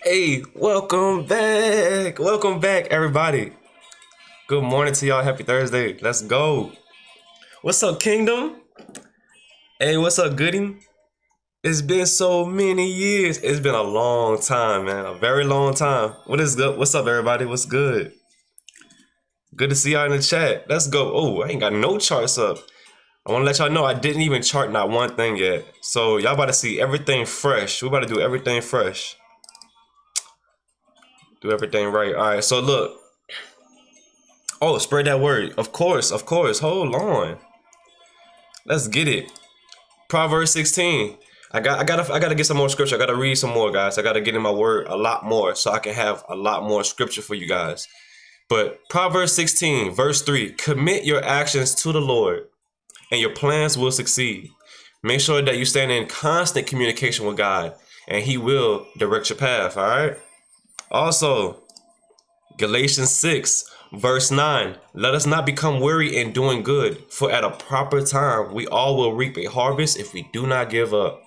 Hey, welcome back. Welcome back, everybody. Good morning to y'all. Happy Thursday. Let's go. What's up, Kingdom? Hey, what's up, Goody? It's been so many years. It's been a long time, man. A very long time. What is good? What's up, everybody? What's good? Good to see y'all in the chat. Let's go. Oh, I ain't got no charts up. I want to let y'all know I didn't even chart not one thing yet. So y'all about to see everything fresh. We about to do everything fresh. Do everything right. All right, so look. Oh, spread that word. Of course, of course. Hold on. Let's get it. Proverbs 16. I gotta get some more scripture. I gotta read some more, guys. I gotta get in my word a lot more so I can have a lot more scripture for you guys. But Proverbs 16, verse 3. Commit your actions to the Lord, and your plans will succeed. Make sure that you stand in constant communication with God, and He will direct your path. All right. Also, Galatians 6, verse 9. Let us not become weary in doing good, for at a proper time we all will reap a harvest if we do not give up.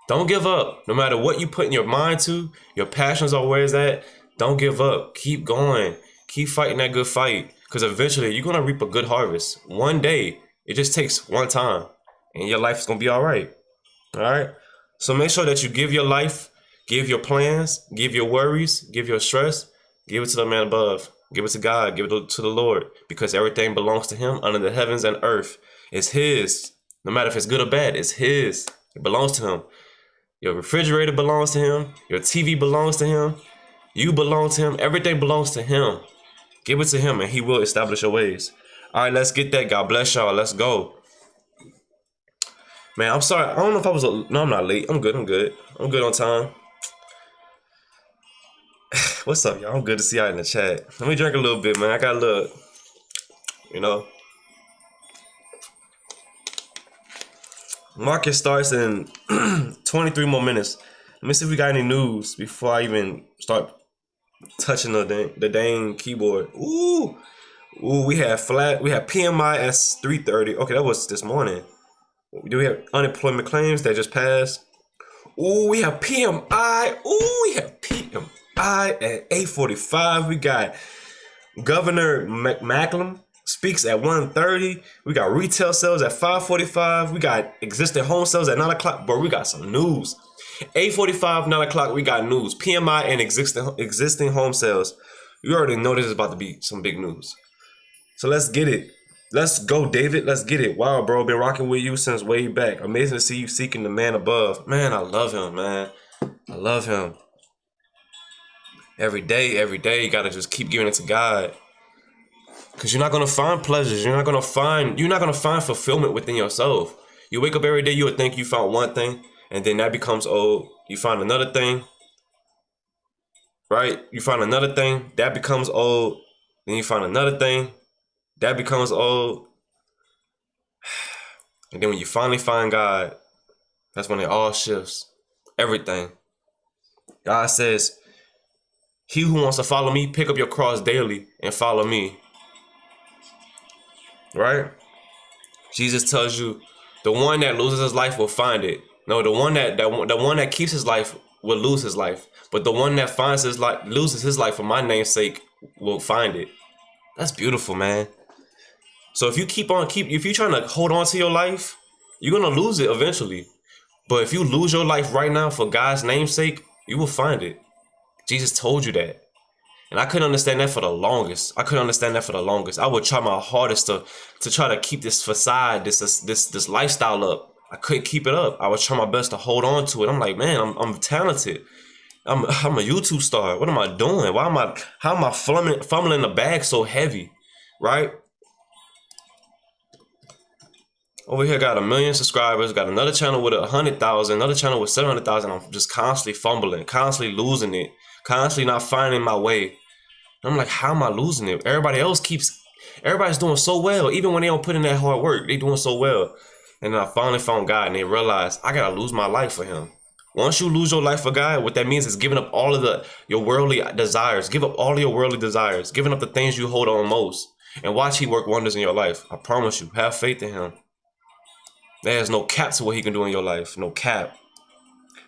Don't give up. No matter what you put in your mind to, your passions are where it's at, don't give up. Keep going. Keep fighting that good fight, because eventually you're going to reap a good harvest. One day, it just takes one time, and your life is going to be all right. All right? So make sure that you give your life, give your plans, give your worries, give your stress, give it to the man above. Give it to God. Give it to the Lord, because everything belongs to Him under the heavens and earth. It's His. No matter if it's good or bad, it's His. It belongs to Him. Your refrigerator belongs to Him. Your TV belongs to Him. You belong to Him. Everything belongs to Him. Give it to Him, and He will establish your ways. All right, let's get that. God bless y'all. Let's go. Man, I'm sorry. I don't know if I was. No, I'm not late. I'm good. I'm good. I'm good on time. What's up, y'all? I'm good to see y'all in the chat. Let me drink a little bit, man. I got a little, you know. Market starts in 23 more minutes. Let me see if we got any news before I even start touching the dang keyboard. Ooh, we have PMI at 3:30. Okay, that was this morning. Do we have unemployment claims that just passed? Ooh, we have PMI. Ooh, we have PMI at 8:45. We got Governor Macklem speaks at 1:30. We got retail sales at 5:45. We got existing home sales at 9 o'clock. Bro, we got some news. 8:45, 9 o'clock, we got news. PMI and existing home sales. You already know this is about to be some big news. So let's get it. Let's go, David. Let's get it. Wow, bro. Been rocking with you since way back. Amazing to see you seeking the man above. Man, I love him, man. I love him. Every day, you gotta just keep giving it to God. Because you're not gonna find pleasures. You're not gonna find fulfillment within yourself. You wake up every day, you would think you found one thing, and then that becomes old. You find another thing, right? You find another thing, that becomes old. Then you find another thing, that becomes old. And then when you finally find God, that's when it all shifts. Everything. God says, he who wants to follow me, pick up your cross daily and follow me. Right? Jesus tells you, the one that loses his life will find it. No, the one that keeps his life will lose his life. But the one that finds his life, loses his life for my name's sake, will find it. That's beautiful, man. So if you if you're trying to hold on to your life, you're gonna lose it eventually. But if you lose your life right now for God's name's sake, you will find it. Jesus told you that. And I couldn't understand that for the longest. I would try my hardest to try to keep this facade, this lifestyle up. I couldn't keep it up. I was trying my best to hold on to it. I'm like, man, I'm talented. I'm a YouTube star. What am I doing? How am I fumbling the bag so heavy? Right? Over here got 1 million subscribers, got another channel with 100,000, another channel with 700,000. I'm just constantly fumbling, constantly losing it, constantly not finding my way. And I'm like, how am I losing it? Everybody's doing so well. Even when they don't put in that hard work, they doing so well. And then I finally found God, and they realized I gotta lose my life for him. Once you lose your life for God, what that means is giving up all of your worldly desires. Give up all of your worldly desires, giving up the things you hold on most, and watch he work wonders in your life. I promise you, have faith in him. There's no cap to what he can do in your life. No cap.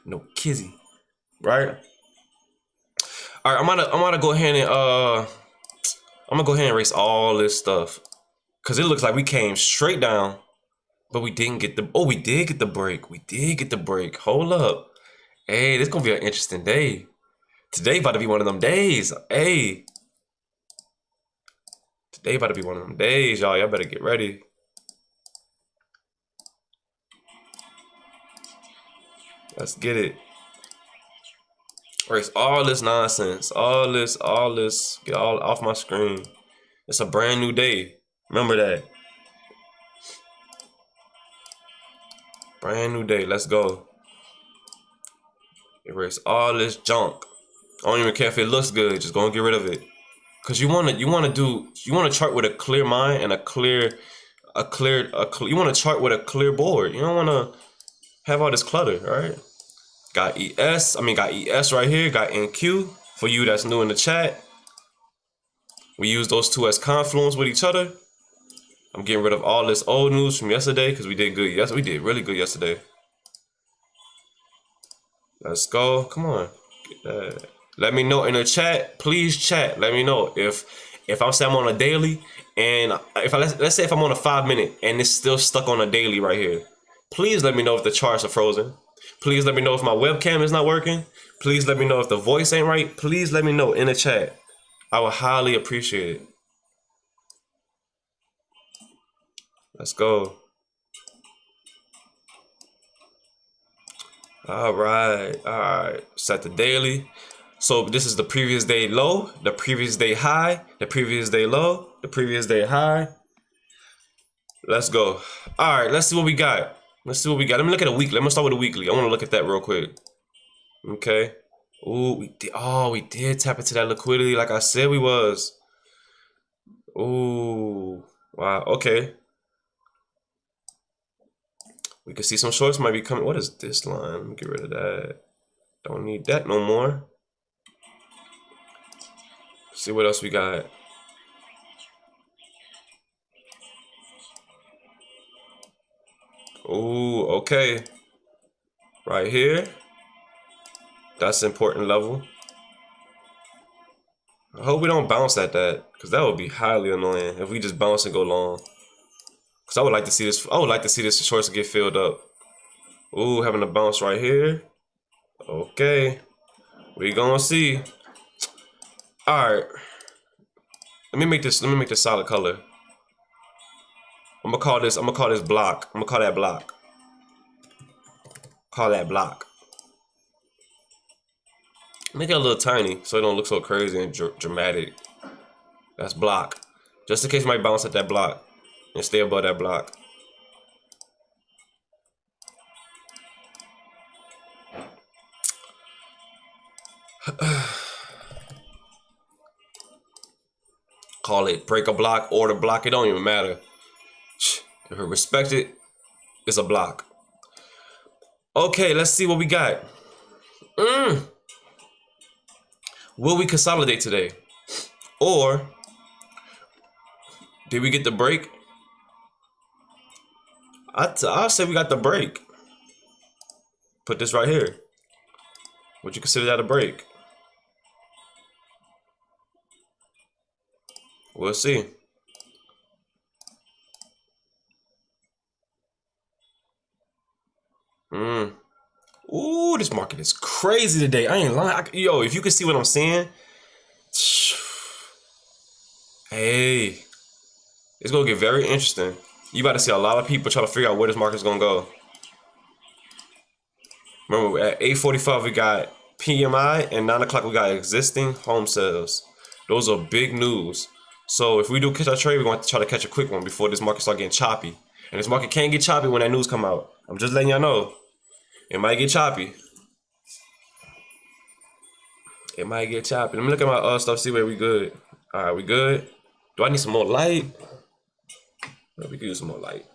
No kizzy. Right? All right, I'm gonna go ahead and I'm gonna go ahead and erase all this stuff because it looks like we came straight down, but we didn't get the. Oh, we did get the break. We did get the break. Hold up. Hey, this gonna be an interesting day. Today about to be one of them days. Hey, today about to be one of them days, y'all. Y'all better get ready. Let's get it. Erase all this nonsense. All this. Get all off my screen. It's a brand new day. Remember that. Brand new day. Let's go. Erase all this junk. I don't even care if it looks good. Just go and get rid of it. Cause you wanna chart with a clear mind and you wanna chart with a clear board. You don't wanna have all this clutter, all right? Got ES right here, got NQ. For you that's new in the chat, we use those two as confluence with each other. I'm getting rid of all this old news from yesterday because we did good. Yes, we did really good yesterday. Let's go. Come on. Get that. Let me know in the chat. Please chat. Let me know if I'm saying I'm on a daily and if let's say if I'm on a 5 minute and it's still stuck on a daily right here. Please let me know if the charts are frozen. Please let me know if my webcam is not working. Please let me know if the voice ain't right. Please let me know in the chat. I would highly appreciate it. Let's go. All right. Set the daily. So this is the previous day low, the previous day high, the previous day low, the previous day high. Let's go. All right, let's see what we got. Let me look at a weekly. Let me start with a weekly. I want to look at that real quick. Okay. Ooh, we did tap into that liquidity like I said we was. Ooh. Wow. Okay. We can see some shorts might be coming. What is this line? Let me get rid of that. Don't need that no more. See what else we got. Ooh, okay. Right here. That's an important level. I hope we don't bounce at that, because that would be highly annoying if we just bounce and go long. Because I would like to see this shorts get filled up. Ooh, having a bounce right here. Okay. We gonna see. Alright. Let me make this solid color. I'm gonna call this block. I'm gonna call that block. Call that block. Make it a little tiny so it don't look so crazy and dramatic. That's block. Just in case you might bounce at that block and stay above that block. Call it break a block, order block, it don't even matter. If we respect it, it's a block. Okay, let's see what we got. Will we consolidate today? Or did we get the break? I'll say we got the break. Put this right here. Would you consider that a break? We'll see. Ooh, this market is crazy today. I ain't lying. Yo, if you can see what I'm saying, hey, it's gonna get very interesting. You about to see a lot of people try to figure out where this market's gonna go. Remember, at 8:45 we got PMI and 9 o'clock we got existing home sales. Those are big news. So if we do catch our trade, we're going to try to catch a quick one before this market start getting choppy. And this market can't get choppy when that news come out. I'm just letting y'all know. It might get choppy. It might get choppy. Let me look at my stuff, see where we good. All right, we good. Do I need some more light? We can use some more light.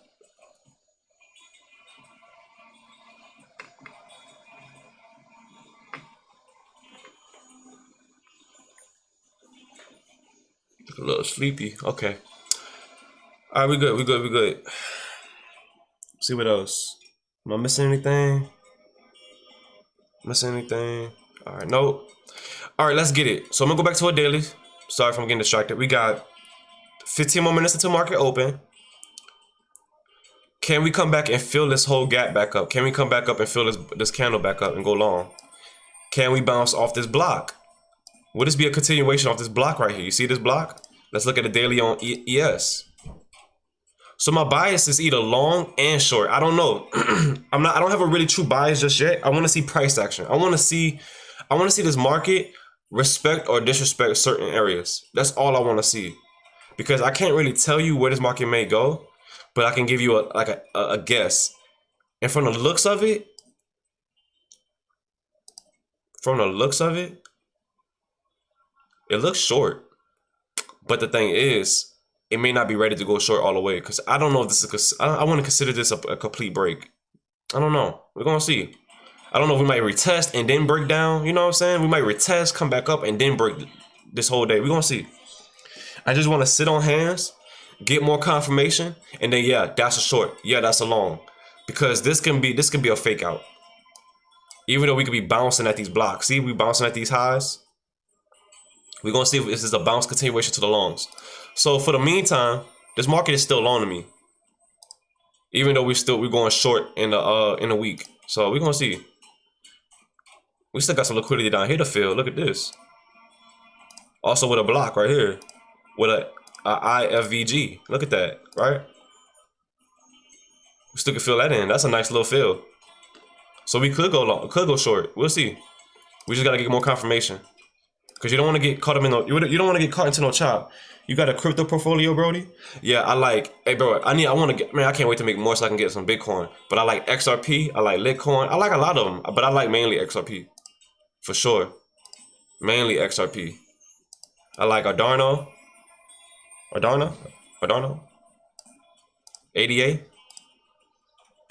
Look a little sleepy. Okay. All right, we good. See what else? Am I missing anything? All right, nope. All right, let's get it. So I'm gonna go back to a daily. Sorry if I'm getting distracted. We got 15 more minutes until market open. Can we come back and fill this whole gap back up? Can we come back up and fill this candle back up and go long? Can we bounce off this block? Will this be a continuation off this block right here? You see this block? Let's look at the daily on ES. So my bias is either long and short. I don't know. I don't have a really true bias just yet. I want to see price action. I want to see this market respect or disrespect certain areas. That's all I want to see. Because I can't really tell you where this market may go, but I can give you a guess. And from the looks of it, it looks short. But the thing is, it may not be ready to go short all the way, because I don't know if this is, I want to consider this a complete break. I don't know. We're going to see. I don't know if we might retest and then break down. You know what I'm saying? We might retest, come back up, and then break this whole day. We're going to see. I just want to sit on hands, get more confirmation, and then, yeah, that's a short. Yeah, that's a long. Because this can be a fake out. Even though we could be bouncing at these blocks. See, we bouncing at these highs. We're going to see if this is a bounce continuation to the longs. So for the meantime, this market is still long to me. Even though we're going short in the week. So we're gonna see. We still got some liquidity down here to fill. Look at this. Also with a block right here. With a IFVG. Look at that, right? We still can fill that in. That's a nice little fill. So we could go long, could go short. We'll see. We just gotta get more confirmation. Cause you don't want to get caught up in you don't want to get caught into no chop. You got a crypto portfolio, Brody? Yeah, I like. Hey, bro, I want to get. Man, I can't wait to make more so I can get some Bitcoin. But I like XRP. I like Litecoin. I like a lot of them, but I like mainly XRP, for sure. Mainly XRP. I like Adorno. ADA.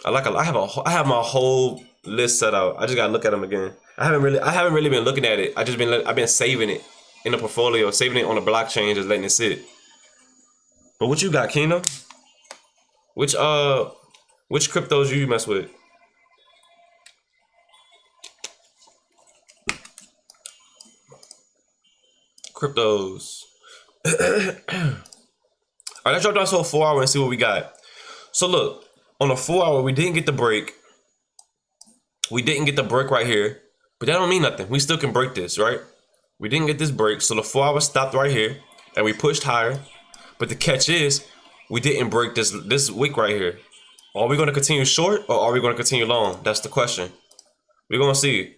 I have my whole list set out. I just gotta look at them again. I haven't really been looking at it. I've been saving it in the portfolio, saving it on the blockchain, just letting it sit. But what you got, Kingdom? Which cryptos you mess with? Cryptos. Alright, let's drop down to a 4 hour and see what we got. So look, on a 4 hour, we didn't get the break. We didn't get the break right here. But that don't mean nothing. We still can break this, right? We didn't get this break, so the 4 hour stopped right here, and we pushed higher. But the catch is, we didn't break this wick right here. Are we going to continue short, or are we going to continue long? That's the question. We're going to see.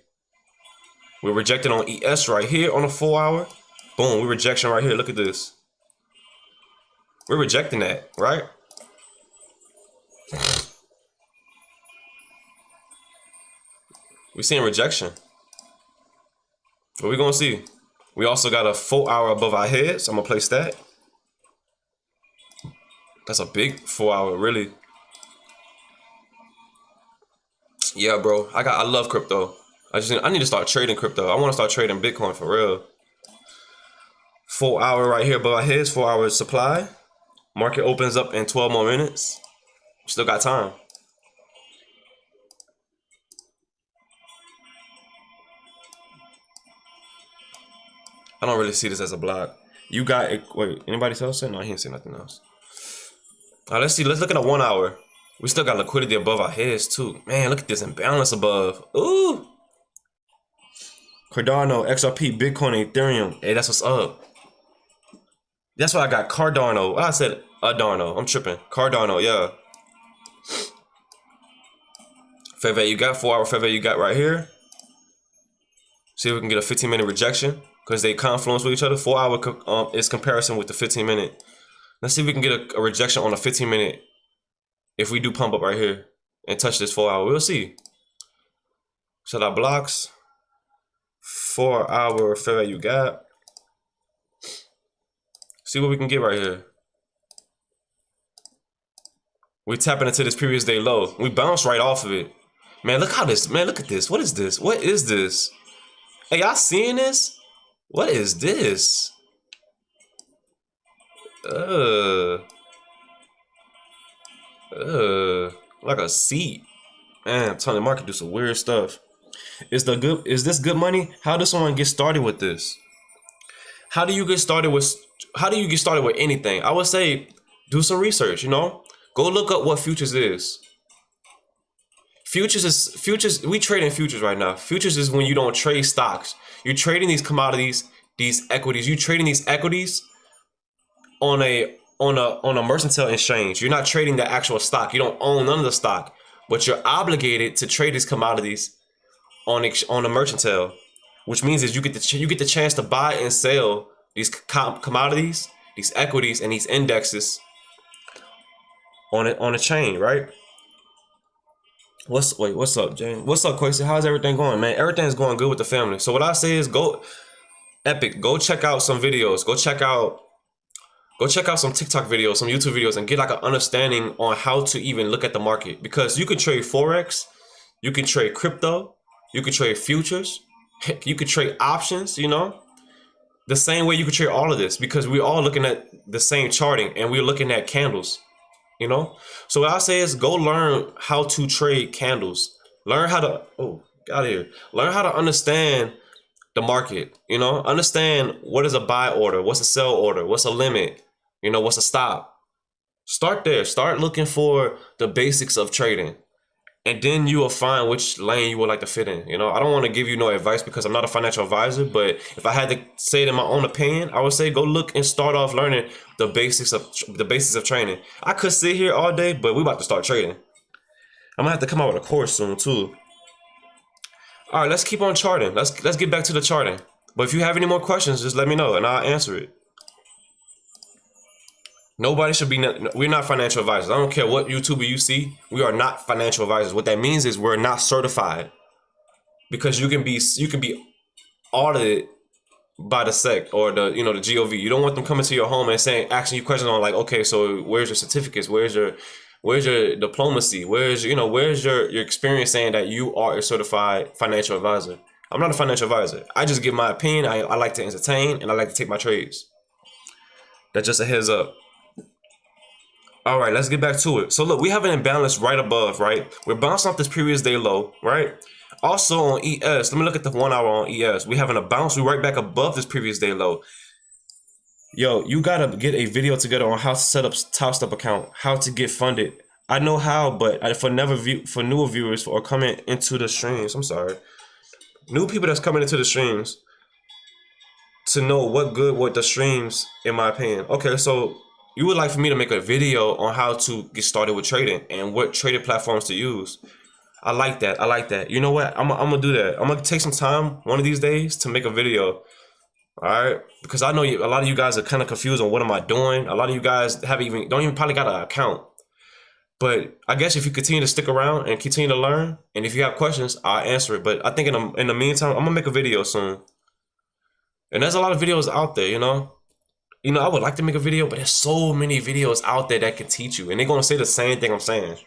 We're rejecting on ES right here on the 4 hour. Boom, we're rejection right here. Look at this. We're rejecting that, right? We're seeing rejection. What we gonna see? We also got a 4 hour above our heads. I'm gonna place that. That's a big 4 hour, really. Yeah, bro. I love crypto. I need to start trading crypto. I want to start trading Bitcoin for real. 4 hour right here above our heads. 4 hours supply. Market opens up in 12 more minutes. Still got time. I don't really see this as a block. You got it. Wait, anybody else say? No, he didn't say nothing else. All right, let's see. Let's look at a 1 hour. We still got liquidity above our heads too. Man, look at this imbalance above. Ooh. Cardano, XRP, Bitcoin, Ethereum. Hey, that's what's up. That's why I got Cardano. I said Adorno. I'm tripping. Cardano, yeah. Fair value you got 4 hour fair value you got right here. See if we can get a 15-minute rejection. Because they confluence with each other. 4 hour is comparison with the 15-minute. Let's see if we can get a rejection on a 15-minute. If we do pump up right here and touch this 4 hour, we'll see. So that blocks 4 hour fair value gap. See what we can get right here. We tapping into this previous day low. We bounced right off of it. Man, look how this. Man, look at this. What is this? What is this? Hey, y'all seeing this? What is this? Like a seat. Man, I'm telling you, the market do some weird stuff. Is this good money? How does someone get started with this? How do you get started with anything? I would say do some research, you know? Go look up what futures is. Futures, we trade in futures right now. Futures is when you don't trade stocks. You're trading these commodities, these equities. You're trading these equities on a mercantile exchange. You're not trading the actual stock. You don't own none of the stock, but you're obligated to trade these commodities on a mercantile, which means is you get the chance to buy and sell these commodities, these equities, and these indexes on a chain, right? What's up, Jane? What's up, Quasi? How's everything going, man? Everything's going good with the family. So what I say is go check out some videos. Go check out some TikTok videos, some YouTube videos, and get like an understanding on how to even look at the market. Because you can trade Forex, you can trade crypto, you can trade futures, you can trade options, you know? The same way you can trade all of this, because we're all looking at the same charting and we're looking at candles. You know, so what I say is go learn how to trade candles. Learn how to learn how to understand the market. You know, understand what is a buy order, what's a sell order, what's a limit, you know, what's a stop. Start there. Start looking for the basics of trading, and then you will find which lane you would like to fit in. You know, I don't want to give you no advice because I'm not a financial advisor, but if I had to say it in my own opinion, I would say go look and start off learning the basics of trading. I could sit here all day, but we about to start trading. I'm gonna have to come out with a course soon too. All right, let's keep on charting. Let's get back to the charting. But if you have any more questions, just let me know and I'll answer it. Nobody should be. We're not financial advisors. I don't care what YouTuber you see. We are not financial advisors. What that means is we're not certified, because you can be audited by the SEC or the the GOV. You don't want them coming to your home and asking you questions on like, okay, so where's your certificates? Where's your diplomacy? Where's your experience saying that you are a certified financial advisor? I'm not a financial advisor. I just give my opinion. I like to entertain and I like to take my trades. That's just a heads up. All right, let's get back to it. So look, we have an imbalance right above, right? We're bouncing off this previous day low, right? Also on ES, let me look at the 1 hour on ES. We having a bounce. We're right back above this previous day low. Yo, you gotta get a video together on how to set up Top Step account, how to get funded. I know how, but for newer viewers or coming into the streams, I'm sorry, new people that's coming into the streams, to know what the streams, in my opinion. Okay, so you would like for me to make a video on how to get started with trading and what trading platforms to use. I like that. You know what? I'm gonna do that. I'm gonna take some time one of these days to make a video. All right, because I know a lot of you guys are kind of confused on what am I doing. A lot of you guys don't even probably got an account. But I guess if you continue to stick around and continue to learn, and if you have questions, I'll answer it. But I think in the meantime, I'm gonna make a video soon. And there's a lot of videos out there, you know. I would like to make a video, but there's so many videos out there that can teach you, and they're gonna say the same thing I'm saying.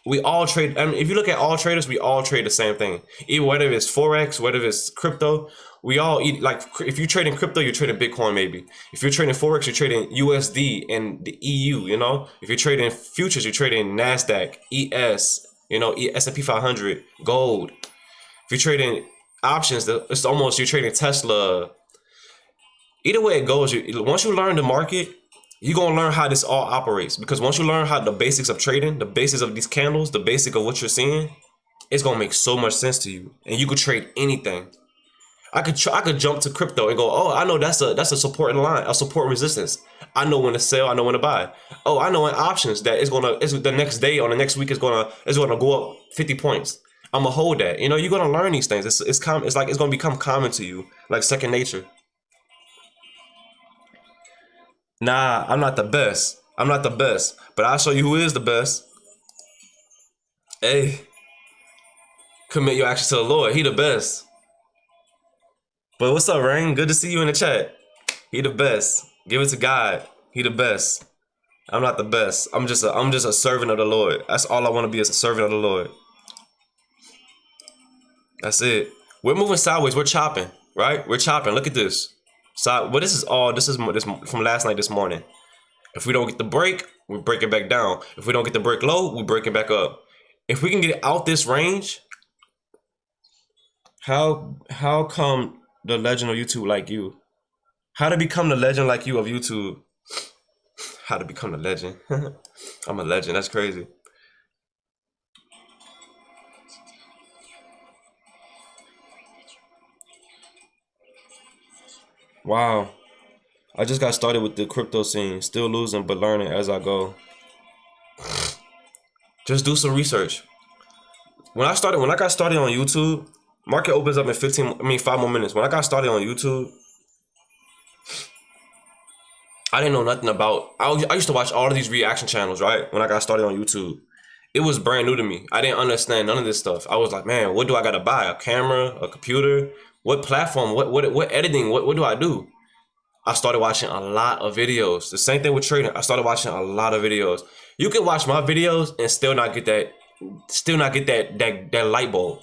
We all trade. I mean, if you look at all traders, we all trade the same thing. Even whether it's Forex, whether it's crypto, we all eat. Like if you're trading crypto, you're trading Bitcoin maybe. If you're trading Forex, you're trading USD and the EU. You know, if you're trading futures, you're trading Nasdaq, ES. You know, S&P 500, gold. If you're trading options, it's almost you're trading Tesla. Either way it goes, once you learn the market, you're going to learn how this all operates. Because once you learn how the basics of trading, the basics of these candles, the basic of what you're seeing, it's going to make so much sense to you. And you could trade anything. I could jump to crypto and go, oh, I know that's a support line, a support resistance. I know when to sell, I know when to buy. Oh, I know in options that it's the next day or the next week is gonna go up 50 points. I'm gonna hold that. You're gonna learn these things. It's like it's gonna become common to you, like second nature. Nah, I'm not the best. But I'll show you who is the best. Hey, commit your actions to the Lord. He the best. But what's up, Rain? Good to see you in the chat. He the best. Give it to God. He the best. I'm not the best. I'm just a servant of the Lord. That's all I want to be, is a servant of the Lord. That's it. We're moving sideways. We're chopping, right? We're chopping. Look at this. So, well, this is from last night, this morning. If we don't get the break, we break it back down. If we don't get the break low, we break it back up. If we can get out this range, How come the legend of YouTube like you? How to become the legend like you of YouTube? How to become the legend? I'm a legend. That's crazy. Wow. I just got started with the crypto scene. Still losing, but learning as I go. Just do some research. When I got started on YouTube, market opens up in 5 more minutes. When I got started on YouTube, I didn't know nothing about. I used to watch all of these reaction channels, right? When I got started on YouTube, it was brand new to me. I didn't understand none of this stuff. I was like, man, what do I gotta buy? A camera, a computer, what platform, what editing, what do I do? I started watching a lot of videos. The same thing with trading. I started watching a lot of videos. You can watch my videos and still not get that light bulb.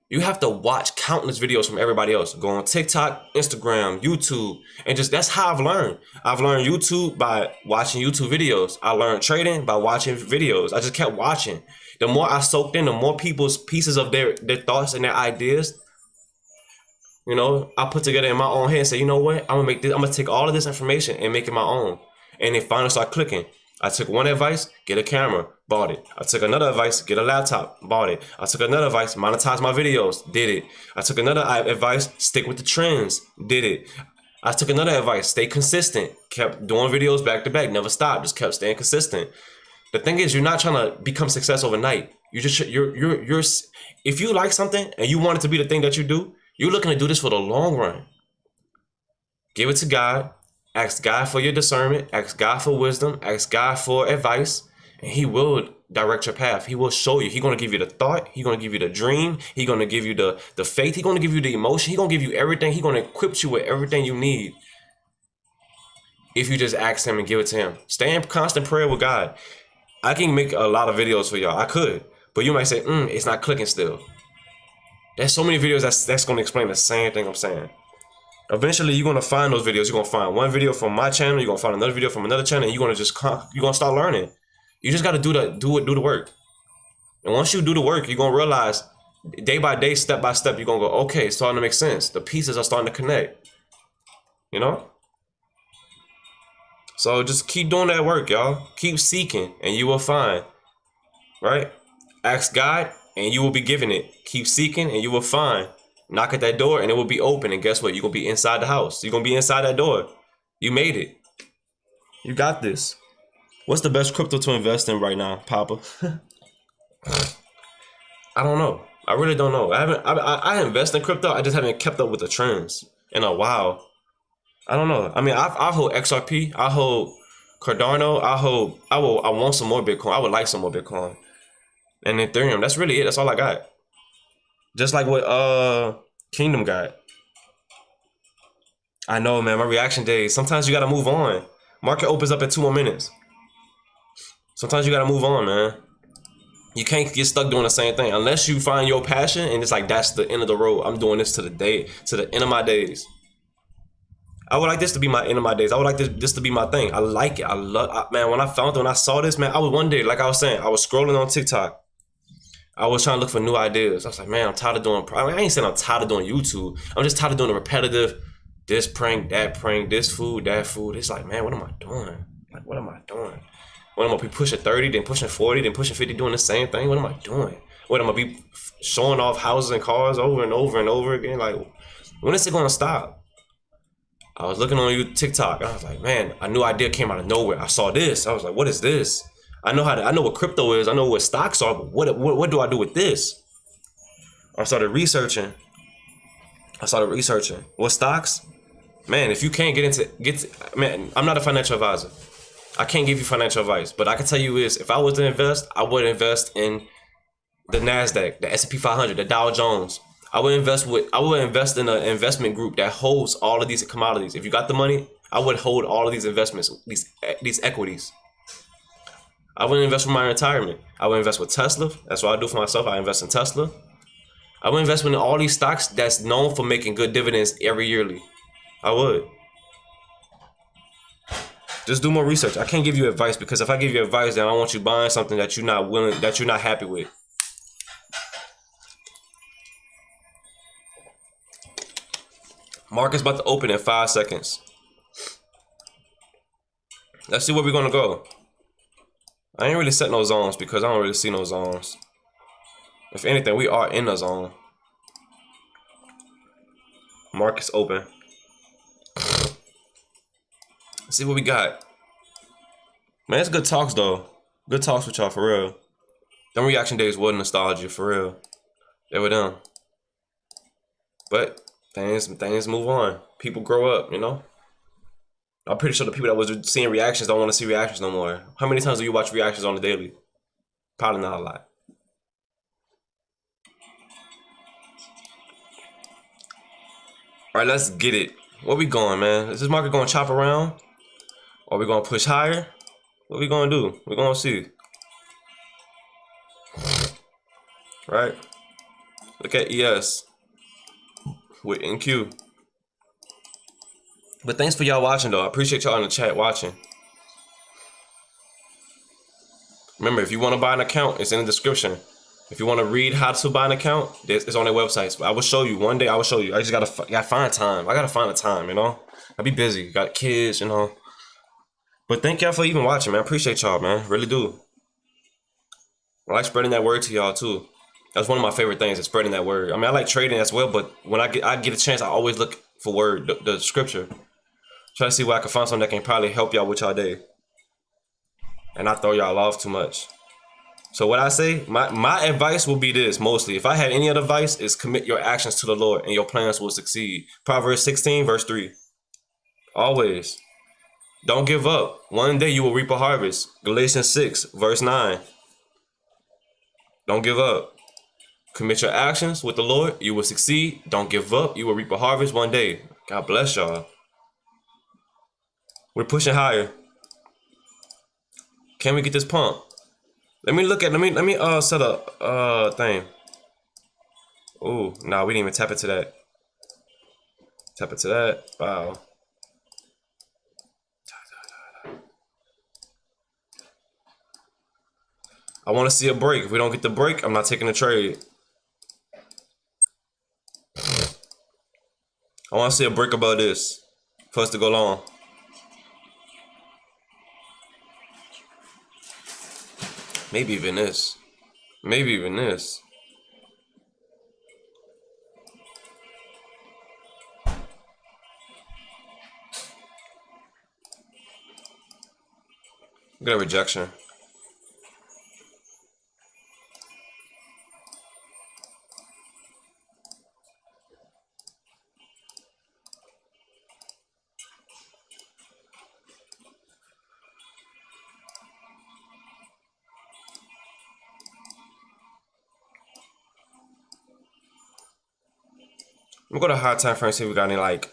You have to watch countless videos from everybody else. Go on TikTok, Instagram, YouTube, and just that's how I've learned. I've learned YouTube by watching YouTube videos. I learned trading by watching videos. I just kept watching. The more I soaked in, the more people's pieces of their thoughts and their ideas, I put together in my own head and say, you know what? I'm gonna take all of this information and make it my own. And it finally started clicking. I took one advice, get a camera, bought it. I took another advice, get a laptop, bought it. I took another advice, monetize my videos, did it. I took another advice, stick with the trends, did it. I took another advice, stay consistent, kept doing videos back to back, never stopped, just kept staying consistent. The thing is, you're not trying to become success overnight. You're if you like something and you want it to be the thing that you do, you're looking to do this for the long run. Give it to God. Ask God for your discernment. Ask God for wisdom. Ask God for advice. And He will direct your path. He will show you. He's going to give you the thought. He's going to give you the dream. He's going to give you the faith. He's going to give you the emotion. He's going to give you everything. He's going to equip you with everything you need. If you just ask Him and give it to Him. Stay in constant prayer with God. I can make a lot of videos for y'all. I could. But you might say, it's not clicking still. There's so many videos that's going to explain the same thing I'm saying. Eventually, you're going to find those videos. You're going to find one video from my channel. You're going to find another video from another channel. And you're going to start learning. You just got to do the work. And once you do the work, you're going to realize day by day, step by step, you're going to go, okay, it's starting to make sense. The pieces are starting to connect. So just keep doing that work, y'all. Keep seeking and you will find. Right? Ask God and you will be given it. Keep seeking and you will find. Knock at that door and it will be open. And guess what? You're going to be inside the house. You're going to be inside that door. You made it. You got this. What's the best crypto to invest in right now, Papa? I don't know. I really don't know. I invest in crypto. I just haven't kept up with the trends in a while. I don't know. I mean, I hold XRP. I hold Cardano. I want some more Bitcoin. I would like some more Bitcoin. And Ethereum. That's really it. That's all I got. Just like what Kingdom got. I know, man. My reaction days. Sometimes you gotta move on. Market opens up in 2 more minutes. Sometimes you gotta move on, man. You can't get stuck doing the same thing unless you find your passion and it's like that's the end of the road. I'm doing this to the end of my days. I would like this to be my end of my days. I would like this to be my thing. I like it. Man. When I saw this, man, I was one day, like I was saying, I was scrolling on TikTok. I was trying to look for new ideas. I was like, man, I'm tired of doing. I ain't saying I'm tired of doing YouTube. I'm just tired of doing the repetitive, this prank, this food, that food. It's like, man, what am I doing? Like, what am I doing? What am I be pushing 30, then pushing 40, then pushing 50, doing the same thing? What am I doing? What am I be showing off houses and cars over and over and over again? Like, when is it gonna stop? I was looking on TikTok. And I was like, man, a new idea came out of nowhere. I saw this. I was like, what is this? I know what crypto is. I know what stocks are, but what do I do with this? I started researching. What stocks? Man, if you can't get to, man, I'm not a financial advisor. I can't give you financial advice, but I can tell you is, if I was to invest, I would invest in the Nasdaq, the S&P 500, the Dow Jones. I would invest in an investment group that holds all of these commodities. If you got the money, I would hold all of these investments, these equities. I would invest for my retirement. I would invest with Tesla. That's what I do for myself. I invest in Tesla. I would invest in all these stocks that's known for making good dividends every yearly. I would. Just do more research. I can't give you advice because if I give you advice, then I want you buying something that you're not happy with. Market's about to open in 5 seconds. Let's see where we're gonna go. I ain't really set no zones because I don't really see no zones. If anything, we are in the zone. Market's open. Let's see what we got. Man, it's good talks though. Good talks with y'all for real. Them reaction days were nostalgia for real. They were them. But things move on. People grow up, you know? I'm pretty sure the people that was seeing reactions don't want to see reactions no more. How many times do you watch reactions on the daily? Probably not a lot. All right, let's get it. Where we going, man? Is this market going to chop around? Or are we going to push higher? What we going to do? We're going to see. Right? Look at ES with NQ. But thanks for y'all watching though. I appreciate y'all in the chat watching. Remember, if you want to buy an account, it's in the description. If you want to read how to buy an account, it's on their websites. I will show you. One day I will show you. I just gotta find time. I gotta find the time, you know? I be busy. Got kids, you know? But thank y'all for even watching, man. I appreciate y'all, man. Really do. I like spreading that word to y'all too. That's one of my favorite things, is spreading that word. I mean, I like trading as well, but when I get a chance, I always look for word, the scripture. Try to see where I can find something that can probably help y'all with y'all day. And not throw y'all off too much. So what I say, my advice will be this mostly. If I had any other advice, is commit your actions to the Lord and your plans will succeed. Proverbs 16 verse 3. Always. Don't give up. One day you will reap a harvest. Galatians 6 verse 9. Don't give up. Commit your actions with the Lord. You will succeed. Don't give up. You will reap a harvest one day. God bless y'all. We're pushing higher. Can we get this pump? Let me set a thing. Oh, nah, we didn't even tap into that. Tap into that. Wow. I want to see a break. If we don't get the break, I'm not taking the trade. I want to see a break above this for us to go long. Maybe even this. Maybe even this. Get a rejection. I'm gonna go to high time frame, see if we got any like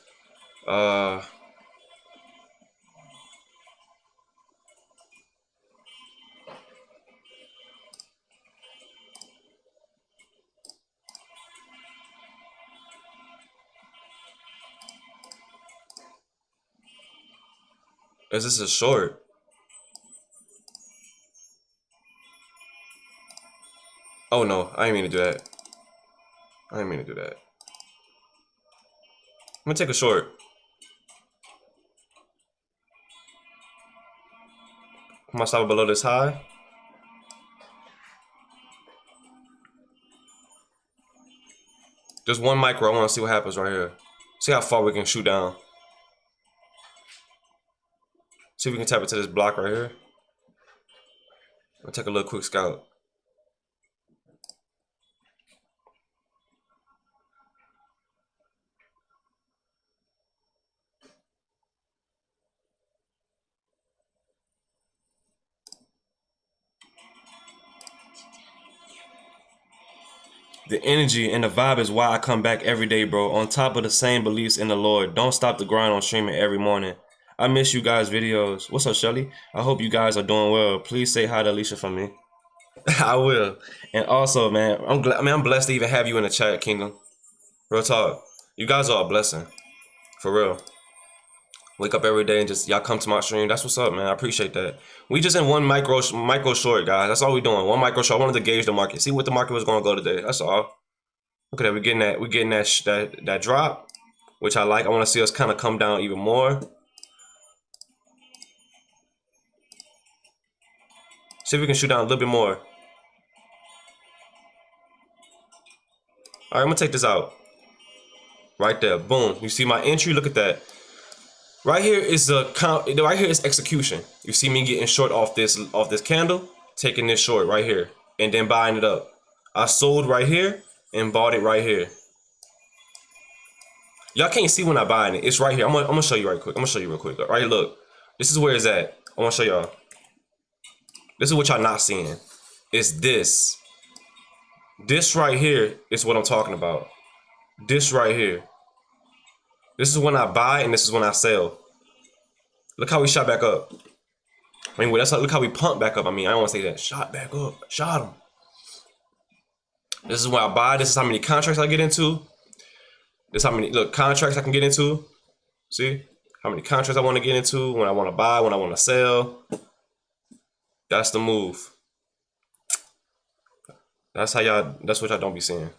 is this a short? Oh no, I didn't mean to do that. I didn't mean to do that. I'm gonna take a short. Put my stop below this high. Just one micro. I want to see what happens right here. See how far we can shoot down. See if we can tap into this block right here. I'll take a little quick scout. The energy and the vibe is why I come back every day, bro. On top of the same beliefs in the Lord. Don't stop the grind on streaming every morning. I miss you guys' videos. What's up, Shelly? I hope you guys are doing well. Please say hi to Alicia for me. I will. And also, man, I'm blessed to even have you in the chat, Kingdom. Real talk. You guys are a blessing. For real. Wake up every day and just y'all come to my stream. That's what's up, man. I appreciate that. We just in one micro short, guys. That's all we doing. One micro short. I wanted to gauge the market, see what the market was going to go today. That's all. Look at that. We're getting that drop. which I like. I want to see us kind of come down even more. See if we can shoot down a little bit more. All right, I'm gonna take this out. Right there, boom. You see my entry? Look at that. Right here is the count. Right here is execution. You see me getting short off this candle, taking this short right here, and then buying it up. I sold right here and bought it right here. Y'all can't see when I buy it. It's right here. I'm gonna show you right quick. I'm gonna show you real quick. Right here, look. This is where it's at. I wanna show y'all. This is what y'all not seeing. It's this. This right here is what I'm talking about. This right here. This is when I buy and this is when I sell. Look how we shot back up. I mean, that's look how we pumped back up. I mean, I don't want to say that. Shot back up. Shot him. This is when I buy. This is how many contracts I get into. This is how many contracts I can get into. See how many contracts I want to get into, when I want to buy, when I want to sell. That's the move. That's how y'all. That's what y'all don't be seeing.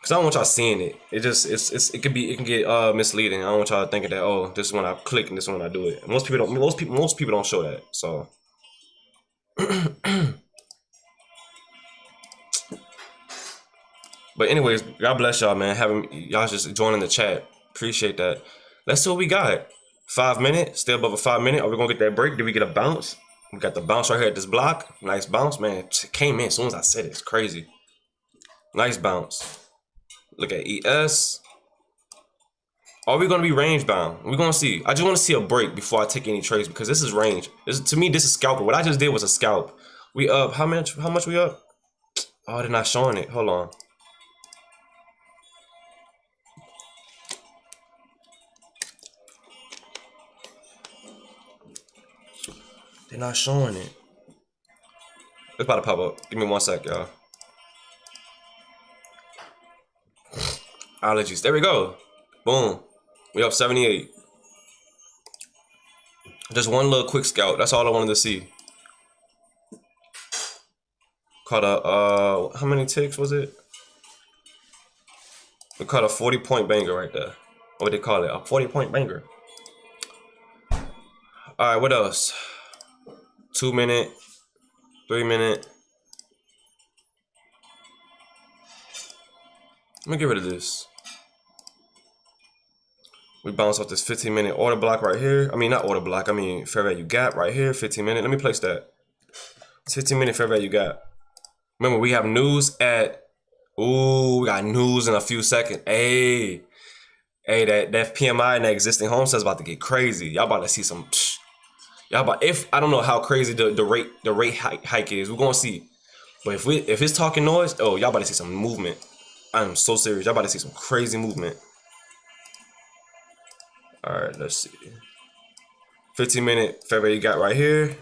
Cause I don't want y'all seeing it. It can get misleading. I don't want y'all thinking that, oh, this is when I click and this is when I do it. Most people don't show that. So but anyways, God bless y'all, man. Having y'all just joining the chat. Appreciate that. Let's see what we got. 5 minutes, still above a 5 minute. Are we gonna get that break? Did we get a bounce? We got the bounce right here at this block. Nice bounce, man. It came in as soon as I said it. It's crazy. Nice bounce. Look at ES. Are we going to be range bound? We're going to see. I just want to see a break before I take any trades because this is range. To me, this is scalper. What I just did was a scalp. We up. How much we up? Oh, they're not showing it. Hold on. They're not showing it. It's about to pop up. Give me 1 sec, y'all. Allergies. There we go. Boom. We up 78. Just one little quick scout. That's all I wanted to see. Caught a how many ticks was it? We caught a 40-point banger right there. What they call it? A 40-point banger. Alright, what else? 2 minute, 3 minute. Let me get rid of this. We bounce off this 15-minute order block right here. I mean, not order block. I mean, fair value gap right here. 15-minute. Let me place that. 15-minute fair value gap. Remember, we have news at. Ooh, we got news in a few seconds. Hey, that PMI and that existing home sales about to get crazy. Y'all about to see some. Y'all about. If I don't know how crazy the rate hike is, we're gonna see. But if it's talking noise, oh, y'all about to see some movement. I'm so serious. Y'all about to see some crazy movement. All right, let's see. 15-minute fair value gap right here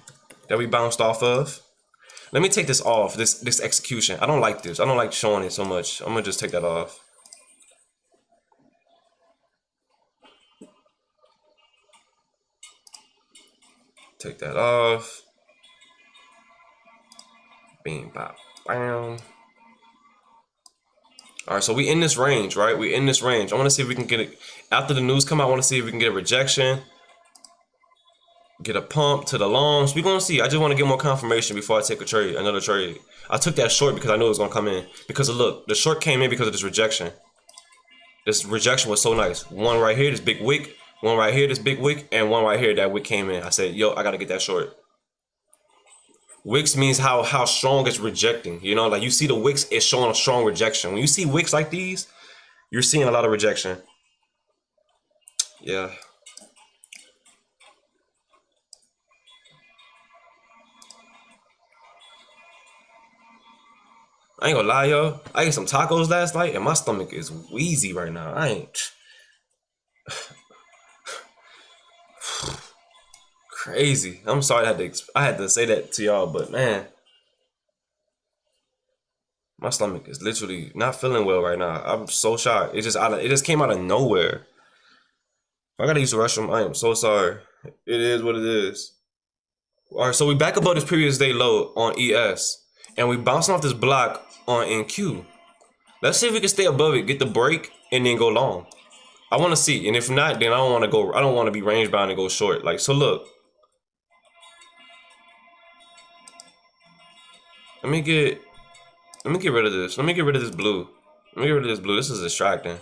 that we bounced off of. Let me take this off, this execution. I don't like this. I don't like showing it so much. I'm gonna just take that off. Take that off. Bing, bop, bam. All right, so we in this range, right? We in this range. I want to see if we can get it after the news come out. I want to see if we can get a rejection, get a pump to the longs. We're gonna see. I just want to get more confirmation before I take a trade, another trade. I took that short because I knew it was gonna come in. Because of, look, the short came in because of this rejection. This rejection was so nice. One right here, this big wick. One right here, this big wick, and one right here, that wick came in. I said, yo, I gotta get that short. Wicks means how strong it's rejecting. You know, like you see the wicks, it's showing a strong rejection. When you see wicks like these, you're seeing a lot of rejection. Yeah. I ain't gonna lie, yo. I ate some tacos last night and my stomach is wheezy right now. I ain't. Crazy. I'm sorry I had to say that to y'all, but man, my stomach is literally not feeling well right now. I'm so shocked. It just came out of nowhere. If I gotta use the restroom, I am so sorry. It is what it is. All right, so we back above this previous day low on ES, and we bouncing off this block on NQ. Let's see if we can stay above it, get the break, and then go long. I want to see, and if not, then I don't want to go. I don't want to be range bound and go short. Like, so look. Let me get rid of this. Let me get rid of this blue. Let me get rid of this blue. This is distracting.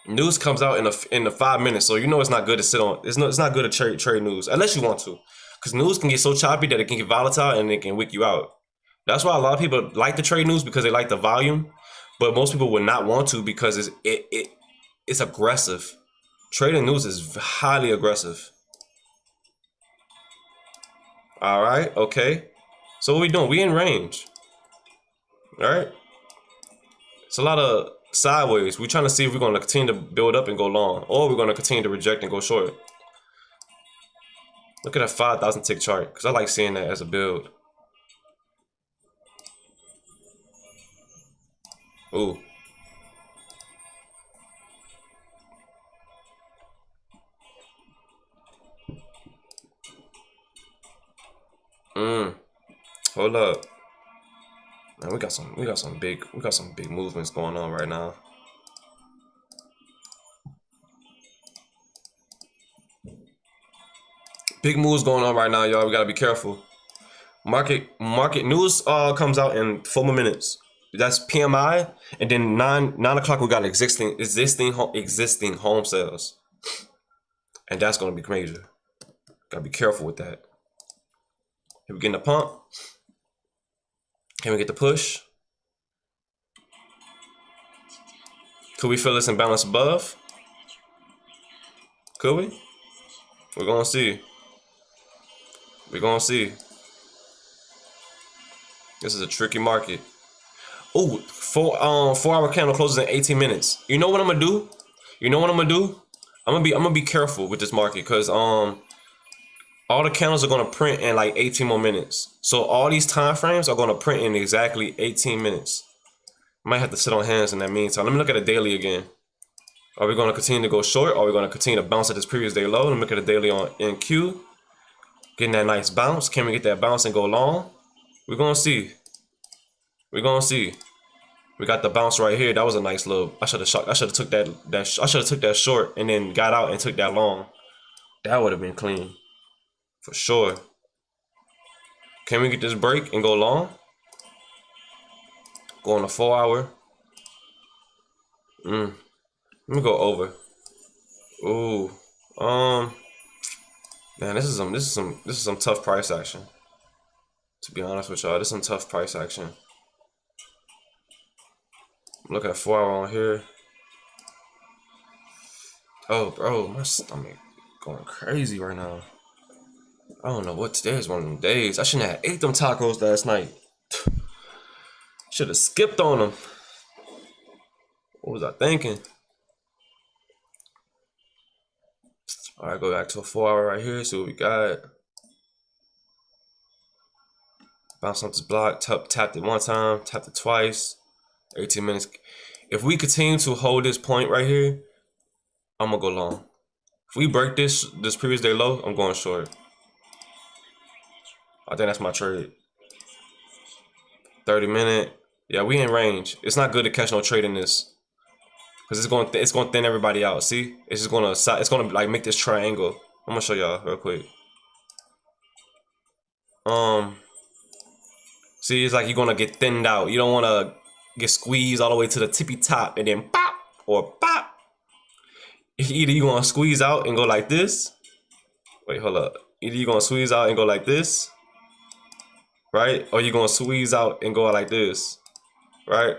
News comes out in the 5 minutes, so you know it's not good to sit on. It's not good to trade news unless you want to, because news can get so choppy that it can get volatile and it can wick you out. That's why a lot of people like to trade news, because they like the volume, but most people would not want to because it's aggressive. Trading news is highly aggressive. All right, okay. So what we doing? We in range. All right. It's a lot of sideways. We're trying to see if we're going to continue to build up and go long, or we're going to continue to reject and go short. Look at a 5,000 tick chart, because I like seeing that as a build. Ooh. Hold up. Man, we got some big movements going on right now. Big moves going on right now, y'all. We gotta be careful. Market news comes out in 4 more minutes. That's PMI, and then 9 o'clock we got existing home sales, and that's gonna be major. Gotta be careful with that. Here we getting the pump. Can we get the push? Could we fill this imbalance above? Could we? We're gonna see. We're gonna see. This is a tricky market. Oh, 4-hour candle closes in 18 minutes. You know what I'm gonna do? You know what I'm gonna do? I'm gonna be careful with this market, because all the candles are gonna print in like 18 more minutes. So all these time frames are gonna print in exactly 18 minutes. Might have to sit on hands in that meantime. Let me look at the daily again. Are we gonna continue to go short? Or are we gonna continue to bounce at this previous day low? Let me look at the daily on NQ. Getting that nice bounce. Can we get that bounce and go long? We're gonna see. We're gonna see. We got the bounce right here. That was a nice little. I should have took that short and then got out and took that long. That would have been clean, for sure. Can we get this break and go long? Go on a 4-hour. Let me go over. Ooh. Man, this is some tough price action. To be honest with y'all, this is some tough price action. Look at 4-hour on here. Oh, bro, my stomach going crazy right now. I don't know what today is. One of them days. I shouldn't have ate them tacos last night. Should have skipped on them. What was I thinking? All right, go back to a 4-hour right here. See what we got. Bounce off this block. Tapped it one time. Tapped it twice. 18 minutes. If we continue to hold this point right here, I'm gonna go long. If we break this previous day low, I'm going short. I think that's my trade. 30 minute. Yeah, we in range. It's not good to catch no trade in this, because it's going to thin everybody out. See, it's gonna like make this triangle. I'm gonna show y'all real quick. See, it's like you're gonna get thinned out. You don't want to get squeezed all the way to the tippy top and then pop or pop. Either you're gonna squeeze out and go like this. Wait, hold up. Either you're gonna squeeze out and go like this, right? Or you're gonna squeeze out and go like this, right?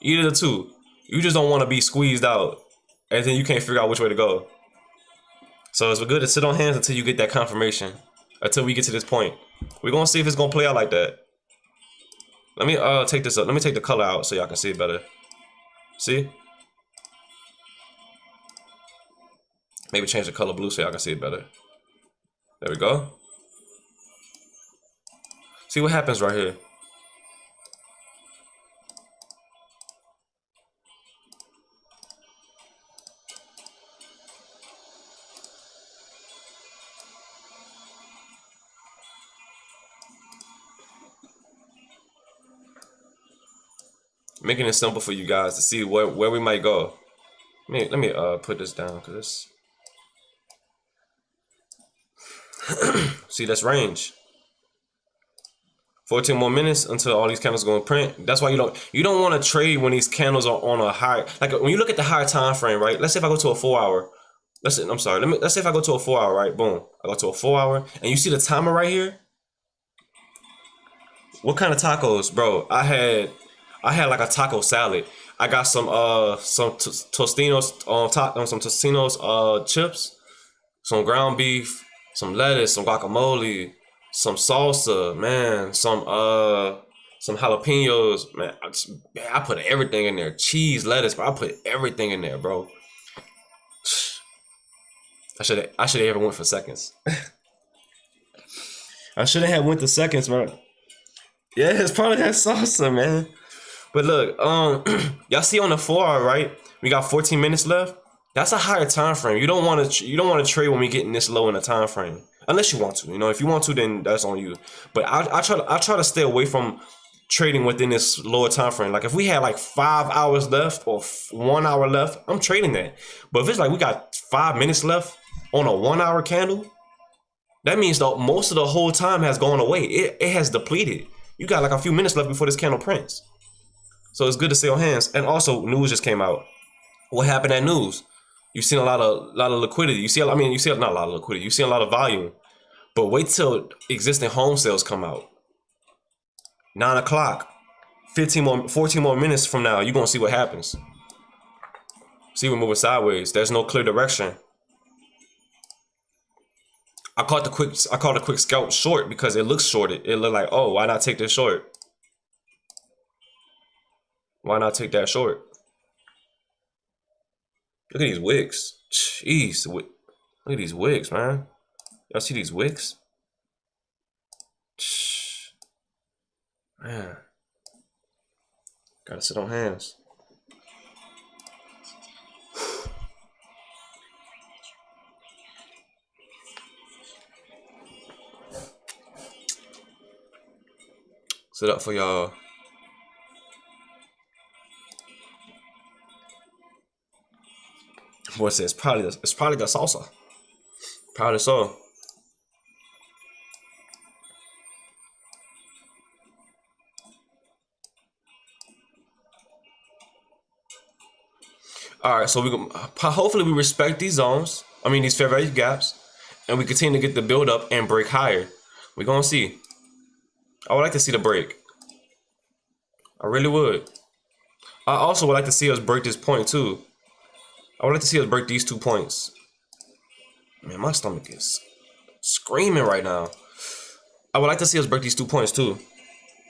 Either the two. You just don't want to be squeezed out, and then you can't figure out which way to go. So it's good to sit on hands until you get that confirmation. Until we get to this point, we're gonna see if it's gonna play out like that. Let me take this up. Let me take the color out so y'all can see it better. See? Maybe change the color blue so y'all can see it better. There we go. See what happens right here. Making it simple for you guys to see where we might go. Let me put this down because see, that's range. 14 more minutes until all these candles go in print. That's why you don't want to trade when these candles are on a high. Like when you look at the higher time frame, right? Let's say if I go to a 4 hour. Let's say if I go to a 4 hour, right? Boom. I go to a 4 hour, and you see the timer right here. What kind of tacos, bro? I had like a taco salad. I got some Tostinos on top, some Tostinos chips, some ground beef, some lettuce, some guacamole, some salsa, man, some jalapenos, man. I put everything in there. Cheese, lettuce, bro. I put everything in there, bro. I should have ever went for seconds. I should have went to seconds, bro. Yeah, it's probably that salsa, man. But look, y'all see on the 4 hour, right? We got 14 minutes left. That's a higher time frame. You don't want to trade when we getting this low in the time frame, unless you want to. You know, if you want to, then that's on you. But I try to stay away from trading within this lower time frame. Like if we had like 5 hours left or 1 hour left, I'm trading that. But if it's like we got 5 minutes left on a 1 hour candle, that means that most of the whole time has gone away. It has depleted. You got like a few minutes left before this candle prints. So it's good to stay on hands. And also, news just came out. What happened at news? You've seen a lot of liquidity. You see not a lot of liquidity. You see a lot of volume. But wait till existing home sales come out. 9 o'clock, 14 more minutes from now, you're gonna see what happens. See, we're moving sideways. There's no clear direction. I called a quick scalp short because it looks shorted. It looked like, oh, why not take this short? Why not take that short? Look at these wicks. Jeez, look at these wicks, man. Y'all see these wicks? Man, gotta sit on hands. Sit up for y'all. Boy says it's probably the salsa. Probably so. All right, so hopefully we respect these zones. I mean these fair value gaps, and we continue to get the build up and break higher. We're gonna see. I would like to see the break. I really would. I also would like to see us break this point too. I would like to see us break these 2 points. Man, my stomach is screaming right now. I would like to see us break these 2 points too.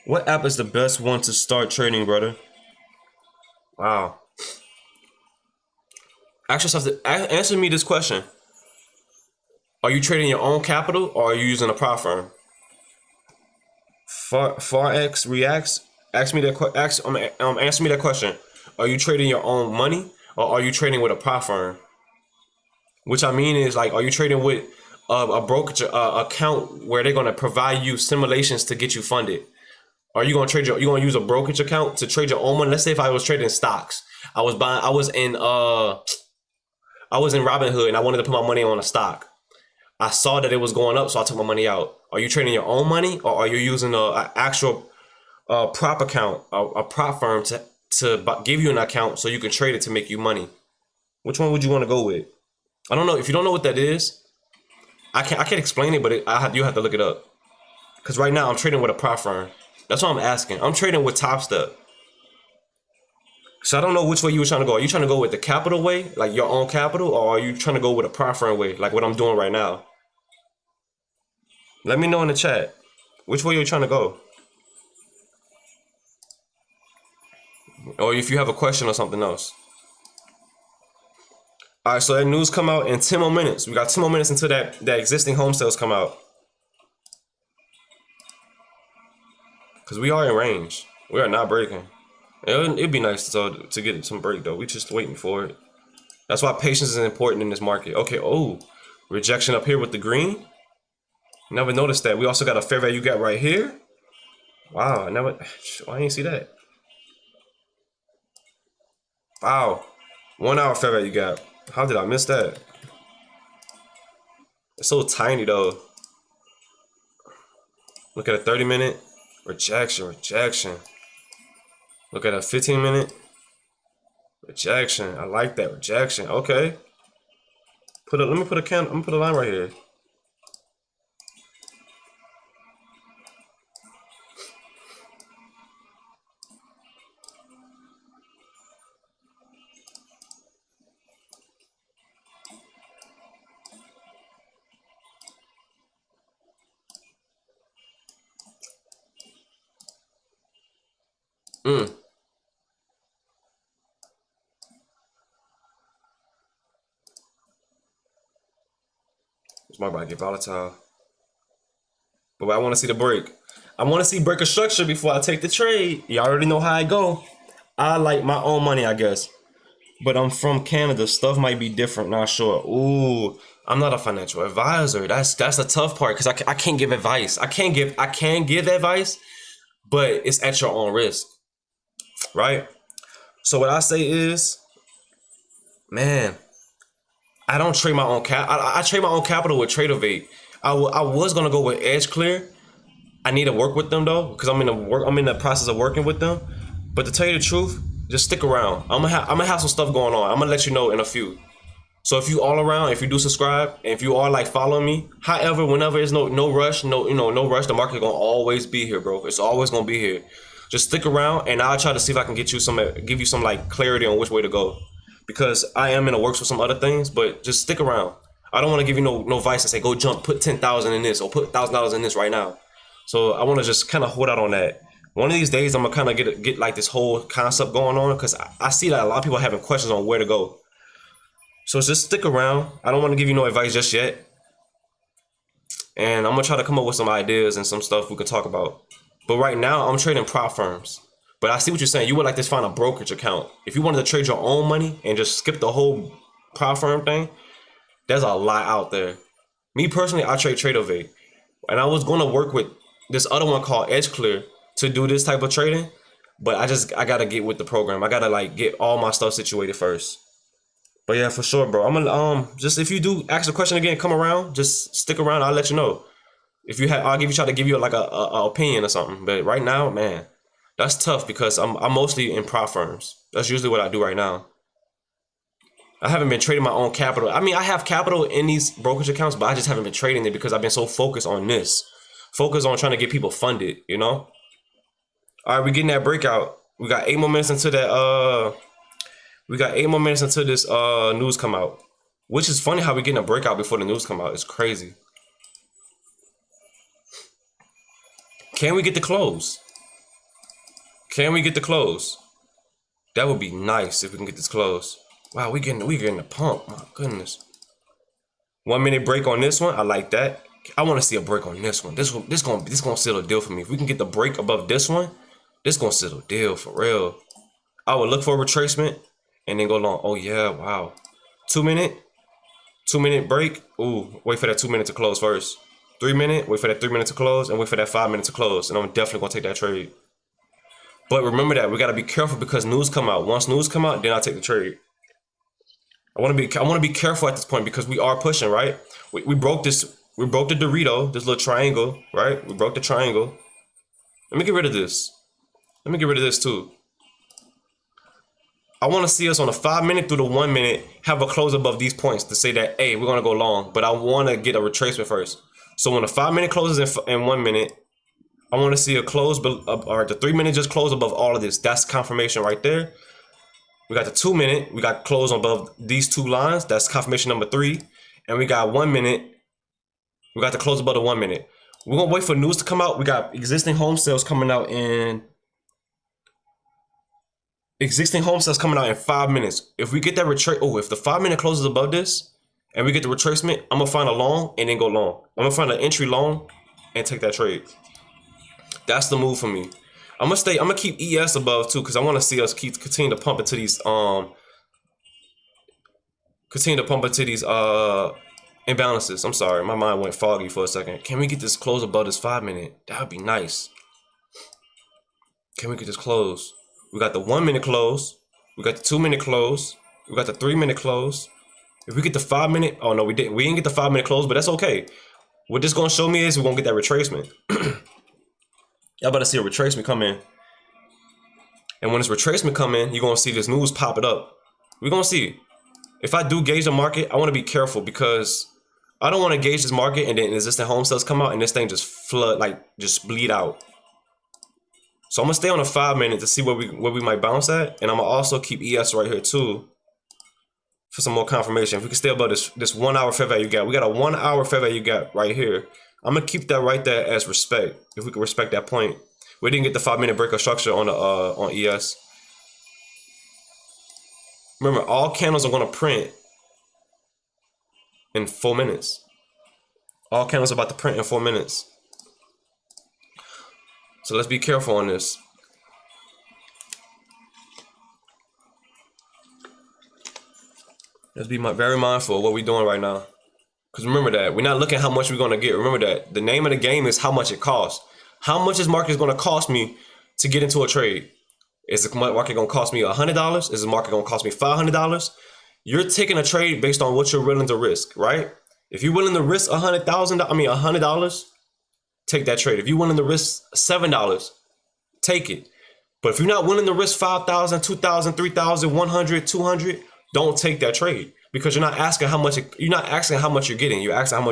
What app is the best one to start trading, brother? Wow. Ask yourself, answer me this question. Are you trading your own capital or are you using a prop firm? Forex Reacts, answer me that question. Are you trading your own money or are you trading with a prop firm? Which I mean is like, are you trading with a brokerage account where they're gonna provide you simulations to get you funded? Are you gonna use a brokerage account to trade your own money? Let's say if I was trading stocks, I was in Robinhood and I wanted to put my money on a stock. I saw that it was going up, so I took my money out. Are you trading your own money or are you using an actual prop account, a prop firm to give you an account so you can trade it to make you money? Which one would you want to go with? I don't know. If you don't know what that is, I can't explain it, but you have to look it up. Because right now I'm trading with a prop firm. That's what I'm asking. I'm trading with Top Step. So I don't know which way you were trying to go. Are you trying to go with the capital way, like your own capital, or are you trying to go with a prop firm way, like what I'm doing right now? Let me know in the chat. Which way you're trying to go? Or if you have a question or something else. All right, so that news come out in 10 more minutes. We got 10 more minutes until that existing home sales come out. Because we are in range. We are not breaking. It'd be nice to get some break, though. We just waiting for it. That's why patience is important in this market. Okay, oh, rejection up here with the green. Never noticed that. We also got a fair value gap right here. Wow, I didn't see that. Wow. 1 hour fair value gap. How did I miss that? It's so tiny though. Look at a 30-minute. Rejection, rejection. Look at a 15-minute. Rejection. I like that. Rejection. Okay. Let me put a candle. I'm gonna put a line right here. Mm. This might about to get volatile. But I want to see the break. I want to see break of structure before I take the trade. You already know how I go. I like my own money, I guess. But I'm from Canada. Stuff might be different. Not sure. Ooh, I'm not a financial advisor. That's the tough part because I can't give advice. I can give advice, but it's at your own risk, right? So what I say is, man, I don't trade my own cap. I trade my own capital with Tradeovate. I was gonna go with Edge Clear. I need to work with them though, because I'm in the process of working with them. But to tell you the truth, just stick around. I'm gonna have some stuff going on. I'm gonna let you know in a few. So if you all around, if you do subscribe, and if you are like following me, however, whenever there's no rush, no rush, the market gonna always be here, bro. It's always gonna be here. Just stick around, and I'll try to see if I can give you some like clarity on which way to go, because I am in the works with some other things. But just stick around. I don't want to give you no advice and say go jump, put 10,000 in this or put $1,000 in this right now. So I want to just kind of hold out on that. One of these days, I'm gonna kind of get like this whole concept going on, because I see that a lot of people are having questions on where to go. So just stick around. I don't want to give you no advice just yet. And I'm gonna try to come up with some ideas and some stuff we could talk about. But right now, I'm trading prop firms. But I see what you're saying. You would like to find a brokerage account. If you wanted to trade your own money and just skip the whole prop firm thing, there's a lot out there. Me personally, I trade Tradeovate. And I was gonna work with this other one called Edge Clear to do this type of trading. But I gotta get with the program. I gotta like get all my stuff situated first. But yeah, for sure, bro. I'm gonna just, if you do ask a question again, come around. Just stick around. I'll let you know. If you have, try to give you like a opinion or something. But right now, man, that's tough because I'm mostly in prop firms. That's usually what I do right now. I haven't been trading my own capital. I mean, I have capital in these brokerage accounts, but I just haven't been trading it because I've been so focused on this. Focused on trying to get people funded, you know? All right, we're getting that breakout. We got 8 more minutes into that. We got 8 more minutes until this news come out. Which is funny how we're getting a breakout before the news come out. It's crazy. Can we get the close? Can we get the close? That would be nice if we can get this close. Wow, we getting the pump. My goodness. 1 minute break on this one. I like that. I want to see a break on this one. This gonna seal a deal for me. If we can get the break above this one, this gonna seal a deal for real. I would look for a retracement and then go long. Oh yeah, wow. 2 minute break. Ooh, wait for that 2 minute to close first. 3 minute, wait for that 3 minute to close, and wait for that 5 minute to close. And I'm definitely gonna take that trade. But remember that we gotta be careful because news come out. Once news come out, then I take the trade. I wanna be careful at this point because we are pushing, right? We broke this. We broke the Dorito, this little triangle, right? We broke the triangle. Let me get rid of this. Let me get rid of this too. I want to see us on a 5 minute through the 1 minute have a close above these points to say that, hey, we're going to go long. But I want to get a retracement first. So when the 5 minute closes in 1 minute, I want to see a close, or the 3 minute just close above all of this. That's confirmation right there. We got the 2 minute. We got close above these two lines. That's confirmation number 3. And we got 1 minute. We got to close above the 1 minute. We're going to wait for news to come out. We got existing home sales coming out in 5 minutes. If we get that if the 5 minute closes above this and we get the retracement, I'm going to find a long and then go long. I'm going to find an entry long and take that trade. That's the move for me. I'm going to keep ES above too because I want to see us continue to pump into these imbalances. I'm sorry, my mind went foggy for a second. Can we get this close above this 5 minute? That would be nice. Can we get this close? We got the 1 minute close. We got the 2-minute close. We got the 3-minute close. If we get the 5-minute, oh no, we didn't. We didn't get the 5-minute close, but that's okay. What this gonna show me is we're gonna get that retracement. Y'all about to see a retracement come in. And when this retracement come in, you're gonna see this news pop it up. We're gonna see. If I do gauge the market, I wanna be careful because I don't wanna gauge this market and then existing home sales come out and this thing just flood, like just bleed out. So I'm gonna stay on a 5-minute to see where we might bounce at. And I'm gonna also keep ES right here too for some more confirmation. If we can stay above this 1 hour fair value gap. We got a 1 hour fair value gap right here. I'm gonna keep that right there as respect. If we can respect that point. We didn't get the 5-minute breakout structure on the on ES. Remember, all candles are gonna print in 4 minutes. All candles are about to print in 4 minutes. So let's be careful on this. Let's be very mindful of what we're doing right now. Because remember that, we're not looking at how much we're going to get. Remember that, the name of the game is how much it costs. How much this market is going to cost me to get into a trade? Is the market going to cost me $100? Is the market going to cost me $500? You're taking a trade based on what you're willing to risk, right? If you're willing to risk $100, take that trade. If you're willing to risk $7, take it. But if you're not willing to risk 5,000, 2,000, 3,000, 100, 200, don't take that trade because you're not asking how much. You're not asking how much you're getting. You're asking how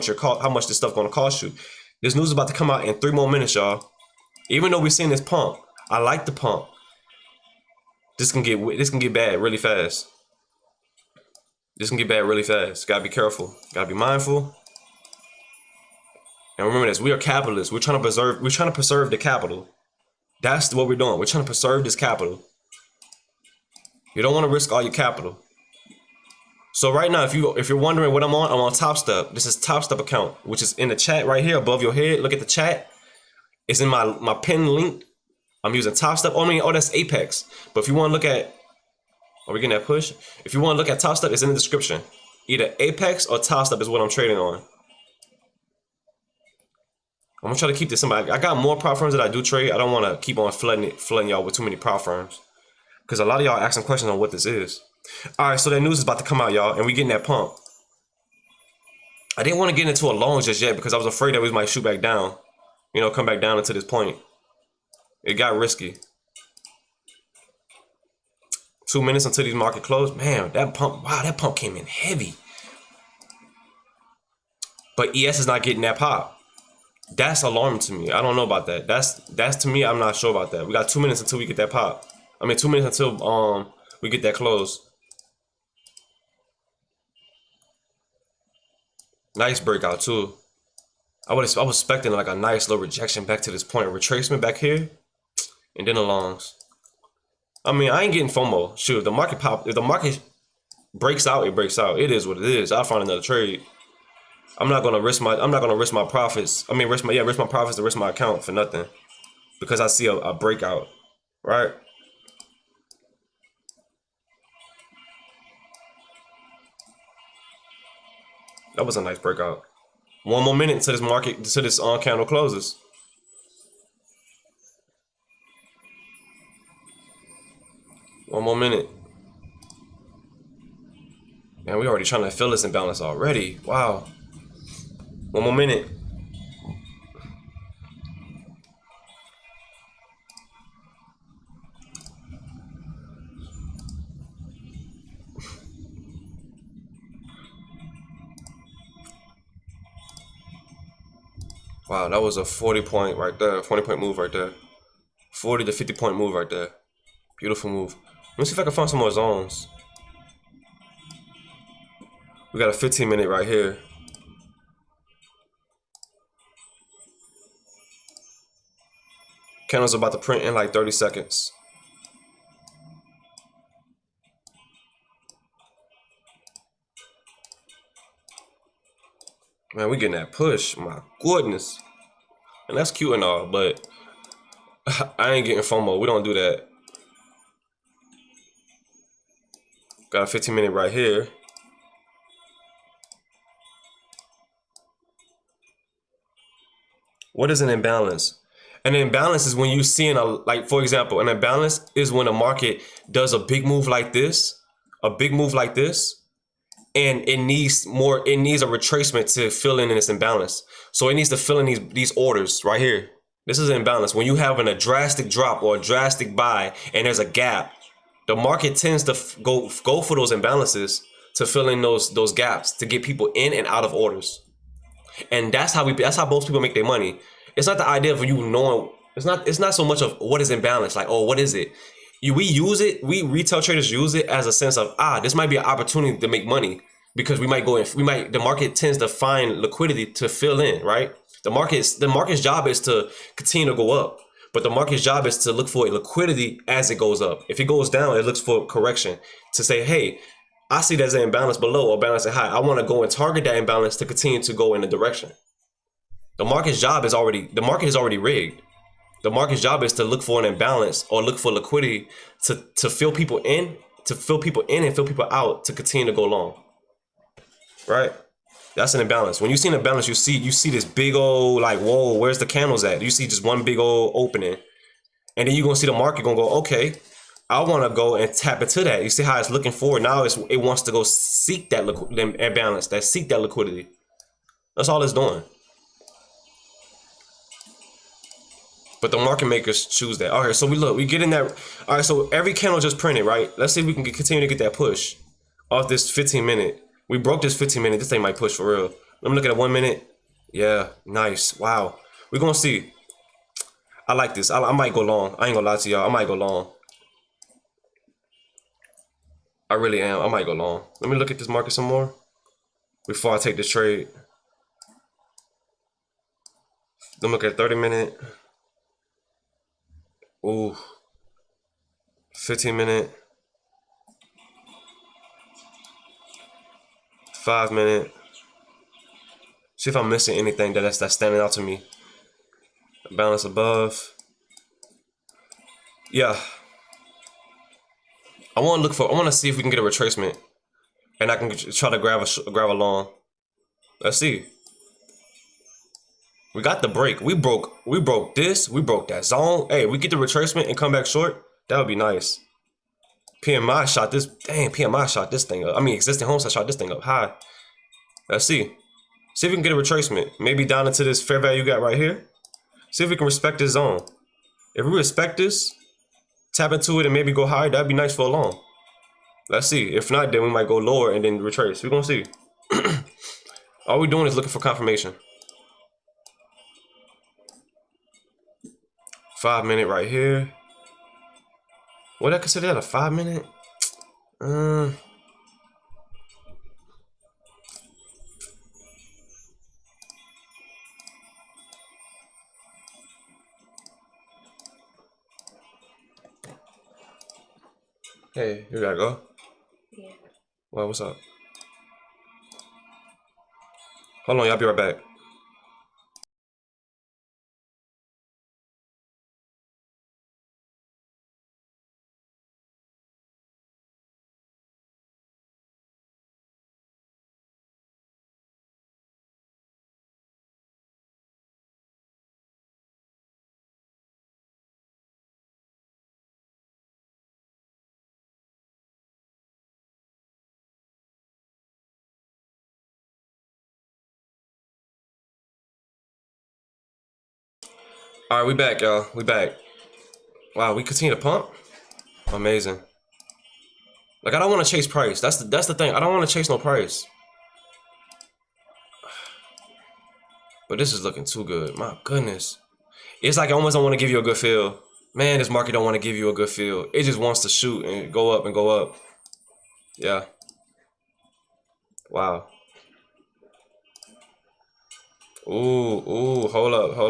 much this stuff going to cost you. This news is about to come out in 3 more minutes, y'all. Even though we're seeing this pump, I like the pump. This can get bad really fast. This can get bad really fast. Gotta be careful. Gotta be mindful. And remember this: we are capitalists. We're trying to preserve the capital. That's what we're doing. We're trying to preserve this capital. You don't want to risk all your capital. So right now, if you're wondering what I'm on Top Step. This is Top Step account, which is in the chat right here above your head. Look at the chat. It's in my pinned link. I'm using Top Step. Oh, that's Apex. But if you want to look at, are we getting that push? If you want to look at Top Step, it's in the description. Either Apex or Top Step is what I'm trading on. I'm gonna try to keep this somebody. I got more prop firms that I do trade. I don't want to keep on flooding y'all with too many prop firms because a lot of y'all asking questions on what this is. All right, so that news is about to come out, y'all, and we getting that pump. I didn't want to get into a long just yet because I was afraid that we might shoot back down. You know, come back down into this point. It got risky. 2 minutes until these market closed. Man, that pump, wow, that pump came in heavy. But ES is not getting that pop. That's alarming to me. I don't know about that. That's to me, I'm not sure about that. We got 2 minutes until we get that pop. I mean, 2 minutes until we get that close. Nice breakout too. I was expecting like a nice little rejection back to this point, a retracement back here, and then the longs. I mean, I ain't getting FOMO. Shoot, if the market breaks out, it breaks out. It is what it is. I'll find another trade. I'm not gonna risk my profits. I mean, risk my profits to risk my account for nothing because I see a breakout, right? That was a nice breakout. 1 more minute to this candle closes. One more minute. Man, we already trying to fill this imbalance already. Wow. 1 more minute. Wow, that was a 40-point right there. 40-point move right there. 40 to 50-point move right there. Beautiful move. Let me see if I can find some more zones. We got a 15-minute right here. Candle's about to print in like 30 seconds. Man, we getting that push. My goodness. And that's cute and all, but I ain't getting FOMO. We don't do that. Got a 15-minute right here. What is an imbalance? An imbalance is when you seeing like, for example, an imbalance is when a market does a big move like this, and it needs a retracement to fill in this imbalance. So it needs to fill in these orders right here. This is an imbalance. When you have a drastic drop or a drastic buy and there's a gap, the market tends to go for those imbalances to fill in those gaps to get people in and out of orders. And that's how most people make their money. It's not the idea of you knowing. It's not so much of what is imbalance. Like, oh, what is it? We retail traders use it as a sense of, this might be an opportunity to make money, because the market tends to find liquidity to fill in, right? The market's job is to continue to go up, but the market's job is to look for a liquidity as it goes up. If it goes down, it looks for correction to say, hey, I see there's an imbalance below or balance at high. I want to go and target that imbalance to continue to go in a direction. The market's job is already rigged. The market's job is to look for an imbalance or look for liquidity to fill people in, and fill people out to continue to go long. Right? That's an imbalance. When you see an imbalance, you see this big old, like, whoa, where's the candles at? You see just one big old opening. And then you're gonna see the market gonna go, okay, I want to go and tap into that. You see how it's looking forward. Now it wants to go seek that imbalance, seek that liquidity. That's all it's doing. But the market makers choose that. All right, so we get in that. All right, so every candle just printed, right? Let's see if we can continue to get that push off this 15-minute. We broke this 15-minute. This thing might push for real. Let me look at a 1 minute. Yeah, nice. Wow. We're gonna see. I like this. I might go long. I ain't gonna lie to y'all. I might go long. I really am. I might go long. Let me look at this market some more before I take this trade. Let me look at 30-minute. Ooh. 15-minute. 5-minute. See if I'm missing anything that's standing out to me. Balance above. Yeah. I want to see if we can get a retracement, and I can try to grab a long. Let's see. We got the break. We broke this. We broke that zone. Hey, we get the retracement and come back short. That would be nice. PMI shot this. Dang, PMI shot this thing up. I mean, existing home shot this thing up high. Let's see. See if we can get a retracement. Maybe down into this fair value gap right here. See if we can respect this zone. If we respect this, tap into it and maybe go higher, that'd be nice for a long. Let's see. If not, then we might go lower and then retrace. We're gonna see. All we're doing is looking for confirmation. 5-minute right here. Would I consider that a 5-minute? Hey, you gotta go? Yeah. Well, what's up? Hold on, y'all be right back. All right, we back, y'all. We back. Wow, we continue to pump. Amazing. Like, I don't want to chase price. That's the thing. I don't want to chase no price. But this is looking too good. My goodness. It's like I almost don't want to give you a good feel. Man, this market don't want to give you a good feel. It just wants to shoot and go up and go up. Yeah. Wow. Ooh, hold up. We're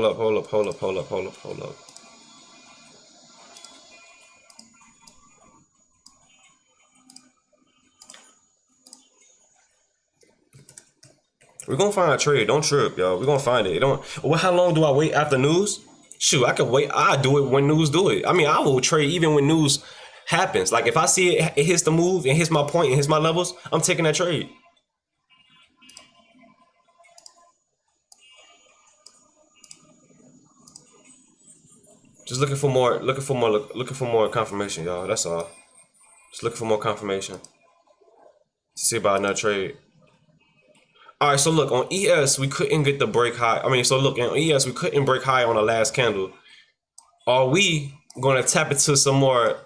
gonna find a trade. Don't trip, y'all. We're gonna find it. Well, how long do I wait after news? Shoot, I can wait. I do it when news do it. I mean, I will trade even when news happens. Like, if I see it hits the move and hits my point and hits my levels, I'm taking that trade. Just looking for more confirmation, y'all. That's all. Just looking for more confirmation to see about another trade. All right, so look, on ES we couldn't get the break high. I mean, so look, on ES we couldn't break high on the last candle. Are we gonna tap into some more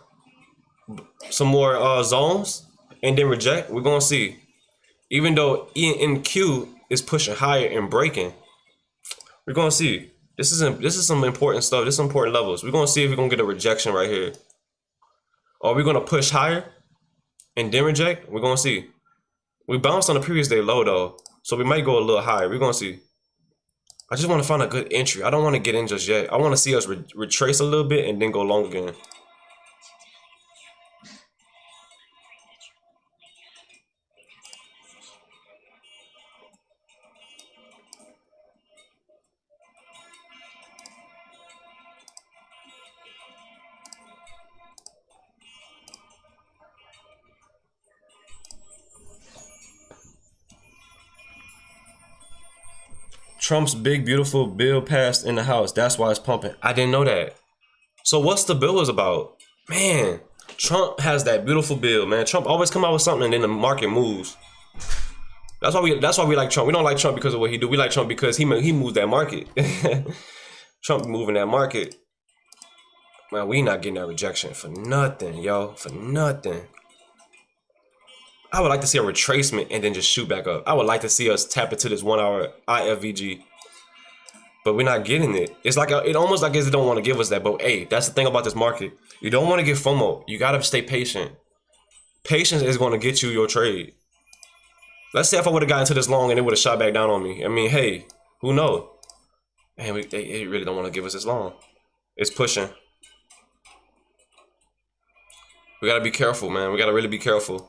zones and then reject? We're gonna see. Even though ENQ is pushing higher and breaking, we're gonna see. This is some important stuff. This is some important levels. We're gonna see if we're gonna get a rejection right here. Are we gonna push higher and then reject? We're gonna see. We bounced on the previous day low though, so we might go a little higher. We're gonna see. I just want to find a good entry. I don't want to get in just yet. I want to see us retrace a little bit and then go long again. Trump's big beautiful bill passed in the House. That's why it's pumping. I didn't know that. So what's the bill is about? Man, Trump has that beautiful bill, man. Trump always come out with something and then the market moves. That's why we like Trump. We don't like Trump because of what he do. We like Trump because he moves that market. Trump moving that market. Man, we not getting that rejection for nothing, yo. For nothing. I would like to see a retracement and then just shoot back up. I would like to see us tap into this 1 hour IFVG. But we're not getting it. It's like it almost like it don't want to give us that. But hey, that's the thing about this market. You don't want to get FOMO. You gotta stay patient. Patience is going to get you your trade. Let's say if I would have gotten to this long and it would have shot back down on me. I mean, hey, who knows? Man, they really don't want to give us this long. It's pushing. We gotta be careful, man. We gotta really be careful.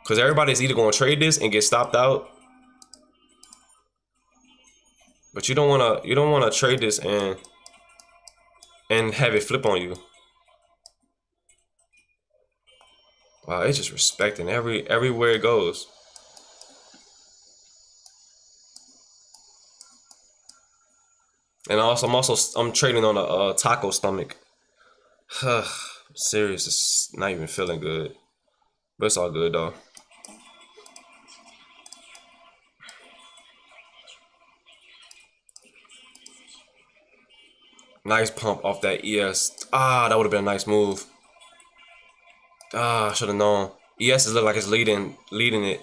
Because everybody's either going to trade this and get stopped out. But you don't wanna trade this and have it flip on you. Wow, it's just respecting everywhere it goes. And also I'm trading on a taco stomach. I'm serious, it's not even feeling good. But it's all good though. Nice pump off that ES. That would have been a nice move. I should have known. ES is look like it's leading it.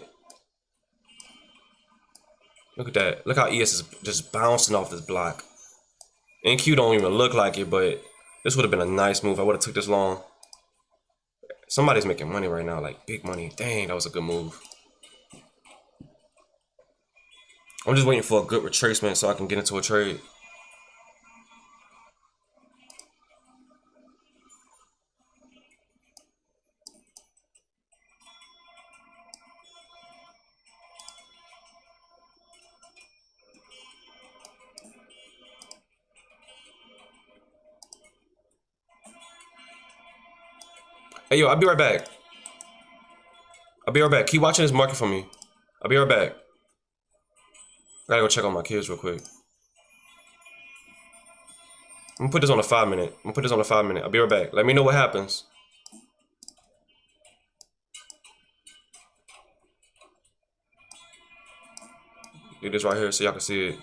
Look at that. Look how ES is just bouncing off this block. NQ don't even look like it, but this would have been a nice move. I would have took this long. Somebody's making money right now, like big money. Dang, that was a good move. I'm just waiting for a good retracement so I can get into a trade. Hey, yo, I'll be right back. I'll be right back. Keep watching this market for me. I'll be right back. I gotta go check on my kids real quick. I'm gonna put this on a 5-minute. I'll be right back. Let me know what happens. Do this right here so y'all can see it.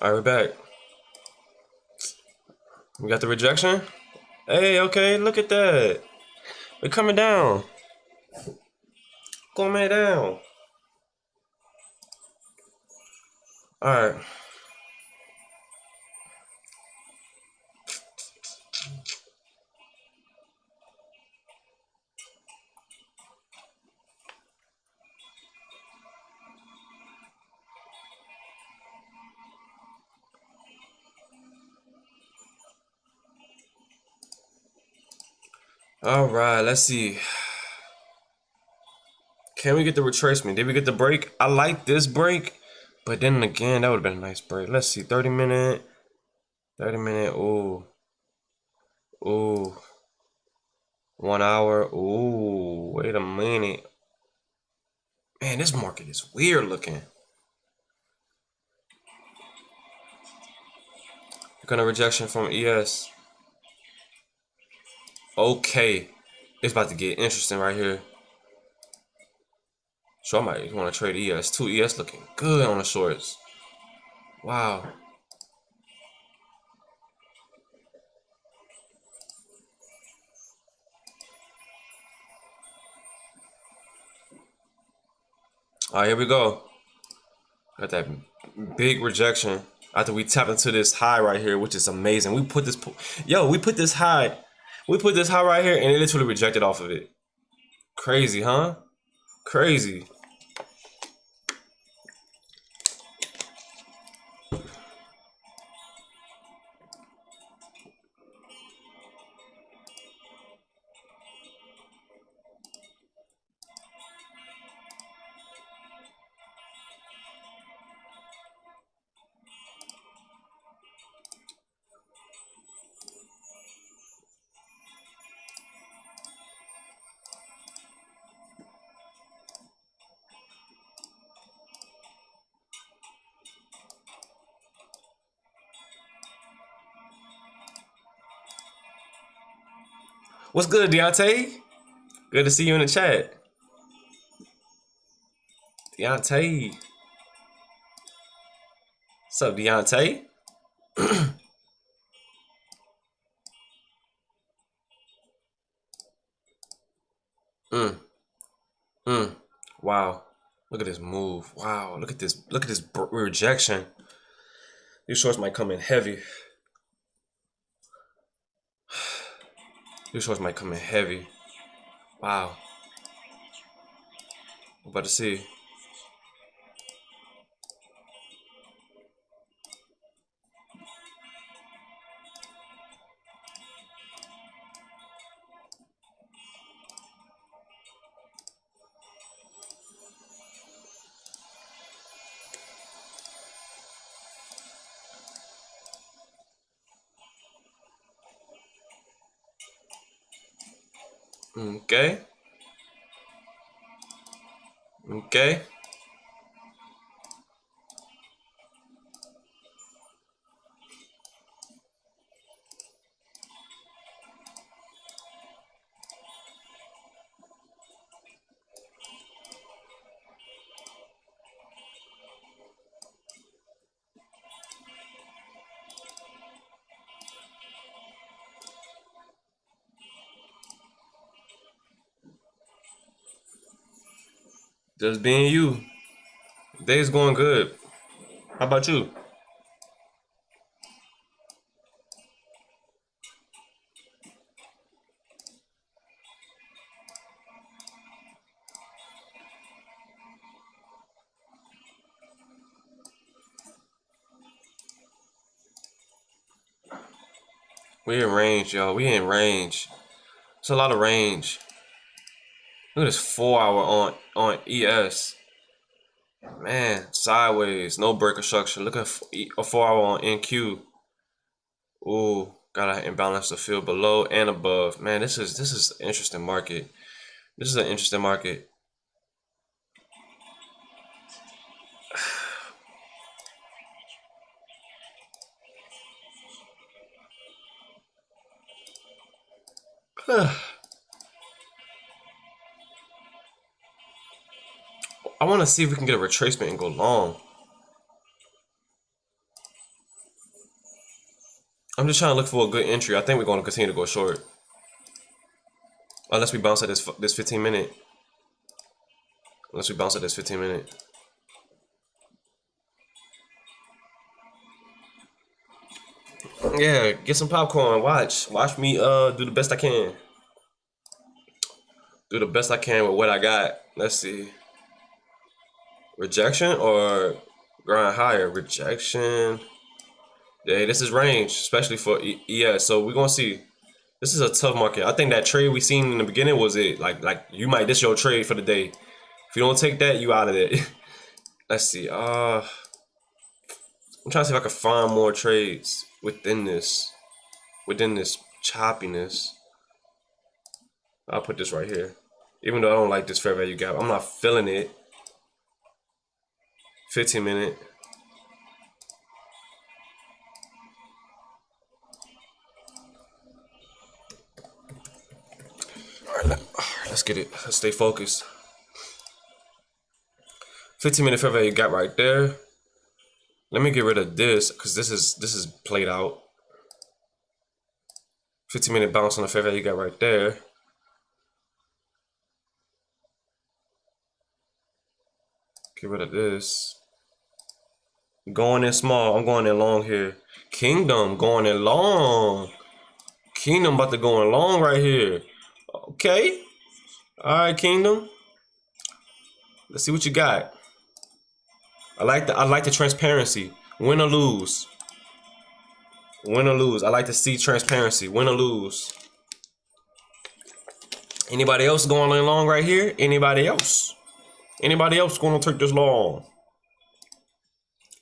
All right, we're back. We got the rejection. Hey, okay, look at that. We're coming down. Coming down. All right. All right, let's see. Can we get the retracement? Did we get the break? I like this break, but then again, that would have been a nice break. Let's see, 30 minute. 30 minute, ooh. Ooh. 1 hour. Ooh, wait a minute. Man, this market is weird looking. Gonna rejection from ES. Okay. It's about to get interesting right here. So I might want to trade ES too. ES looking good on the shorts. Wow. All right, here we go. Got that big rejection after we tap into this high right here, which is amazing. We put this high. We put this high right here, and it literally rejected off of it. Crazy, huh? Crazy. What's good, Deontay? Good to see you in the chat. Deontay. What's up, Deontay? mm, mm. Wow. Look at this move. Wow. Look at this. Look at this rejection. These shorts might come in heavy. These shorts might come in heavy. Wow. We're about to see. Okay. Okay. Just being you. Day's going good. How about you? We in range, y'all. We in range. It's a lot of range. Look at this 4 hour on ES. Man, sideways, no breaker structure. Look at a 4 hour on NQ. Ooh, gotta imbalance the field below and above. Man, this is an interesting market. This is an interesting market. I want to see if we can get a retracement and go long. I'm just trying to look for a good entry. I think we're going to continue to go short. Unless we bounce at this 15 minute. Unless we bounce at this 15 minute. Yeah, get some popcorn. Watch me do the best I can. Do the best I can with what I got. Let's see. Rejection or grind higher? Rejection. Yeah, this is range, especially for ES. So we're gonna see. This is a tough market. I think that trade we seen in the beginning was it. Like you might this your trade for the day. If you don't take that, you out of it. Let's see. I'm trying to see if I can find more trades within this choppiness. I'll put this right here. Even though I don't like this fair value gap, I'm not feeling it. 15 minute. All right, let's get it. Let's stay focused. 15 minute fair value gap right there. Let me get rid of this because this is played out. 15 minute bounce on the fair value gap right there. Get rid of this. Going in small. I'm going in long here. Kingdom going in long. Kingdom about to go in long right here. Okay. All right, Kingdom. Let's see what you got. I like the transparency. Win or lose. Win or lose. I like to see transparency. Win or lose. Anybody else going in long right here? Anybody else? Anybody else going to take this long?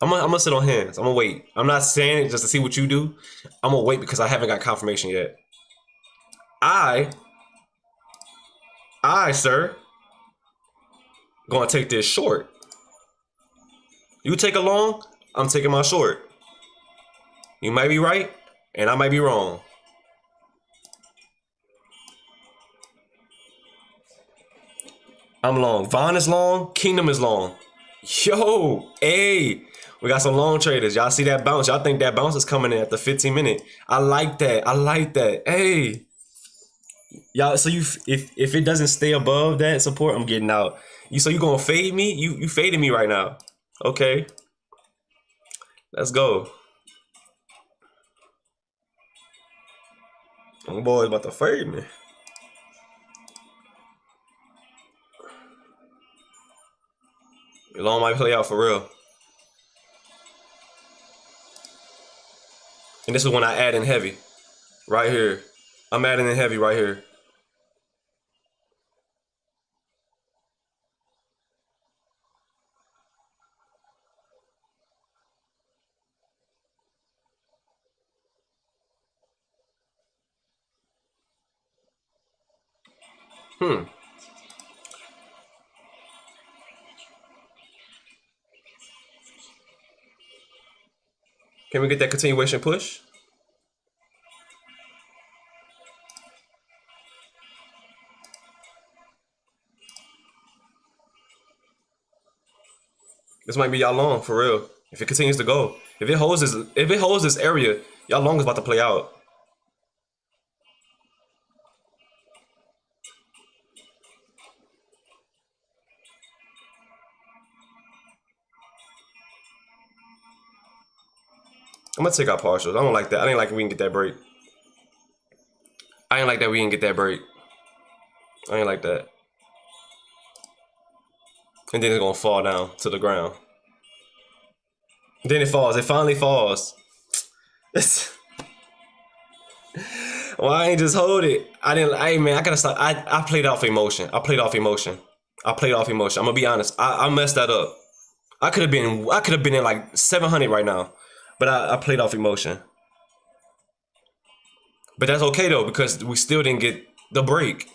I'm gonna sit on hands. I'm gonna wait. I'm not saying it just to see what you do. I'm gonna wait because I haven't got confirmation yet. I, sir, gonna take this short. You take a long, I'm taking my short. You might be right, and I might be wrong. I'm long. Vaughn is long. Kingdom is long. Yo, hey, we got some long traders. Y'all see that bounce? Y'all think that bounce is coming in at the 15 minute? I like that. I like that. Hey, y'all. So if it doesn't stay above that support, I'm getting out. So you gonna fade me? You fading me right now? Okay, let's go. My boy's about to fade me. Your long might play out for real. And this is when I add in heavy. Right here. I'm adding in heavy right here. Can we get that continuation push? This might be y'all long for real. If it continues to go, if it holds this area, y'all long is about to play out. I'm gonna take out partials. I don't like that. I didn't like we can get that break. I ain't like that we didn't get that break. I ain't like that. And then it's gonna fall down to the ground. Then it falls. It finally falls. Why I ain't just hold it? I didn't. Man, I gotta stop. I played off emotion. I played off emotion. I'm gonna be honest. I messed that up. I could have been in like 700 right now, but I played off emotion. But that's okay though because we still didn't get the break.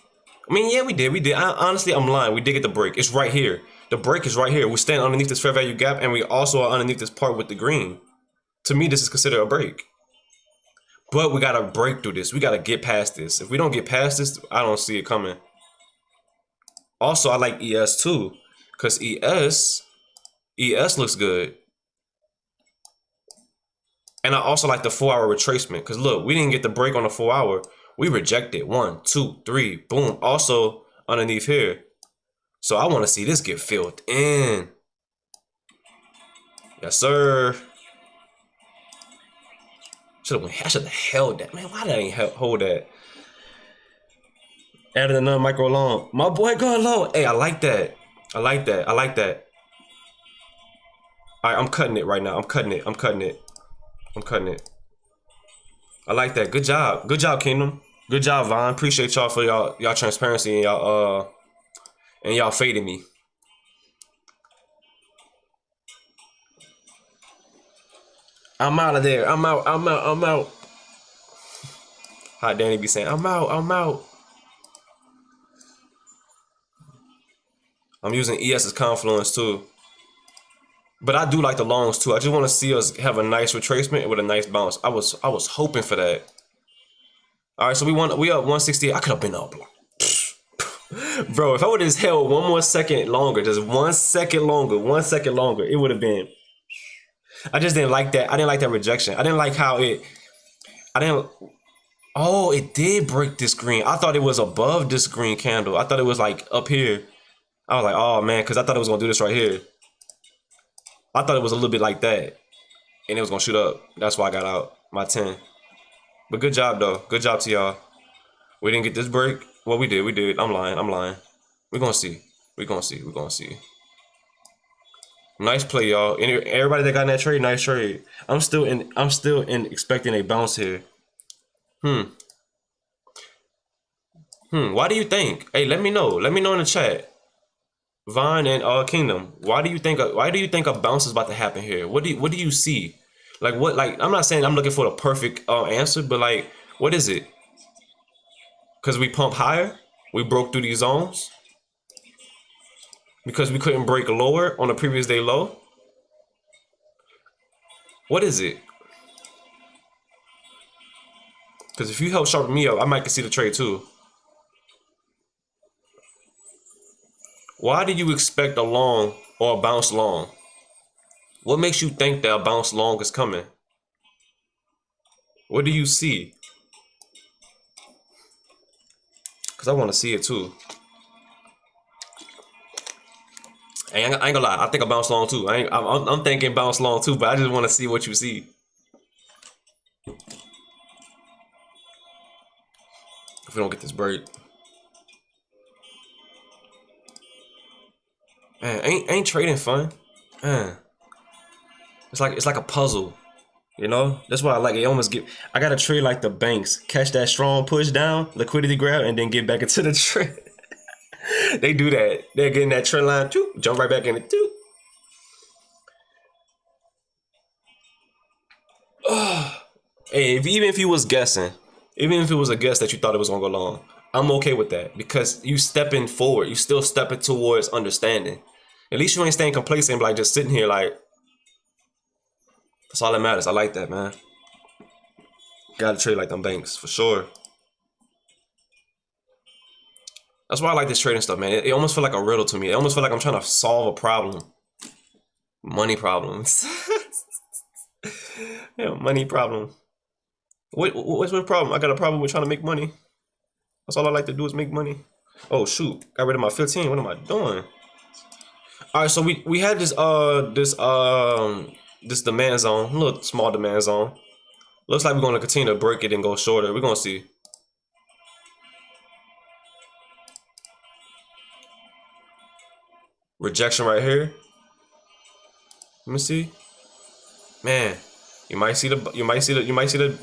I mean, yeah, we did. Honestly, I'm lying. We did get the break. It's right here. The break is right here. We stand underneath this fair value gap, and we also are underneath this part with the green. To me, this is considered a break. But we gotta break through this. We gotta get past this. If we don't get past this, I don't see it coming. Also, I like ES too, because ES looks good. And I also like the 4-hour retracement. Because look, we didn't get the break on the 4-hour. We rejected 1, 2, 3, boom. Also underneath here. So I want to see this get filled in. Yes, sir. I should have held that. Man, why did I ain't hold that? Added another micro long. My boy going low. Hey, I like that. I like that. I like that. All right, I'm cutting it right now. I'm cutting it. I'm cutting it. I'm cutting it. I like that. Good job. Good job, Kingdom. Good job, Vaughn. Appreciate y'all for y'all transparency and y'all fading me. I'm out of there. I'm out. I'm out. I'm out. How Danny be saying, I'm out. I'm out. I'm using ES's confluence too. But I do like the longs too. I just want to see us have a nice retracement with a nice bounce. I was hoping for that. All right, so we up 168. I could have been up. Bro, if I would have just held 1 more second longer, just 1 second longer, 1 second longer, it would have been. I just didn't like that. I didn't like that rejection. I didn't like how oh, it did break this green. I thought it was above this green candle. I thought it was like up here. I was like, oh man, because I thought it was gonna do this right here. I thought it was a little bit like that, and it was gonna shoot up. That's why I got out my 10. But good job though. Good job to y'all. We didn't get this break. Well, we did. We did. I'm lying. I'm lying. We're gonna see. We're gonna see. We're gonna see. Nice play, y'all. Everybody that got in that trade, nice trade. I'm still in expecting a bounce here. Why do you think? Hey, let me know. Let me know in the chat. Vaughn and Kingdom. Why do you think a bounce is about to happen here? What do you see? Like what? Like I'm not saying I'm looking for the perfect answer, but like what is it? Because we pump higher, we broke through these zones. Because we couldn't break lower on the previous day low. What is it? Because if you help sharpen me up, I might can see the trade too. Why do you expect a long or a bounce long? What makes you think that a bounce long is coming? What do you see? Because I want to see it too. I ain't gonna lie, I think I bounce long too. I'm thinking bounce long too, but I just want to see what you see. If we don't get this break. Man, ain't trading fun? Man. It's like a puzzle. You know? That's why I like it. I gotta trade like the banks. Catch that strong push down, liquidity grab, and then get back into the trade. They do that. They're getting that trend line too. Jump right back in it too. Hey, even if you was guessing, even if it was a guess that you thought it was gonna go long, I'm okay with that because you stepping forward. You still stepping towards understanding. At least you ain't staying complacent, like just sitting here like. That's all that matters. I like that, man. Gotta trade like them banks for sure. That's why I like this trading stuff, man. It almost feel like a riddle to me. It almost feel like I'm trying to solve a problem. Money problems. Yeah, money problem. What's my problem? I got a problem with trying to make money. That's all I like to do is make money. Oh shoot, got rid of my 15. What am I doing? All right, so we had this demand zone, a little small demand zone. Looks like we're gonna continue to break it and go shorter. We're gonna see. Rejection right here. Let me see. Man, you might see the.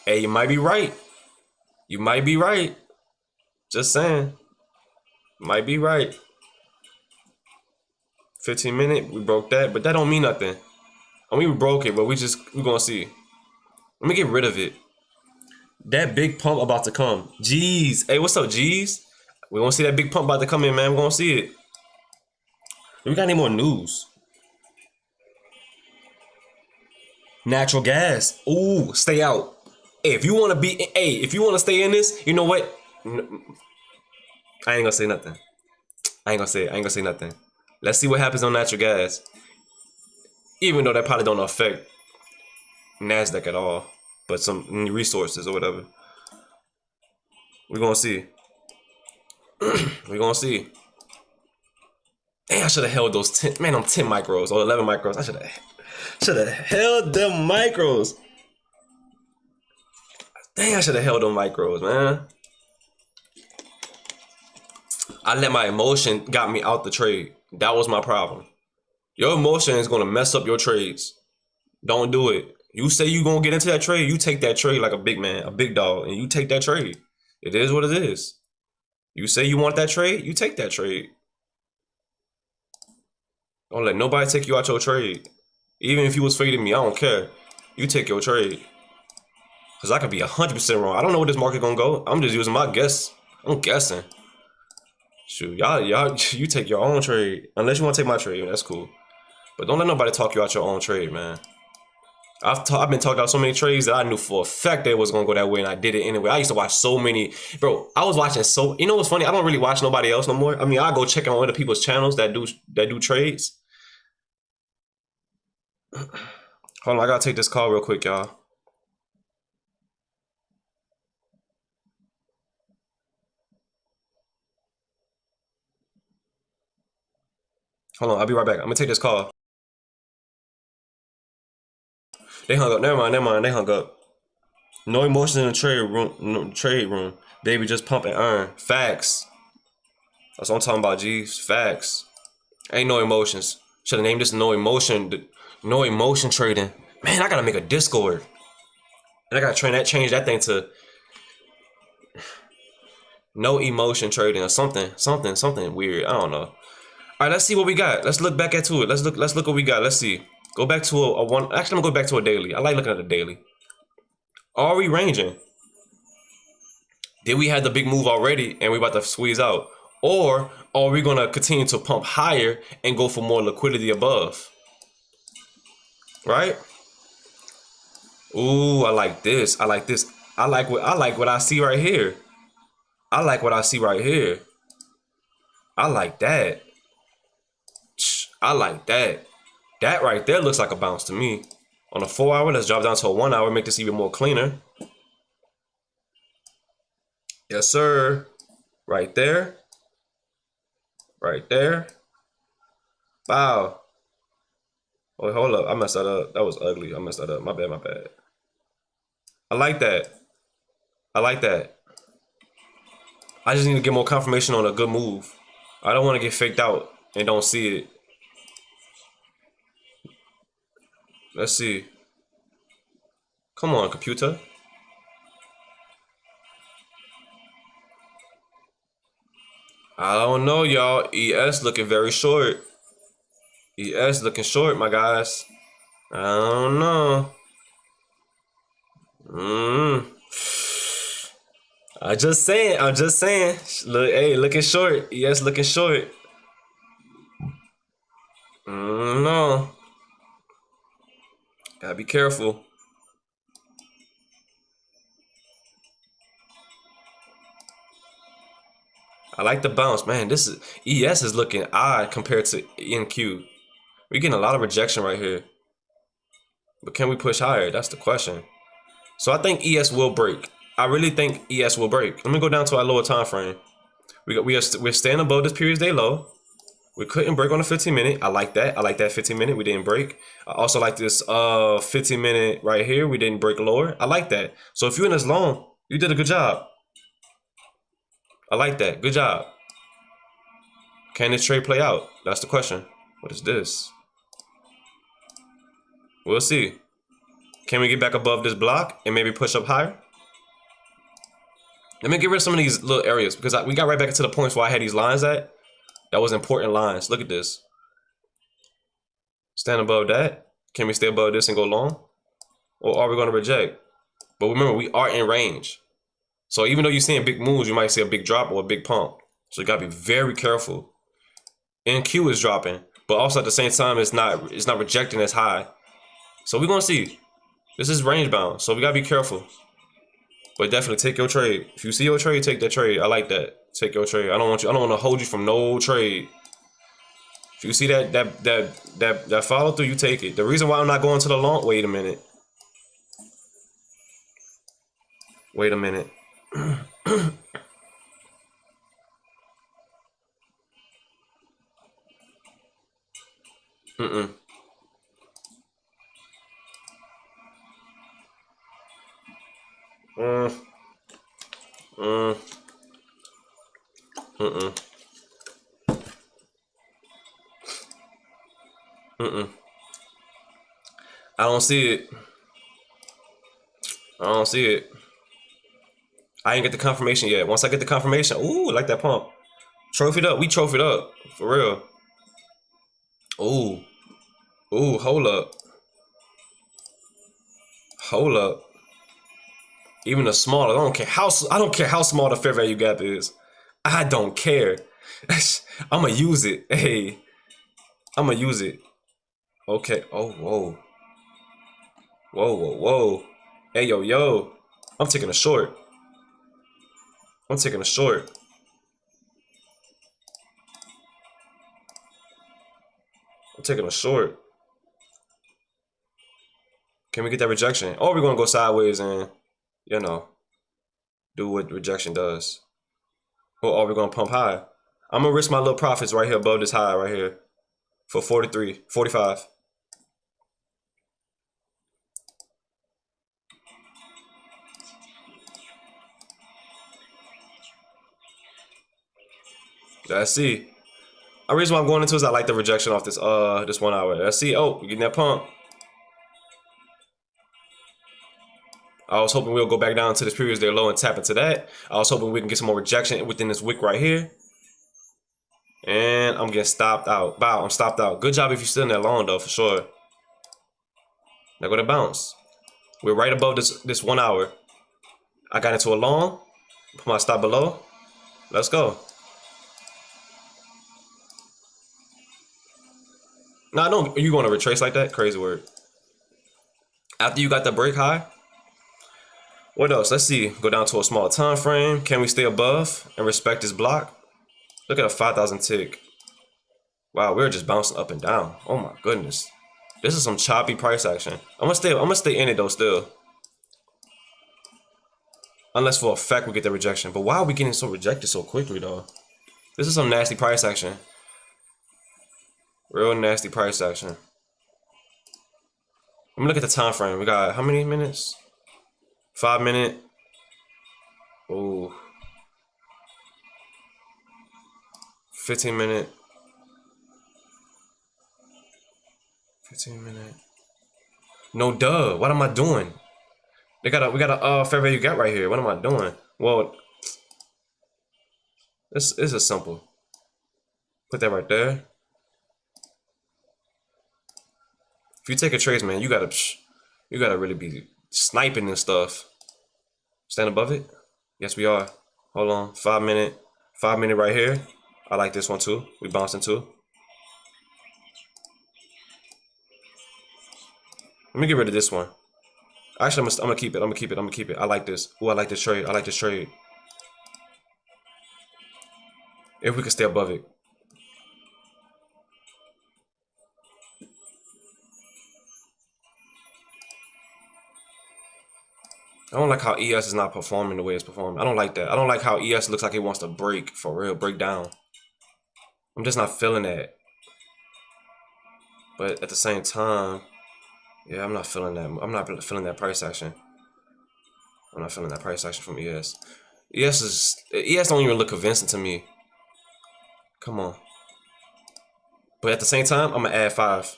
Hey, you might be right. You might be right. Just saying. Might be right. 15 minute, we broke that, but that don't mean nothing. I mean, we broke it, but we're gonna see. Let me get rid of it. That big pump about to come. Jeez. Hey, what's up, Jeez? We gonna see that big pump about to come in, man. We're gonna see it. We got any more news? Natural gas. Ooh, stay out. Hey, if you wanna stay in this, you know what? I ain't gonna say nothing. I ain't gonna say nothing. Let's see what happens on natural gas. Even though that probably don't affect. Nasdaq at all, but some resources or whatever. We're gonna see. We're gonna see. Dang, I should have held those 10, man, them 10 micros or 11 micros. I should have held them micros. Dang, I should have held them micros, man. I let my emotion got me out the trade. That was my problem. Your emotion is gonna mess up your trades. Don't do it. You say you gonna get into that trade, you take that trade like a big man, a big dog, and you take that trade. It is what it is. You say you want that trade, you take that trade. Don't let nobody take you out your trade. Even if you was fading me, I don't care. You take your trade. Cause I could be 100% wrong. I don't know where this market gonna go. I'm just using my guess. I'm guessing. Shoot, y'all, you take your own trade. Unless you want to take my trade, that's cool. But don't let nobody talk you out your own trade, man. I've been talking about so many trades that I knew for a fact that it was gonna go that way, and I did it anyway. I used to watch so many, bro. I was watching so. You know what's funny? I don't really watch nobody else no more. I mean, I go check on other people's channels that do trades. Hold on, I gotta take this call real quick, y'all. Hold on, I'll be right back. I'm gonna take this call. They hung up. Never mind. They hung up. No emotions in the trade room. No, trade room. Baby, just pump and earn. Facts. That's what I'm talking about, G's. Facts. Ain't no emotions. Should have named this no emotion. No emotion trading. Man, I gotta make a Discord. And I gotta change that thing to no emotion trading or something weird. I don't know. All right, let's see what we got. Let's look back into it. Let's look what we got. Let's see. Go back to a one. Actually, I'm gonna go back to a daily. I like looking at the daily. Are we ranging? Did we have the big move already and we about to squeeze out? Or are we gonna continue to pump higher and go for more liquidity above? Right? Ooh, I like this. I like this. I like what I see right here. I like what I see right here. I like that. I like that. That right there looks like a bounce to me. On a 4 hour, let's drop down to a 1 hour, make this even more cleaner. Yes, sir. Right there. Right there. Wow. Oh, hold up. I messed that up. That was ugly. I messed that up. My bad. I like that. I like that. I just need to get more confirmation on a good move. I don't want to get faked out and don't see it. Let's see. Come on, computer. I don't know, y'all. ES looking very short. ES looking short, my guys. I don't know. I'm just saying. Look, hey, looking short. ES looking short. No. Gotta be careful. I like the bounce, man. This is ES is looking odd compared to NQ. We're getting a lot of rejection right here. But can we push higher? That's the question. So I think ES will break. I really think ES will break. Let me go down to our lower time frame. We're staying above this period's day low. We couldn't break on the 15 minute. I like that. I like that 15 minute. We didn't break. I also like this 15 minute right here. We didn't break lower. I like that. So if you're in this long, you did a good job. I like that. Good job. Can this trade play out? That's the question. What is this? We'll see. Can we get back above this block and maybe push up higher? Let me get rid of some of these little areas because we got right back into the points where I had these lines at. That was important lines. Look at this. Stand above that. Can we stay above this and go long? Or are we going to reject? But remember, we are in range. So even though you're seeing big moves, you might see a big drop or a big pump. So you got to be very careful. NQ is dropping, but also at the same time, it's not rejecting as high. So we're going to see. This is range bound, so we got to be careful. But definitely take your trade. If you see your trade, take that trade. I like that. Take your trade. I don't want to hold you from no trade. If you see that follow through, you take it. The reason why I'm not going to the long, wait a minute. Wait a minute. Mm-mm. Mm. Mm. Mm-mm. Mm-mm. I don't see it. I don't see it. I ain't get the confirmation yet. Once I get the confirmation, ooh, I like that pump. Trophied up. We trophied up. For real. Ooh. Ooh, hold up. Hold up. Even the smaller, I don't care how small the fair value gap is. I don't care. I'ma use it. Hey, I'ma use it. Okay. Oh, whoa. Whoa, whoa, whoa. Hey, yo, yo. I'm taking a short. I'm taking a short. I'm taking a short. Can we get that rejection? Or we're gonna go sideways and, you know, do what rejection does. Or are we gonna pump high? I'm gonna risk my little profits right here above this high right here for 43, 45. Let's see. The reason why I'm going into is I like the rejection off this 1 hour. Let's see. Oh, we're getting that pump. I was hoping we'll go back down to this previous day low and tap into that. I was hoping we can get some more rejection within this wick right here. And I'm getting stopped out. Wow, I'm stopped out. Good job if you're still in that long though, for sure. Now go to bounce. We're right above this 1 hour. I got into a long. Put my stop below. Let's go. Nah, don't. Are you going to retrace like that? Crazy word. After you got the break high. What else? Let's see. Go down to a small time frame. Can we stay above and respect this block? Look at a 5,000 tick. Wow, we're just bouncing up and down. Oh my goodness. This is some choppy price action. I'm gonna stay in it though still. Unless for a fact we get the rejection. But why are we getting so rejected so quickly though? This is some nasty price action. Real nasty price action. Let me look at the time frame. We got how many minutes? 5 minute. Ooh. 15 minute. 15 minute. No duh. What am I doing? We got a fair value gap right here. What am I doing? Well, this is simple. Put that right there. If you take a trace, man, you gotta really be sniping and stuff. Stand above it. Yes, we are. Hold on. 5 minute. 5 minute right here. I like this one too. We bouncing too. Let me get rid of this one. Actually, I'm gonna keep it. I'm gonna keep it. I like this. Ooh, I like this trade. I like this trade. If we can stay above it. I don't like how ES is not performing the way it's performing. I don't like that. I don't like how ES looks like it wants to break, for real, break down. I'm just not feeling that. But at the same time, yeah, I'm not feeling that. I'm not feeling that price action. I'm not feeling that price action from ES. ES don't even look convincing to me. Come on. But at the same time, I'm gonna add 5.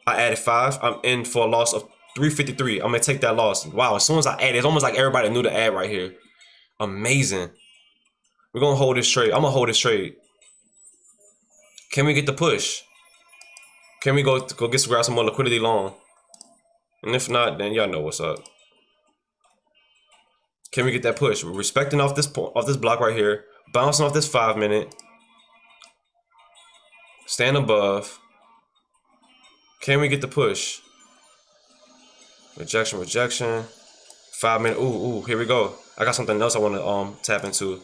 I added 5. I'm in for a loss of 353. I'm gonna take that loss. Wow, as soon as I add, it's almost like everybody knew to add right here. Amazing. We're gonna hold this trade. I'm gonna hold this trade. Can we get the push? Can we go grab some more liquidity long? And if not, then y'all know what's up. Can we get that push? We're respecting off this block right here, bouncing off this 5 minute. Stand above. Can we get the push? Rejection, rejection. 5 minute. Ooh, here we go. I got something else I want to tap into.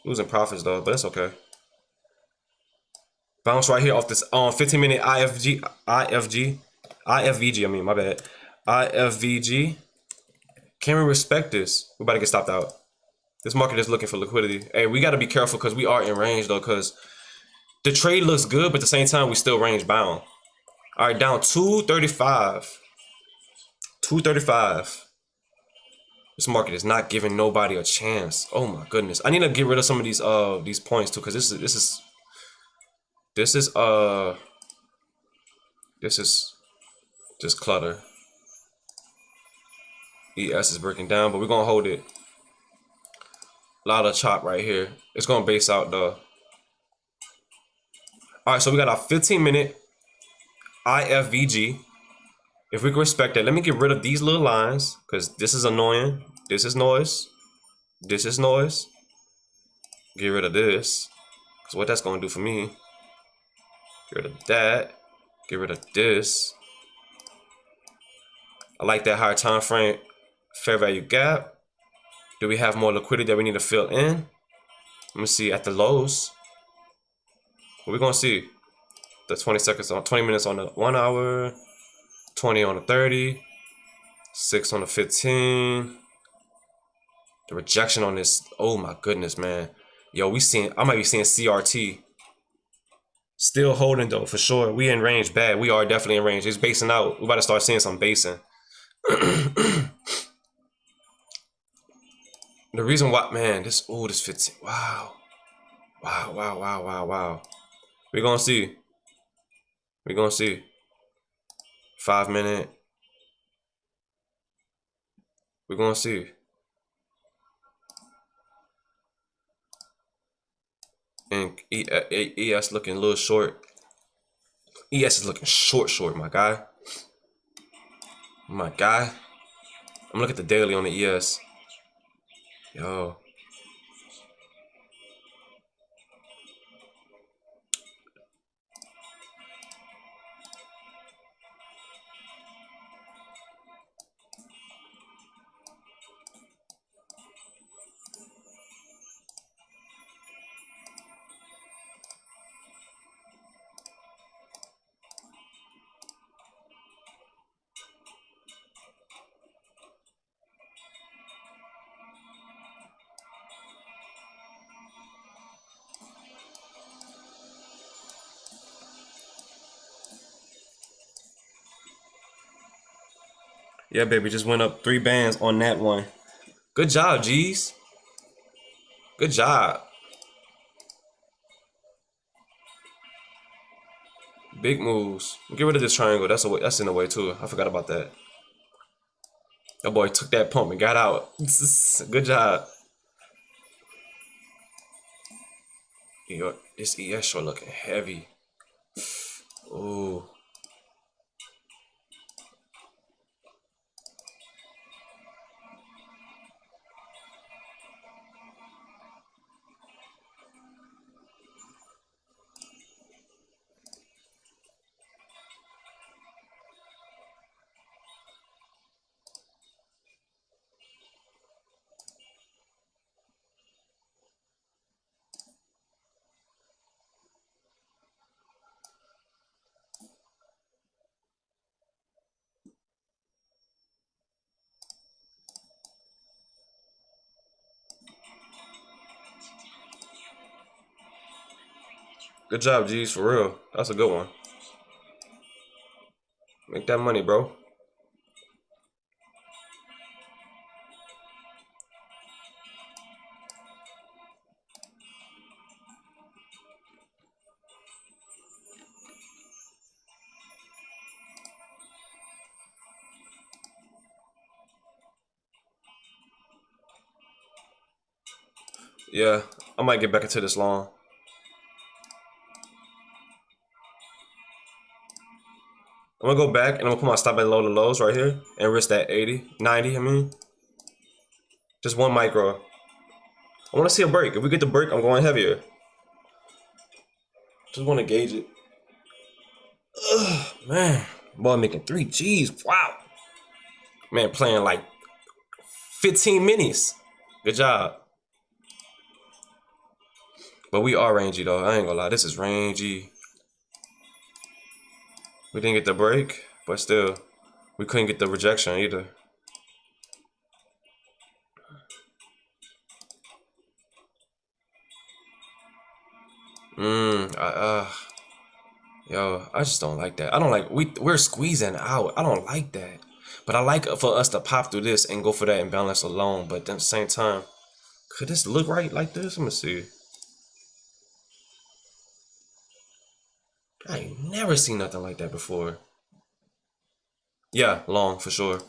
Losing profits though, but it's okay. Bounce right here off this 15 minute IFG. IFVG, I mean, my bad. IFVG. Can we respect this? We about to get stopped out. This market is looking for liquidity. Hey, we got to be careful because we are in range though, because the trade looks good, but at the same time, we still range bound. All right, down 235. 235. This market is not giving nobody a chance. Oh my goodness. I need to get rid of some of these points too, because this is just clutter. ES is breaking down, but we're gonna hold it. A lot of chop right here. It's gonna base out though. All right, so we got our 15-minute IFVG. If we can respect that, let me get rid of these little lines because this is annoying. This is noise. This is noise. Get rid of this. Because what that's gonna do for me. Get rid of that. Get rid of this. I like that higher time frame fair value gap. Do we have more liquidity that we need to fill in? Let me see at the lows. What we gonna see? The 20 seconds on 20 minutes on the 1 hour, 20 on the 30, 6 on the 15. The rejection on this, oh my goodness, man. Yo, I might be seeing CRT. Still holding though, for sure. We in range bad. We are definitely in range. It's basing out. We about to start seeing some basing. The reason why, man, this 15. Wow. Wow. We're gonna see. 5 minute. We're gonna see. And ES looking a little short. ES is looking short, my guy. My guy. I'm gonna look at the daily on the ES. Yo. Yeah, baby, just went up 3 bands on that one. Good job, G's. Good job. Big moves. Get rid of this triangle. That's in the way too. I forgot about that. That boy took that pump and got out. Good job. Yo, this ES sure looking heavy. Ooh. Good job, G's, for real. That's a good one. Make that money, bro. Yeah, I might get back into this long. I'm gonna go back and I'm gonna put my stop at low to lows right here and risk that 80, 90, I mean. Just one micro. I wanna see a break. If we get the break, I'm going heavier. Just wanna gauge it. Ugh, man. Boy, making 3 G's. Wow. Man, playing like 15 minis. Good job. But we are rangy though. I ain't gonna lie. This is rangy. We didn't get the break. but still, we couldn't get the rejection either. Yo, I just don't like that. I don't like we're squeezing out. I don't like that. But I like for us to pop through this and go for that imbalance alone. But at the same time, could this look right like this? Let me see. I ain't never seen nothing like that before. Yeah, long for sure.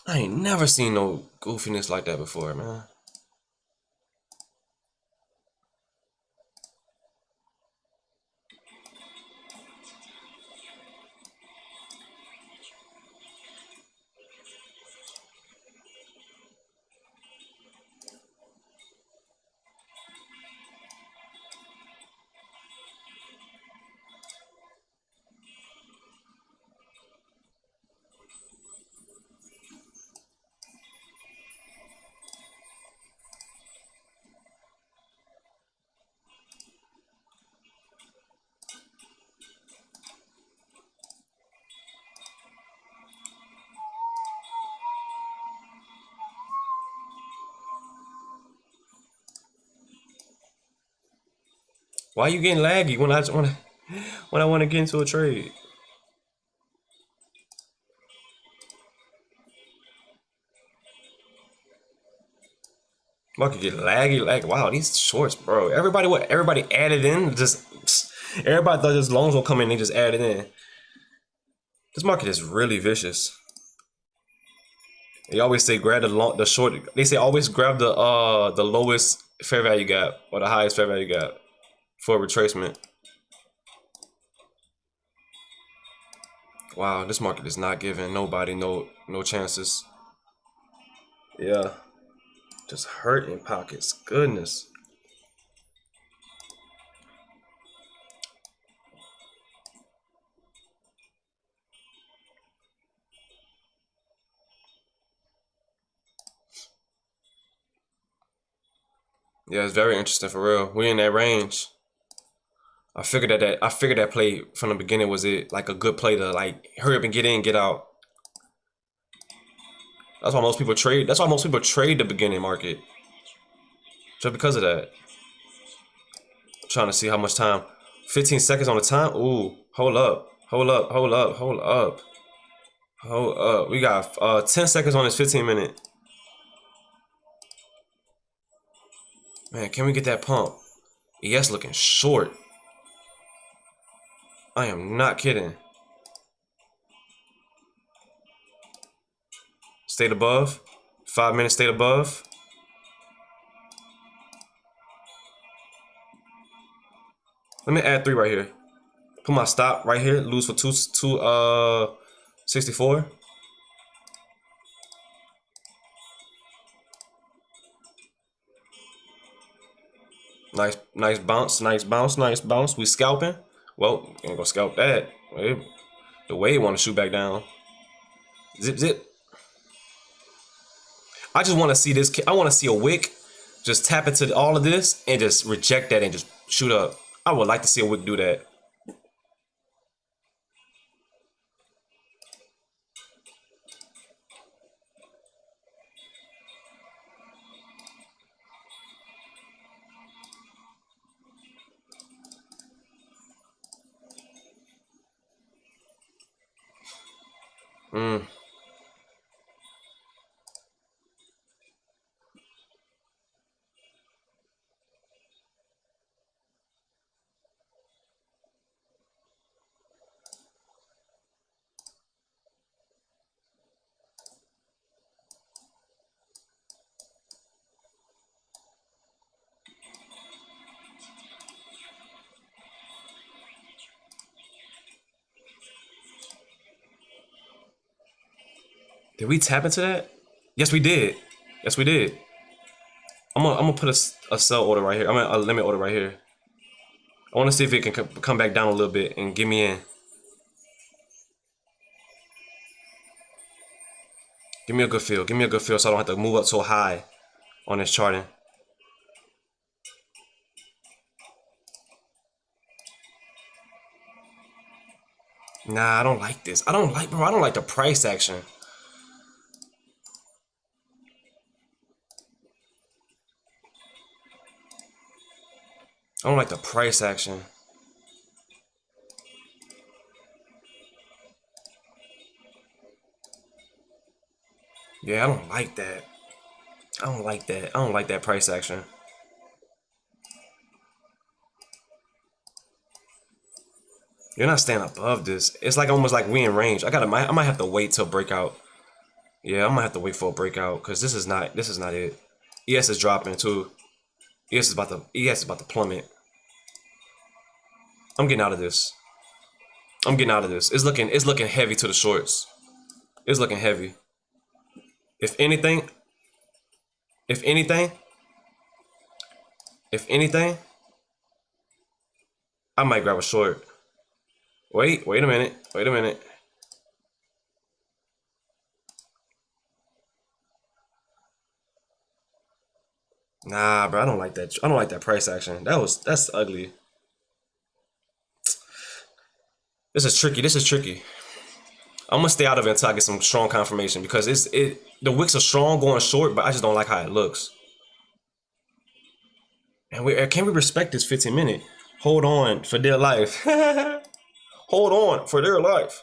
I ain't never seen no goofiness like that before, man. Why you getting laggy when I just want to get into a trade? Market get laggy, like wow, these shorts, bro. Everybody added in, just everybody thought this loans will come in, they just added in. This market is really vicious. They always say grab the short. They say always grab the lowest fair value gap or the highest fair value gap for retracement. Wow, this market is not giving nobody no chances. Yeah, just hurting pockets. Goodness. Yeah, it's very interesting for real. We in that range. I figured that play from the beginning was it like a good play to like hurry up and get in, get out. That's why most people trade. That's why most people trade the beginning market. Just because of that. I'm trying to see how much time. 15 seconds on the time. Ooh, hold up. Hold up. Hold up. Hold up. Hold up. We got 10 seconds on this 15-minute. Man, can we get that pump? ES looking short. I am not kidding. Stayed above. 5 minutes stayed above. Let me add 3 right here. Put my stop right here. Lose for 64. Nice bounce, nice bounce, nice bounce. We scalping. Well, ain't gonna scalp that. The way want to shoot back down. Zip, zip. I just want to see this. I want to see a wick just tap into all of this and just reject that and just shoot up. I would like to see a wick do that. Did we tap into that? Yes, we did. Yes, we did. I'm gonna put a sell order right here. I'm gonna a limit order right here. I want to see if it can come back down a little bit and get me in. Give me a good feel. Give me a good feel so I don't have to move up so high on this charting. Nah, I don't like this. I don't like, bro. I don't like the price action. I don't like the price action. Yeah, I don't like that. I don't like that. I don't like that price action. You're not staying above this. It's like almost like we in range. I might have to wait till breakout. Yeah, I might have to wait for a breakout because this is not it. ES is dropping too. ES is about to plummet. I'm getting out of this. I'm getting out of this. It's looking heavy to the shorts. It's looking heavy. If anything, if anything, if anything, I might grab a short. Wait a minute. Wait a minute. Nah, bro, I don't like that. I don't like that price action. That's ugly. This is tricky. This is tricky. I'm gonna stay out of it until I get some strong confirmation because the wicks are strong going short, but I just don't like how it looks. And can we respect this 15 minute? Hold on for dear life. Hold on for dear life.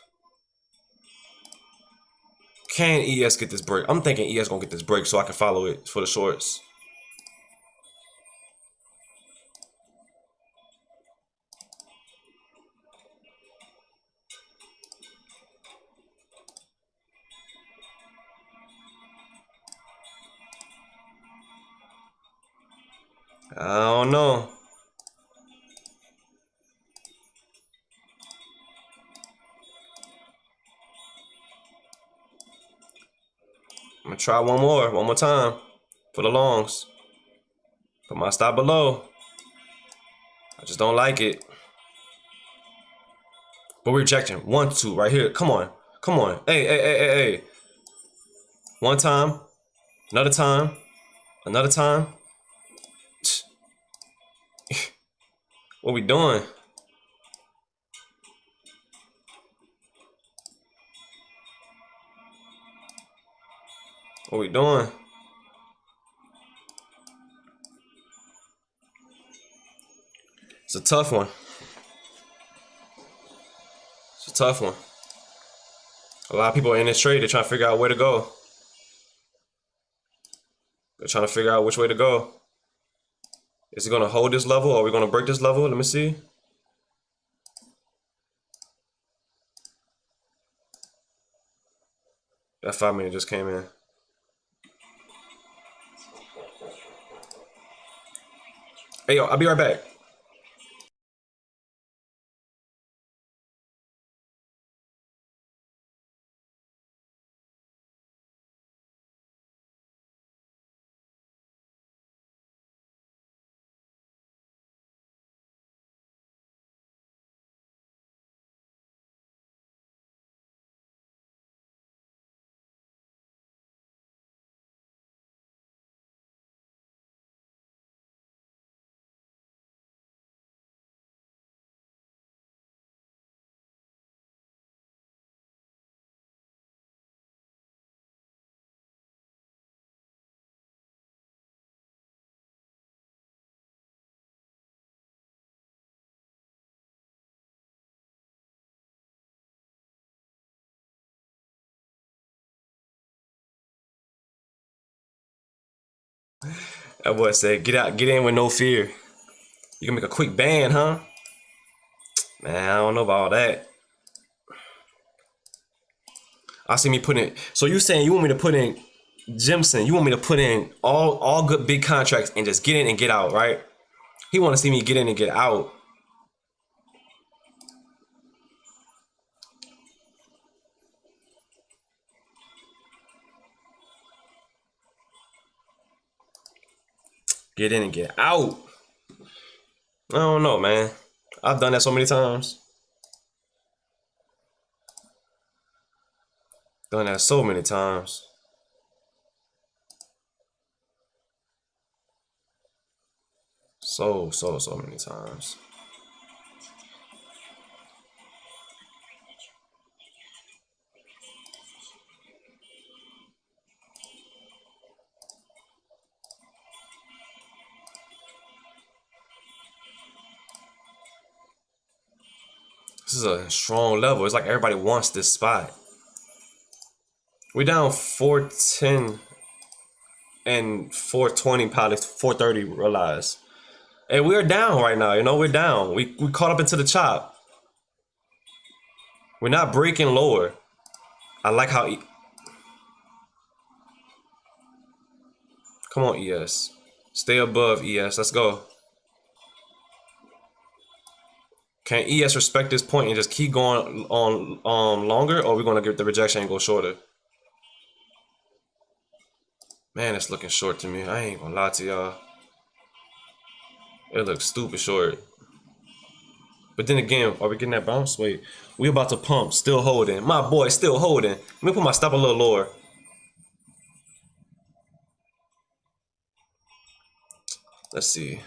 Can ES get this break? I'm thinking ES gonna get this break so I can follow it for the shorts. I don't know. I'm gonna try one more time for the longs. Put my stop below. I just don't like it. But we're rejecting. 1, 2, right here. Come on. Come on. Hey. One time. Another time. Another time. What we doing? What we doing? It's a tough one. It's a tough one. A lot of people are in this trade. They're trying to figure out where to go. They're trying to figure out which way to go. Is it going to hold this level or are we going to break this level? Let me see. That 5 minute just came in. Hey, yo, I'll be right back. That boy said, get in with no fear. You can make a quick ban, huh? Man, I don't know about all that. I see me putting it. So you saying you want me to put in Jimson? You want me to put in all good big contracts and just get in and get out, right? He want to see me get in and get out. Get in and get out. I don't know, man. I've done that so many times. Done that so many times. So many times. This is a strong level. It's like everybody wants this spot. We down 410 and 420, probably 430, realize. And we're down right now, you know, we're down. We caught up into the chop. We're not breaking lower. I like how come on, ES. Stay above ES. Let's go. Can ES respect this point and just keep going on longer, or are we gonna get the rejection and go shorter? Man, it's looking short to me. I ain't gonna lie to y'all. It looks stupid short. But then again, are we getting that bounce? Wait, we about to pump. Still holding. My boy, still holding. Let me put my stop a little lower. Let's see.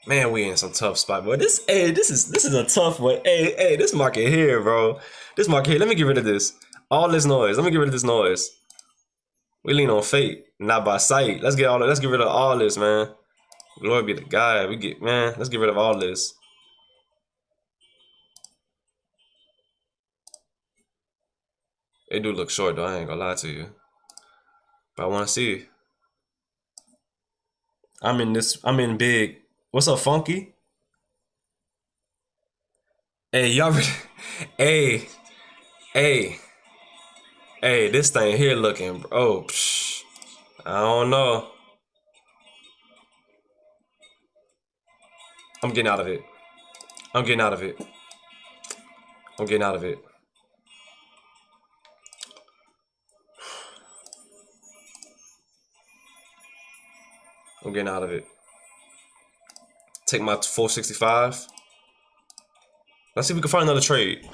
Man, we in some tough spot, bro. This is a tough one. Hey, this market here, bro. This market here. Let me get rid of this. All this noise. Let me get rid of this noise. We lean on fate, not by sight. Let's get rid of all this, man. Glory be to God. Let's get rid of all this. It do look short though, I ain't gonna lie to you. But I wanna see. I'm in big. What's up, Funky? Hey, y'all hey, hey, hey, this thing here looking, oh, I don't know. I'm getting out of it. I'm getting out of it. I'm getting out of it. I'm getting out of it. Take my 465. Let's see if we can find another trade.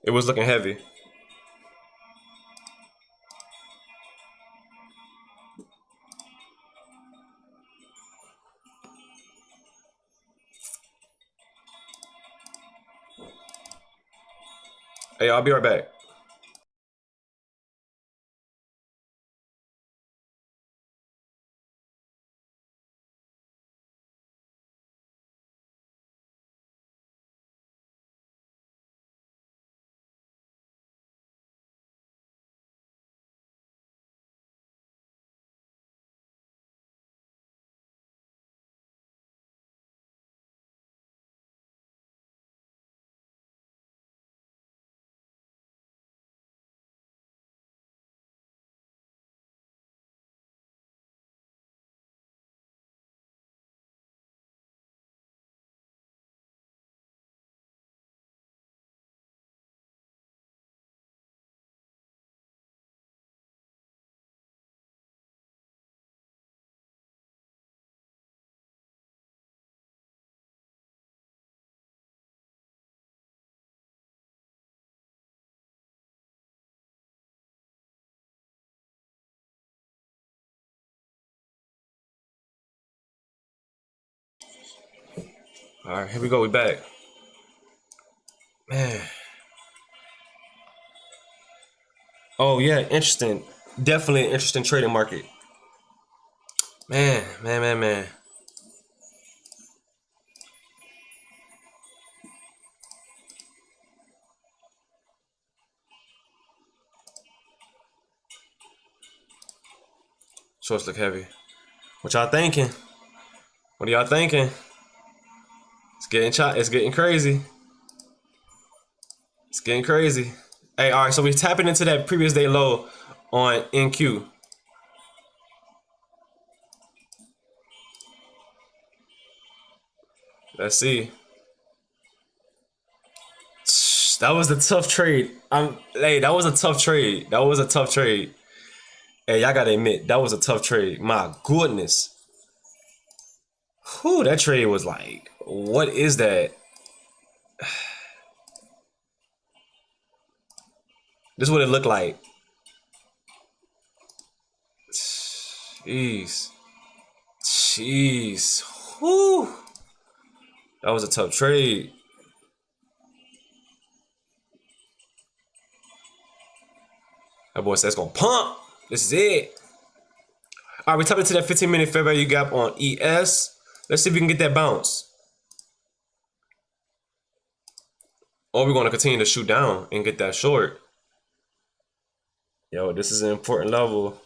It was looking heavy. Hey, I'll be right back. All right, here we go. We back. Man. Oh yeah, interesting. Definitely an interesting trading market. Man. Shorts look heavy. What y'all thinking? What are y'all thinking? It's getting crazy. It's getting crazy. Hey, all right, so we're tapping into that previous day low on NQ. Let's see. That was a tough trade. Hey, that was a tough trade. That was a tough trade. Hey, y'all gotta admit, that was a tough trade. My goodness. Whew, that trade was like, what is that? This is what it looked like. Jeez. Whew. That was a tough trade. That boy says it's gonna pump. This is it. All right, we tapped into that 15-minute fair value gap on ES. Let's see if we can get that bounce. Or we're going to continue to shoot down and get that short. Yo, this is an important level.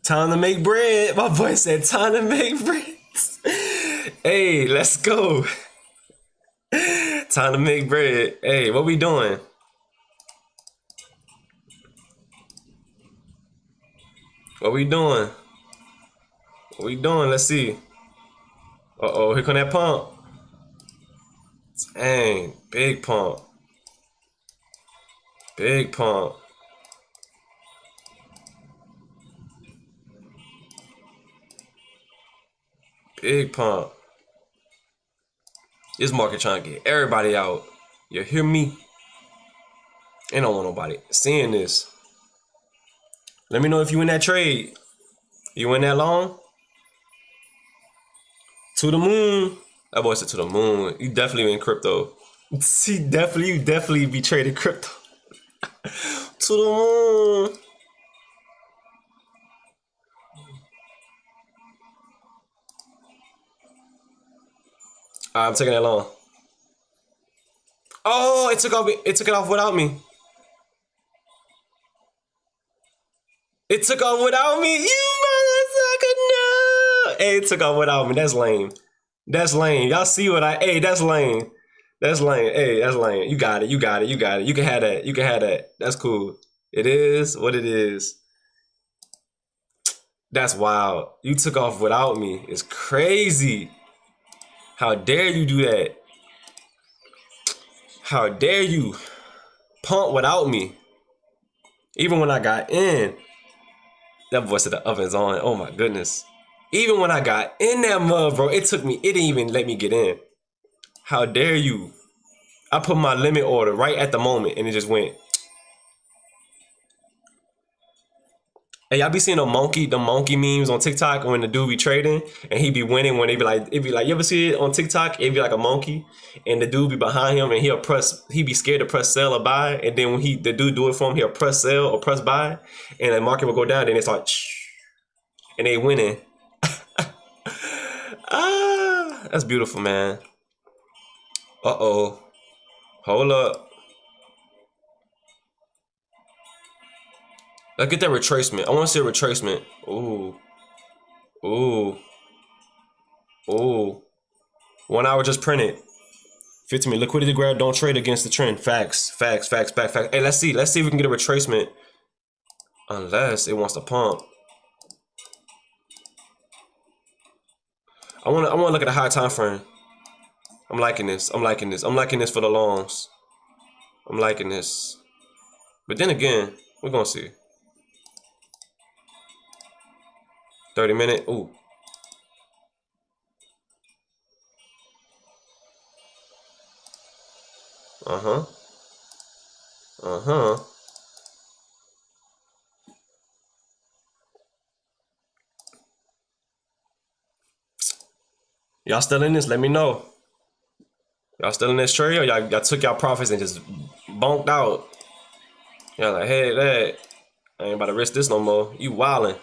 Time to make bread. My boy said time to make bread. Hey, let's go. Time to make bread. Hey, what we doing? What we doing? What we doing? Let's see. Uh-oh, here come that pump. Dang, big pump. Big pump. Big pump. This market trying to get everybody out. You hear me? Ain't don't want nobody seeing this. Let me know if you in that trade. You in that long? To the moon. That boy said to the moon. You definitely in crypto. See, you definitely be trading crypto. To the moon. I'm taking that long. Oh, it took it off without me. It took off without me. You motherfucker, no. Hey, it took off without me. That's lame. That's lame. Y'all see what hey, that's lame. That's lame. Hey, that's lame. You got it. You got it. You got it. You can have that. You can have that. That's cool. It is what it is. That's wild. You took off without me. It's crazy. How dare you do that? How dare you pump without me? Even when I got in. That voice of the oven's on. Oh my goodness. Even when I got in that mud, bro, it didn't even let me get in. How dare you? I put my limit order right at the moment and it just went. Hey, y'all be seeing the monkey memes on TikTok when the dude be trading and he be winning when it'd be like, you ever see it on TikTok? It'd be like a monkey and the dude be behind him and he be scared to press sell or buy. And then when the dude do it for him, he'll press sell or press buy and the market will go down. Then it's like, and they winning. Ah, that's beautiful, man. Uh-oh. Hold up. Let's get that retracement. I want to see a retracement. Ooh. Ooh. Ooh. 1 hour just printed. 15 minute liquidity grab. Don't trade against the trend. Facts. Facts. Facts. Facts. Facts. Hey, let's see. Let's see if we can get a retracement. Unless it wants to pump. I want to look at a high time frame. I'm liking this. I'm liking this. I'm liking this for the longs. I'm liking this. But then again, we're gonna see. 30 minute. Ooh. Uh-huh. Uh-huh. Y'all still in this? Let me know. Y'all still in this trade or y'all took y'all profits and just bonked out? Y'all like, hey, that I ain't about to risk this no more. You wildin'.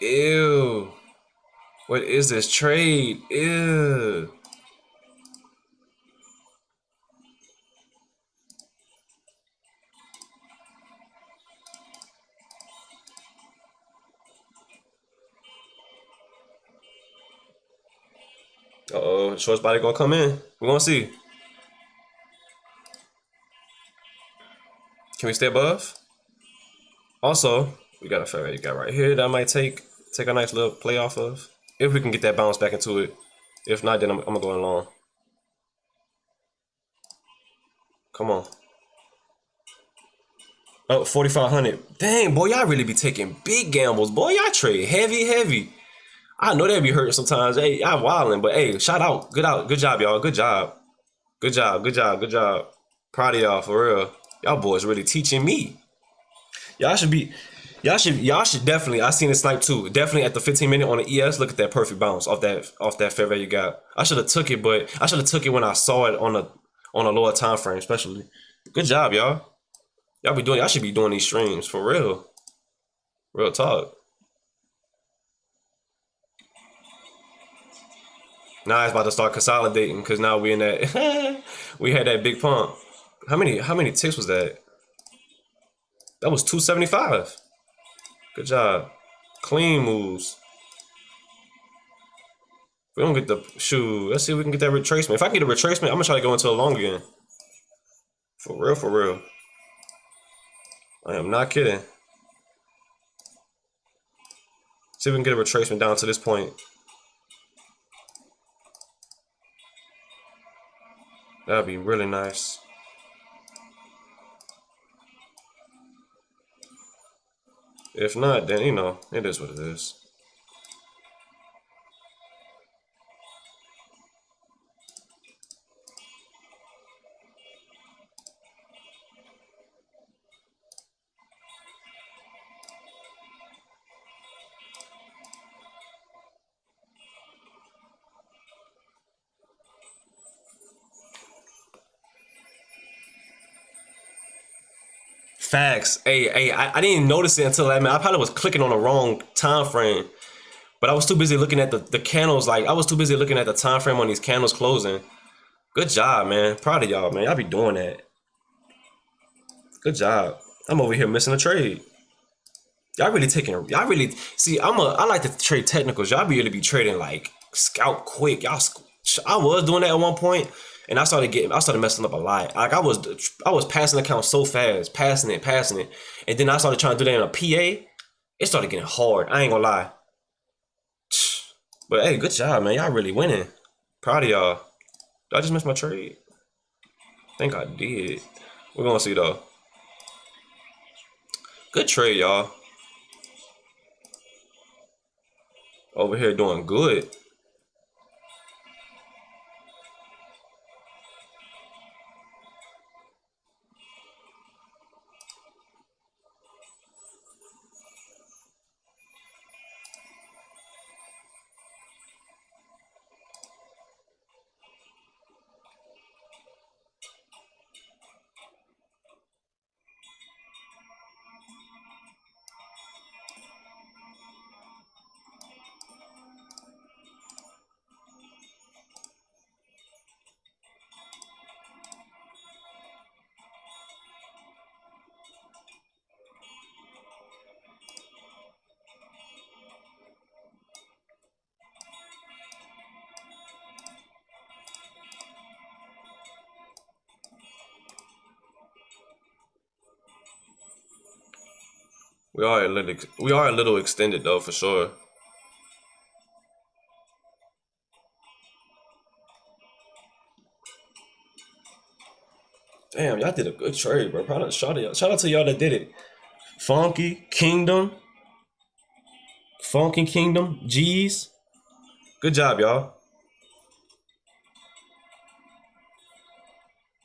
Ew. What is this trade? Ew. Uh-oh, short body gonna come in. We're gonna see. Can we stay above? Also, We got a fair value gap right here that I might take a nice little play off of. If we can get that bounce back into it. If not, then I'm gonna go long. Come on. Oh, 4,500. Dang, boy, y'all really be taking big gambles. Boy, y'all trade heavy. I know that be hurting sometimes. Hey, y'all wilding, but hey, shout out. Good job, y'all. Good job. Proud of y'all, for real. Y'all boys really teaching me. Y'all should be, y'all should definitely. I seen it snipe too. Definitely at the 15-minute on the ES. Look at that perfect bounce off that fair value gap. I should have took it, but I should have took it when I saw it on a lower time frame, especially. Good job, y'all. Y'all should be doing these streams for real. Real talk. Now it's about to start consolidating because now we in that we had that big pump. How many ticks was that? That was 275. Good job. Clean moves. If we don't get the shoe, let's see if we can get that retracement. If I can get a retracement, I'm gonna try to go into a long again. For real. I am not kidding. See if we can get a retracement down to this point. That'd be really nice. If not, then it is what it is. Facts. Hey, I didn't even notice it until I probably was clicking on the wrong time frame. But I was too busy looking at the candles. Like, I was too busy looking at the time frame on these candles closing. Good job, man. Proud of y'all, man. Y'all be doing that. Good job. I'm over here missing a trade. Y'all really see. I like to trade technicals. Y'all really be trading like scalp quick. I was doing that at one point, and I started messing up a lot. Like, I was passing accounts so fast, passing it, and then I started trying to do that in a PA. It started getting hard. I ain't gonna lie. But hey, good job, man. Y'all really winning. Proud of y'all. Did I just miss my trade? I think I did. We're gonna see though. Good trade, y'all. Over here doing good. We are a little extended though, for sure. Damn, y'all did a good trade, bro. Shout out to y'all that did it. Funky Kingdom, Funky Kingdom, G's. Good job, y'all.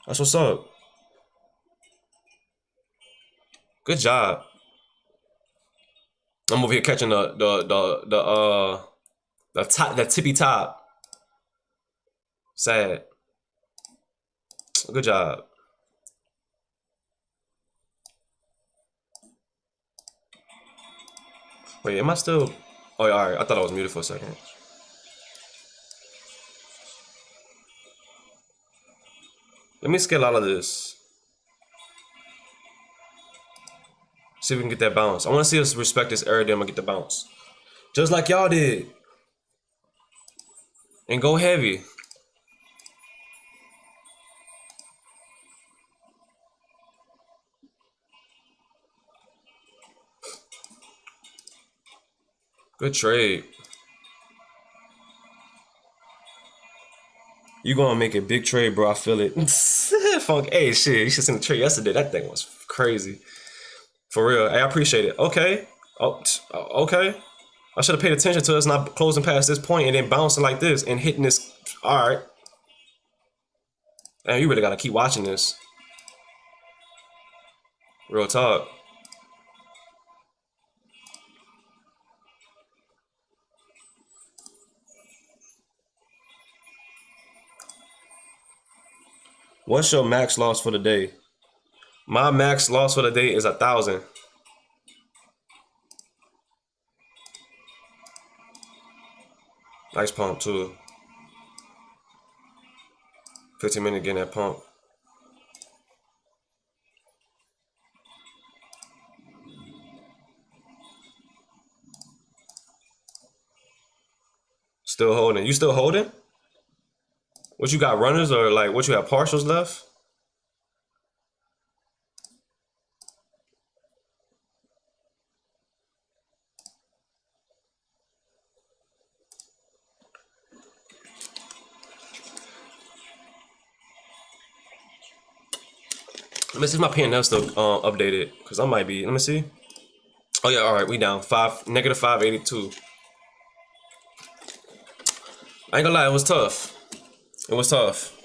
That's what's up. Good job. I'm over here catching the tippy top. Sad. Good job. Wait, am I still? Oh, yeah, all right. I thought I was muted for a second. Let me scale out of this. See if we can get that bounce. I want to see us respect this area. Then I'm gonna get the bounce, just like y'all did, and go heavy. Good trade. You gonna make a big trade, bro. I feel it. Funk. Hey, shit. You should send the trade yesterday. That thing was crazy. For real. Hey, I appreciate it. Okay. Oh, okay. I should have paid attention to us not closing past this point and then bouncing like this and hitting this. All right. Man, you really gotta keep watching this. Real talk. What's your max loss for the day? My max loss for the day is 1,000. Nice pump too. 15 minutes getting that pump. Still holding. You still holding? What you got, runners or like what you have, partials left? Let me see if my P&L still updated because I might be. Let me see. Oh yeah, all right, we down negative 582. I ain't gonna lie, it was tough. It was tough.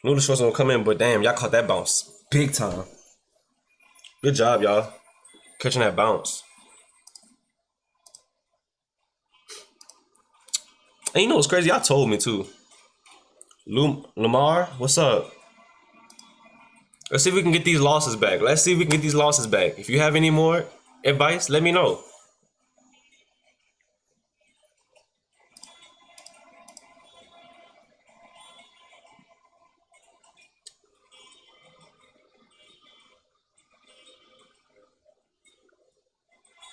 Knew the shorts gonna come in, but damn, y'all caught that bounce big time. Good job, y'all, catching that bounce. And you know what's crazy? Y'all told me too. Lamar, what's up? Let's see if we can get these losses back. Let's see if we can get these losses back. If you have any more advice, let me know.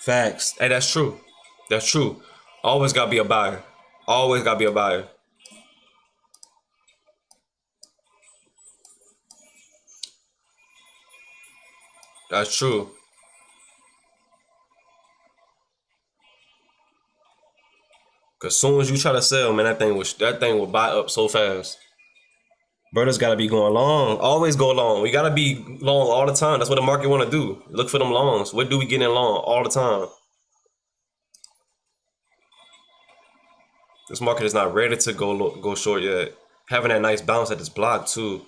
Facts. Hey, that's true. That's true. Always gotta be a buyer. Always gotta be a buyer. That's true. Cause soon as you try to sell, man, that thing will buy up so fast. Brothers gotta be going long. Always go long. We gotta be long all the time. That's what the market wanna do. Look for them longs. What do we get in long all the time? This market is not ready to go short yet. Having that nice bounce at this block too.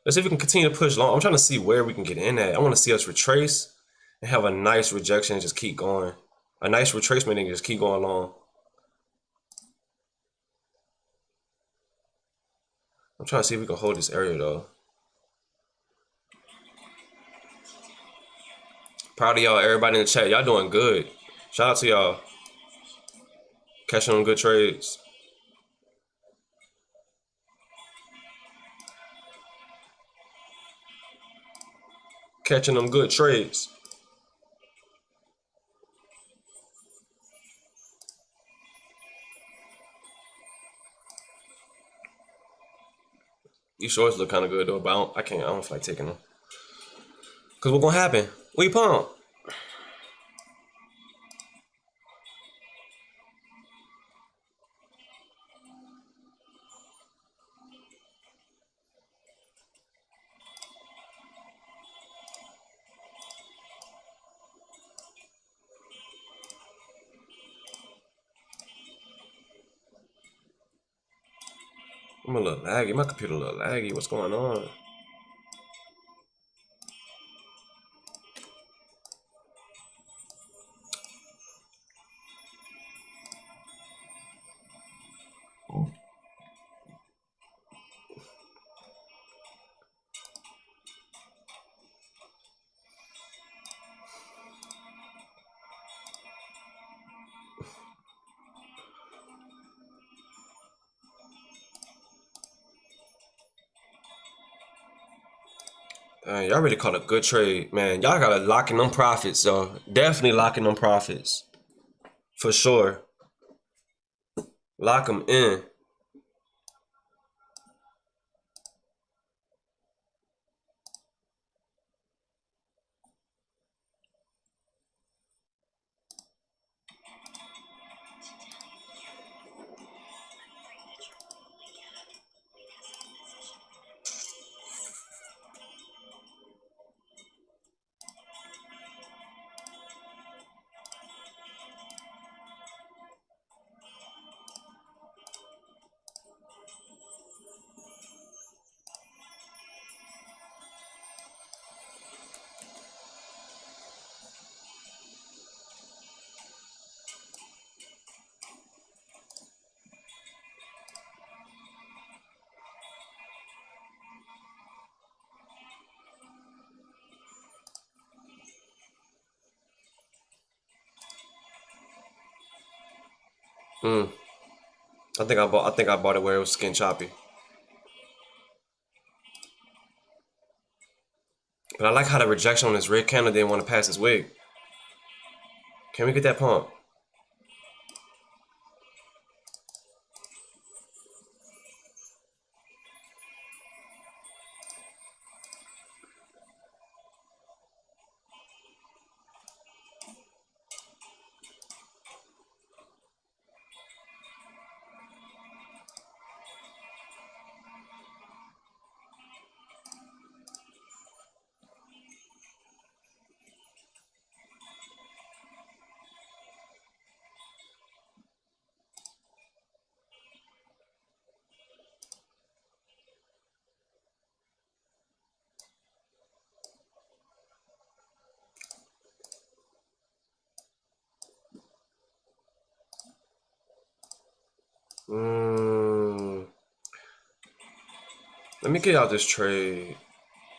Let's see if we can continue to push long. I'm trying to see where we can get in at. I want to see us retrace and have a nice rejection and just keep going. A nice retracement and just keep going long. I'm trying to see if we can hold this area though. Proud of y'all, everybody in the chat. Y'all doing good. Shout out to y'all. Catching them good trades. Catching them good trades. These shorts look kind of good though, but I don't feel like taking them. Cause what's gonna happen? We pump. I'm a little laggy. My computer a little laggy. What's going on? Y'all really caught a good trade, man. Y'all gotta lock in them profits, though. Definitely locking them profits. For sure. Lock them in. Hmm. I think I bought it where it was skin choppy. But I like how the rejection on this red candle didn't want to pass this wig. Can we get that pump? Mm. Let me get out this trade.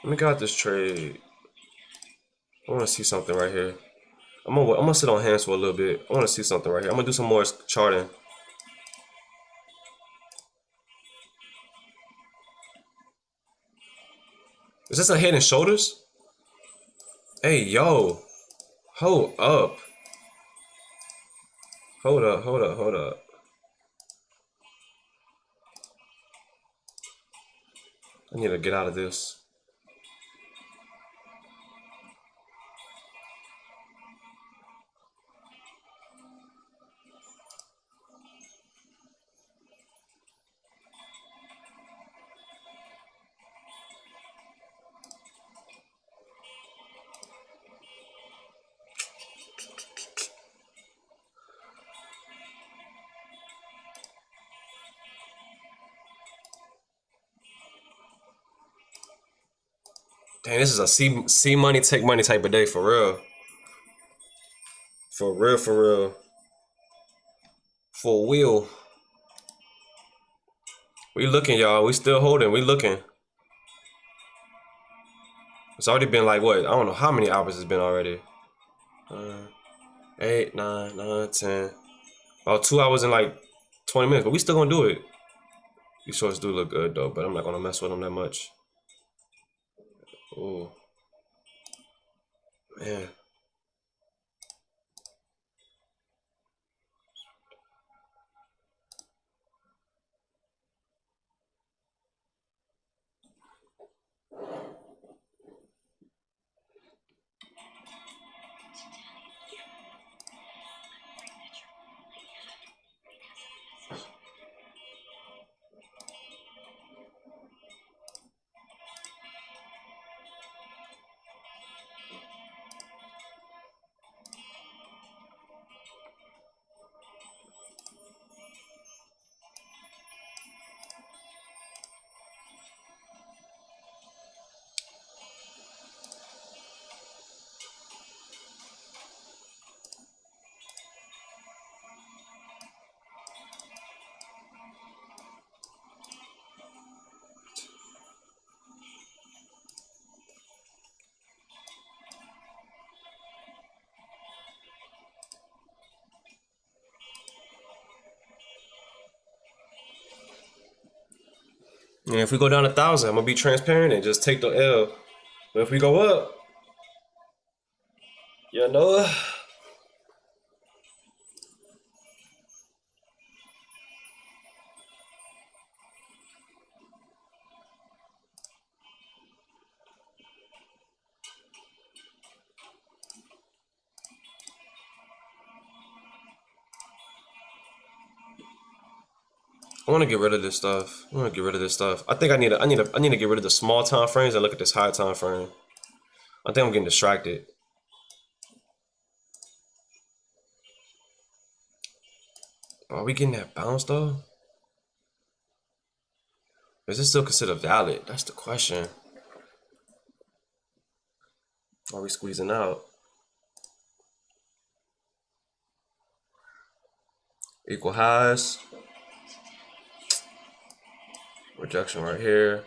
Let me get out this trade. I want to see something right here. I'm gonna sit on hands for a little bit. I want to see something right here. I'm gonna do some more charting. Is this a head and shoulders? Hey, yo. Hold up. Hold up, hold up, hold up. I need to get out of this. Dang, this is a see money, take money type of day for real. For real, for real. For real. We looking, y'all. We still holding. We looking. It's already been like what? I don't know how many hours it's been already. 8, 9, 9, 10. About 2 hours and like 20 minutes, but we still gonna do it. These shorts do look good though, but I'm not gonna mess with them that much. Oh man. And if we go down 1,000, I'm gonna be transparent and just take the L. But if we go up, you know, I want to get rid of this stuff. I want to get rid of this stuff. I think I need to get rid of the small time frames and look at this high time frame. I think I'm getting distracted. Are we getting that bounce though? Is this still considered valid? That's the question. Are we squeezing out? Equal highs. Rejection right here.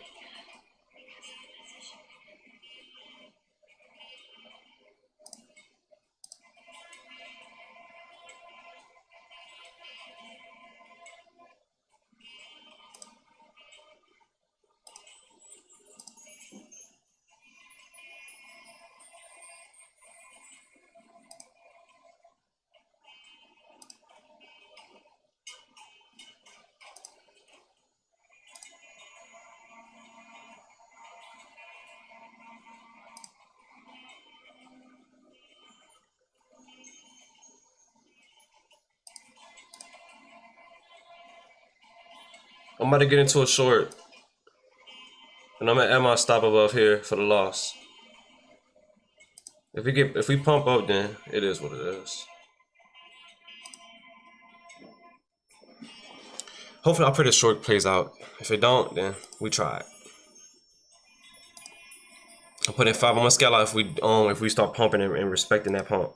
I'm about to get into a short, and I'm at my stop above here for the loss. If we pump up, then it is what it is. Hopefully, I pray the short plays out. If it don't, then we try it. I put in 5. I'm gonna scale out if we start pumping and respecting that pump.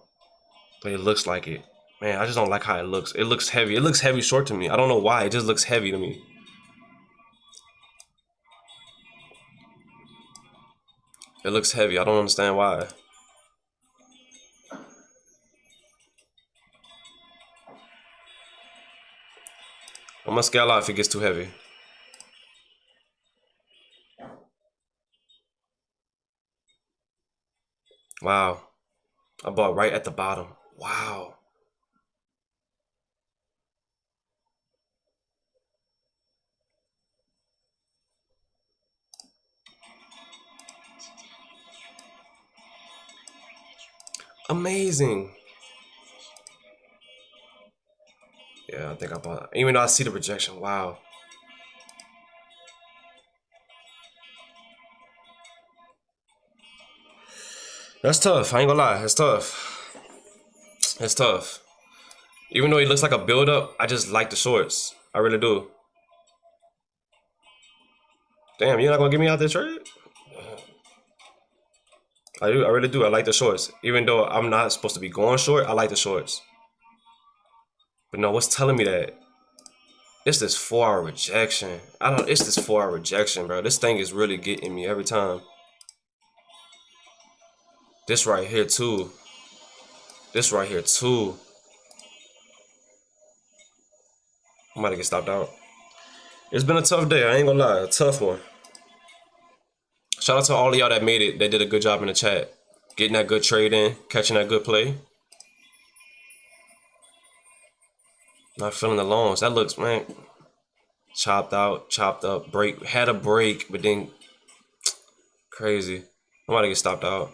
But it looks like it. Man, I just don't like how it looks. It looks heavy. It looks heavy short to me. I don't know why. It just looks heavy to me. It looks heavy. I don't understand why. I'm gonna scale out if it gets too heavy. Wow. I bought right at the bottom. Wow. Amazing. Yeah, I think I bought it. Even though I see the rejection. Wow. That's tough. I ain't gonna lie. That's tough. It's tough. Even though it looks like a build-up, I just like the shorts. I really do. Damn, you're not gonna get me out this trade? I do. I really do. I like the shorts. Even though I'm not supposed to be going short, I like the shorts. But no, what's telling me that? It's this 4-hour rejection. It's this 4-hour rejection, bro. This thing is really getting me every time. This right here too. This right here too. I'm about to get stopped out. It's been a tough day. I ain't gonna lie. A tough one. Shout out to all of y'all that made it. That did a good job in the chat. Getting that good trade in. Catching that good play. Not feeling the loans. That looks, man. Chopped out. Chopped up. Break. Had a break. But then. Crazy. I'm about to get stopped out.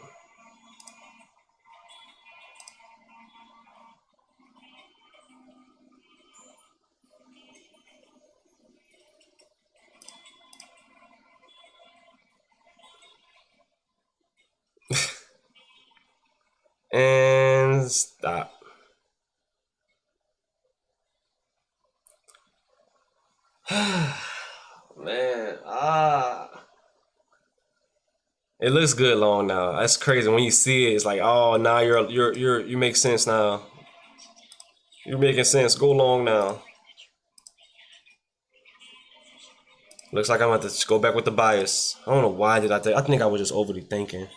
And stop. Man, it looks good long now. That's crazy. When you see it, it's like, oh, now you make sense now. You're making sense. Go long now. Looks like I'm about to go back with the bias. I don't know why did I think. I think I was just overly thinking.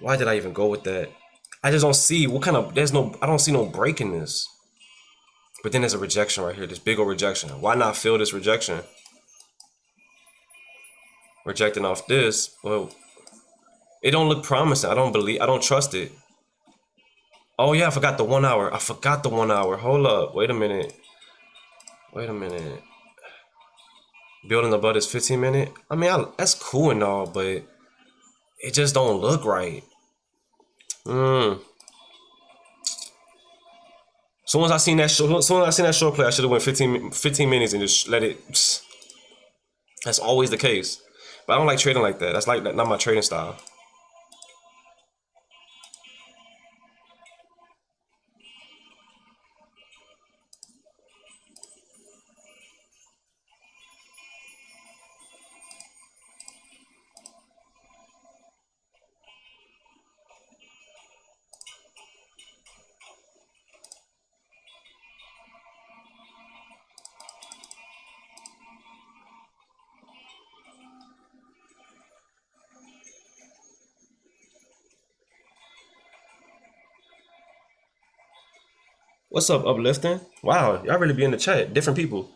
Why did I even go with that? I just don't see what kind of. I don't see no break in this. But then there's a rejection right here. This big old rejection. Why not feel this rejection? Rejecting off this. Well, it don't look promising. I don't trust it. Oh yeah, I forgot the 1 hour. I forgot the 1 hour. Hold up. Wait a minute. Wait a minute. Building the butt is 15-minute. I mean, that's cool and all, but it just don't look right. Soon as I seen that short play, I should have went 15 minutes and just let it. That's always the case. But I don't like trading like that. That's like not my trading style. What's up, uplifting? Wow, y'all really be in the chat. Different people.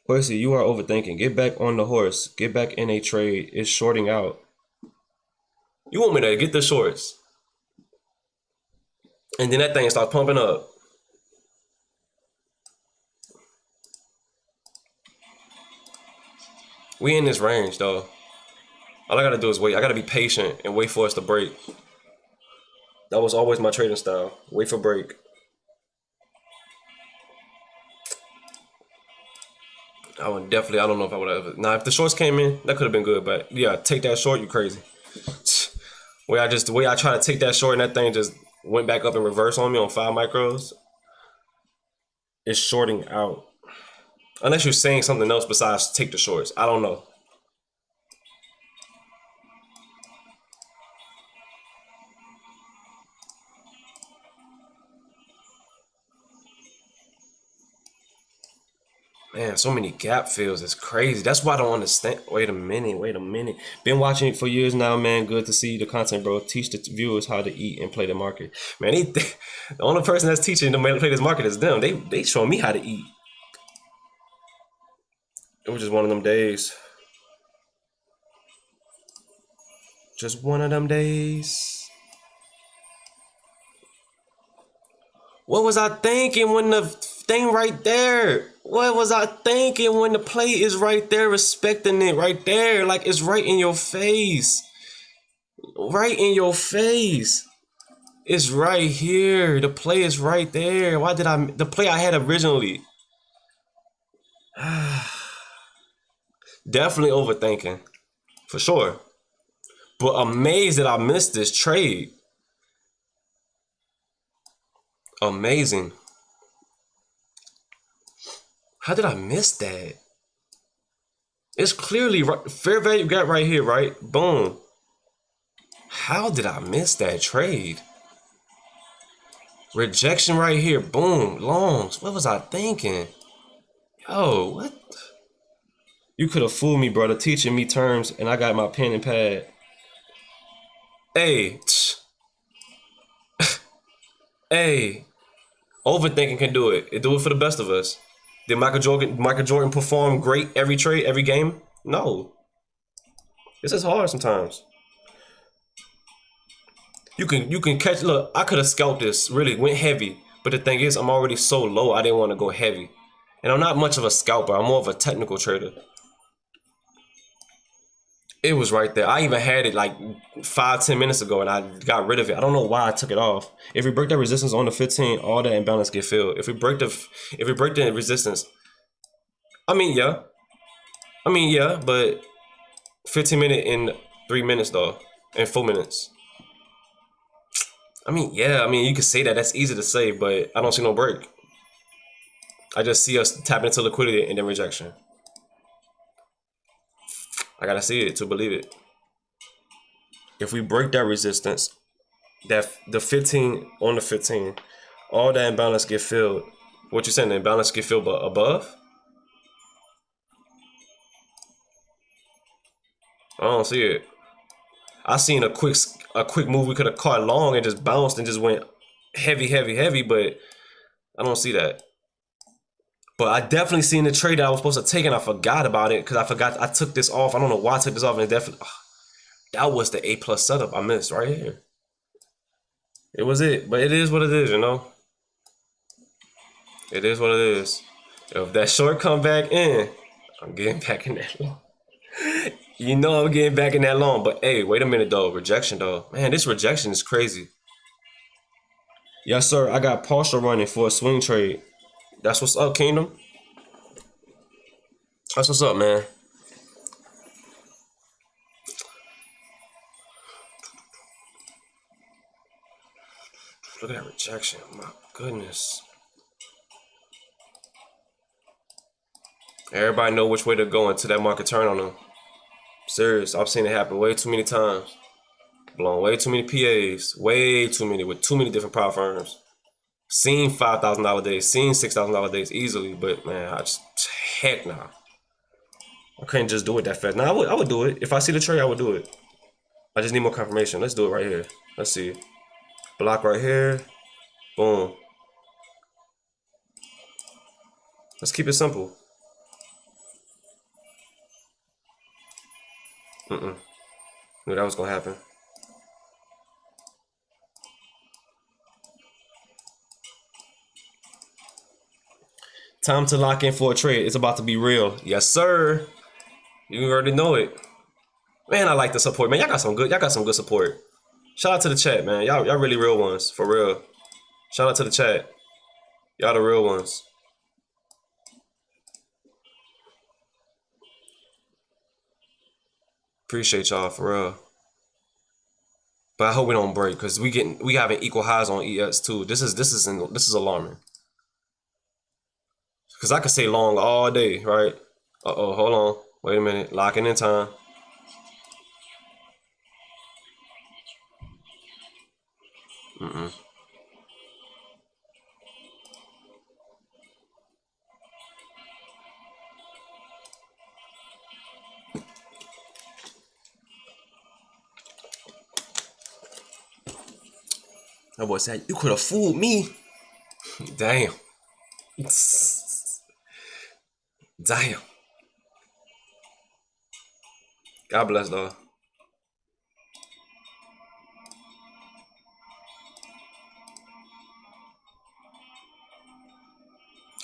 Percy, you are overthinking. Get back on the horse. Get back in a trade. It's shorting out. You want me to get the shorts. And then that thing starts pumping up. We in this range, though. All I gotta do is wait. I gotta be patient and wait for us to break. That was always my trading style. Wait for break. I would definitely. I don't know if I would have. Now, if the shorts came in, that could have been good. But yeah, take that short. You crazy? The way I try to take that short and that thing just went back up in reverse on me on 5 micros. It's shorting out. Unless you're saying something else besides take the shorts. I don't know. Man, so many gap fills. It's crazy. That's why I don't understand. Wait a minute. Wait a minute. Been watching it for years now, man. Good to see the content, bro. Teach the viewers how to eat and play the market. Man, the only person that's teaching them how to play this market is them. They showing me how to eat. It was just one of them days. Just one of them days. What was I thinking when the thing right there? What was I thinking when the play is right there, respecting it right there? Like it's right in your face. Right in your face. It's right here. The play is right there. Why did the play I had originally? Definitely overthinking. For sure. But amazed that I missed this trade. Amazing. How did I miss that? It's clearly right, fair value gap right here, right? Boom. How did I miss that trade? Rejection right here. Boom. Longs. What was I thinking? Yo, what? You could have fooled me, brother, teaching me terms, and I got my pen and pad. Hey. Hey. Overthinking can do it. It do it for the best of us. Did Michael Jordan perform great every trade, every game? No. This is hard sometimes. You can catch. Look, I could have scalped this. Really went heavy, but the thing is, I'm already so low. I didn't want to go heavy, and I'm not much of a scalper. I'm more of a technical trader. It was right there. I even had it like 5-10 minutes ago, and I got rid of it. I don't know why I took it off. If we break that resistance on the 15, all that imbalance get filled. If we break the resistance, I mean yeah, but 15 minutes in 3 minutes though, in 4 minutes. I mean you could say that. That's easy to say, but I don't see no break. I just see us tapping into liquidity and then rejection. I gotta see it to believe it. If we break that resistance, that the 15 on the 15, all that imbalance get filled. What you saying? The imbalance get filled above? I don't see it. I seen a quick move we could have caught long and just bounced and just went heavy, but I don't see that. But I definitely seen the trade that I was supposed to take and I forgot about it because I took this off. I don't know why I took this off, and it definitely that was the A+ setup I missed right here. It was it, but it is what it is, you know. It is what it is. If that short come back in, I'm getting back in that long. You know I'm getting back in that long, but hey, wait a minute though. Rejection though. Man, this rejection is crazy. Yes, sir. I got partial running for a swing trade. That's what's up, Kingdom. That's what's up, man. Look at that rejection. My goodness. Everybody know which way to go until that market turn on them. Serious. I've seen it happen way too many times. Blown way too many PAs. Way too many with too many different power firms. Seen $5,000 days. Seen $6,000 days easily. But man, heck nah. I couldn't just do it that fast. Now I would do it. If I see the trade, I would do it. I just need more confirmation. Let's do it right here. Let's see. Block right here. Boom. Let's keep it simple. Knew that was gonna happen. Time to lock in for a trade. It's about to be real. Yes, sir. You already know it. Man, I like the support. Man, y'all got some good support. Shout out to the chat, man. Y'all really real ones. For real. Shout out to the chat. Y'all the real ones. Appreciate y'all for real. But I hope we don't break because we having equal highs on EX too. This is alarming. Cause I could say long all day, right? Uh-oh, hold on. Wait a minute. Locking in time. Mm-mm. That boy said, you could have fooled me. Damn. Damn. God bless, though.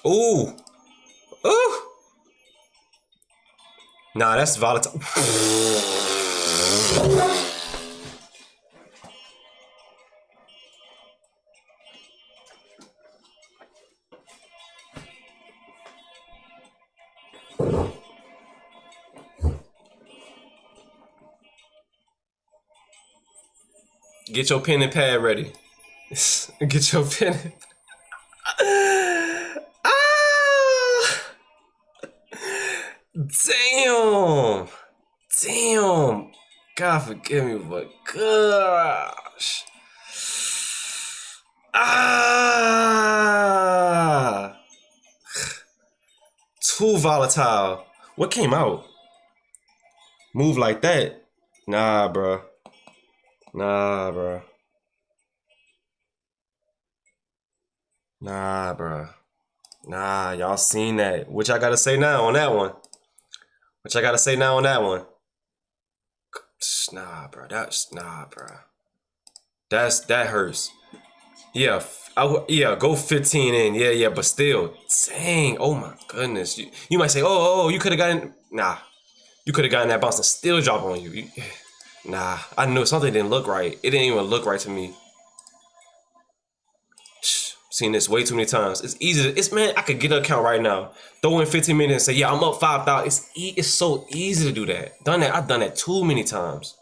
Ooh. Ooh. Nah, that's volatile. Get your pen and pad ready. Get your pen. Ah! Damn. Damn. God forgive me, but gosh. Ah. Too volatile. What came out? Move like that? Nah, bro. Nah, bro. Nah, bro. Nah, y'all seen that. What y'all gotta say now on that one? What y'all gotta say now on that one? Nah, bro. Nah, bro. That hurts. Yeah, yeah. Go 15 in. Yeah. But still, dang. Oh my goodness. You might say, oh, you could have gotten. Nah, you could have gotten that bounce and still drop on you. Nah, I knew something didn't look right. It didn't even look right to me. Seen this way too many times. It's easy to, man, I could get an account right now, throw in 15 minutes and say, yeah, I'm up 5,000. It's so easy to do that. I've done that too many times.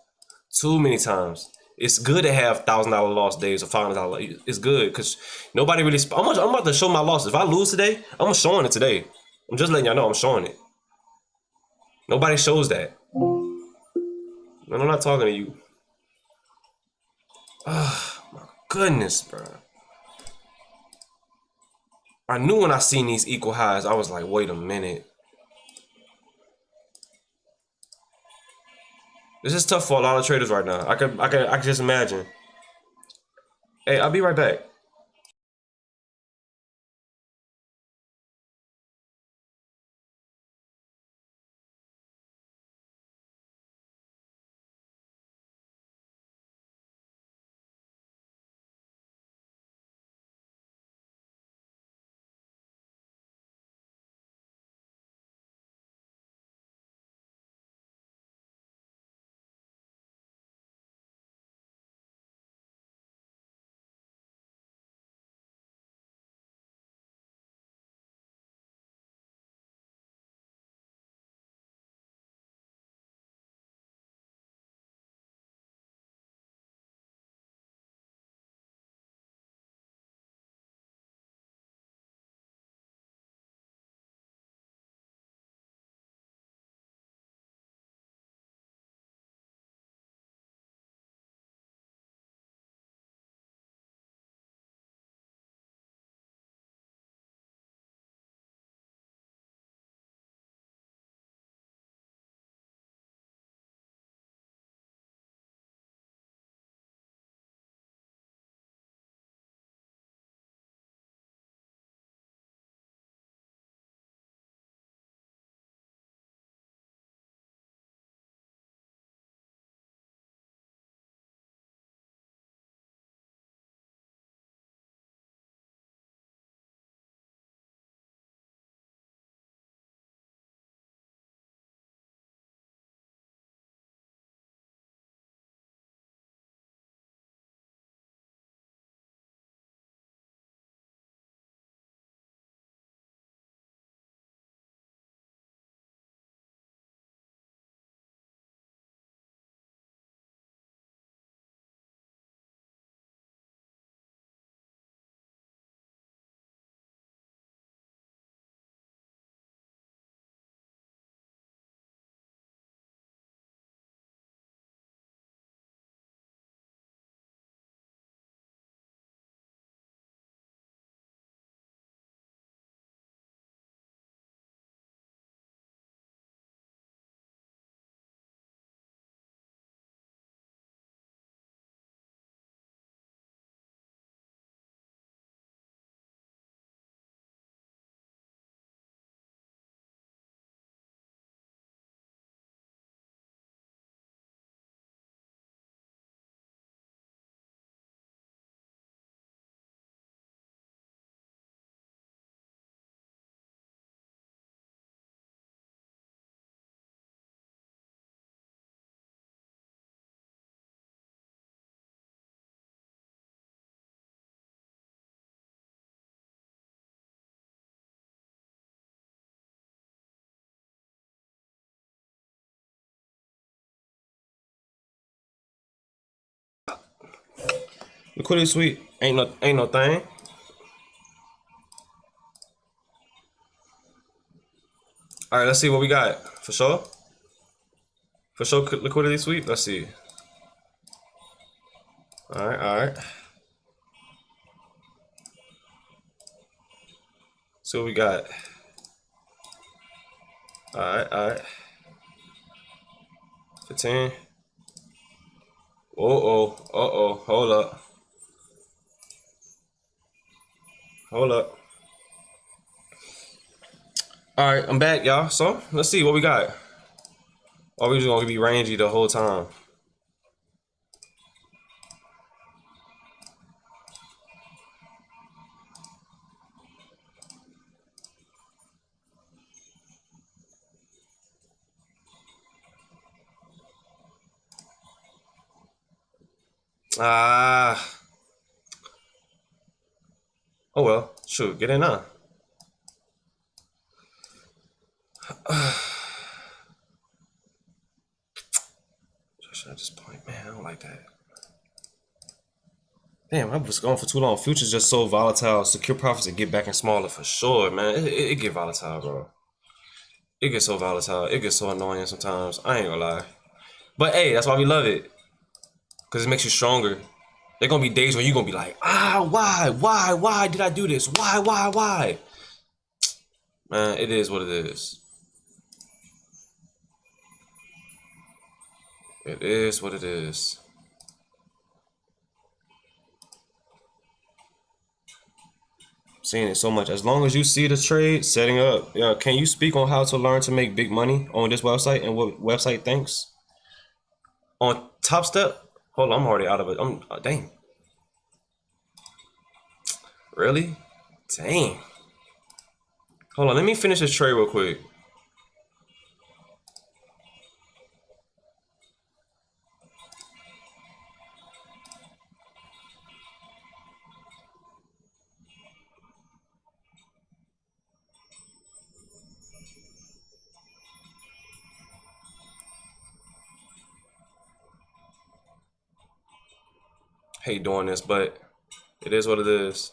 Too many times. It's good to have $1,000 loss days or $500. It's good because nobody really. I'm about to show my losses. If I lose today, I'm showing it today. I'm just letting y'all know I'm showing it. Nobody shows that. And I'm not talking to you. Oh my goodness, bro. I knew when I seen these equal highs, I was like, wait a minute. This is tough for a lot of traders right now. I can just imagine. Hey, I'll be right back. Liquidity sweep ain't no thing. All right, let's see what we got. For sure. For sure, liquidity sweep. Let's see. All right, all right. See what we got. All right, all right. 15. Uh-oh. Hold up. Hold up. All right, I'm back, y'all. So let's see what we got. Or we just gonna be rangy the whole time. Ah. Oh well. Shoot, get in now. Should I just point? Man, I don't like that. Damn, I was going for too long. Future's just so volatile. Secure profits and get back and smaller for sure, man. It get volatile, bro. It gets so volatile. It gets so annoying sometimes. I ain't gonna lie. But hey, that's why we love it. Because it makes you stronger. There gonna be days when you're gonna be like, why did I do this? Why? Man, it is what it is. It is what it is. Seeing it so much. As long as you see the trade setting up, yeah. Can you speak on how to learn to make big money on this website and what website thinks? On Top Step? Hold on, I'm already out of it. Dang. Really? Dang. Hold on, let me finish this trade real quick. Hate doing this, but it is what it is.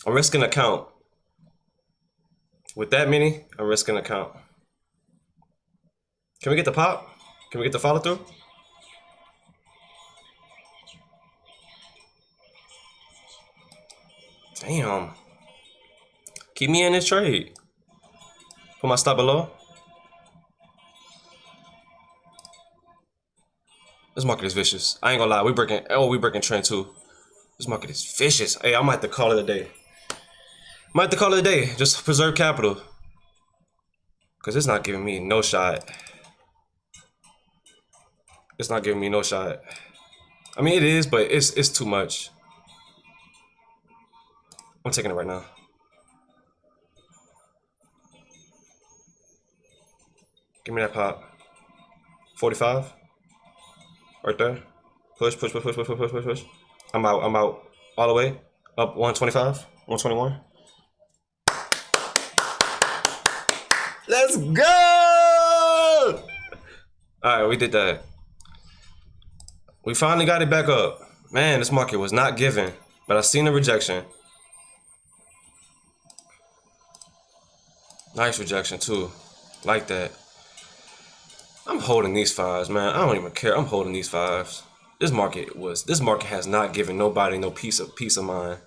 I'm risking account. With that many, I'm risking account. Can we get the pop? Can we get the follow through? Damn. Keep me in this trade. Put my stop below. This market is vicious. I ain't gonna lie. We breaking trend too. This market is vicious. Hey, I might have to call it a day. Might have to call it a day. Just preserve capital. Cause it's not giving me no shot. It's not giving me no shot. I mean, it is, but it's too much. I'm taking it right now. Give me that pop. 45. Right there. Push. I'm out. All the way. Up 125. 121. Let's go! Alright, we did that. We finally got it back up. Man, this market was not giving, but I seen the rejection. Nice rejection too. Like that. I'm holding these fives, man. I don't even care. I'm holding these fives. This market has not given nobody no peace of mind.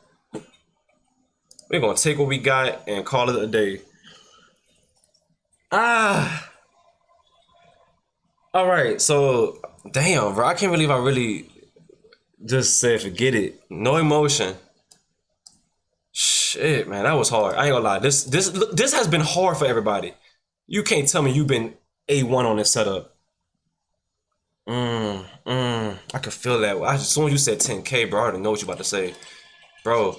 We're gonna take what we got and call it a day. All right, so damn, bro. I can't believe I really just said forget it. No emotion. Shit, man, that was hard. I ain't gonna lie. This has been hard for everybody. You can't tell me you've been A1 on this setup. I could feel that. As soon as you said 10K, bro, I already know what you about to say. Bro,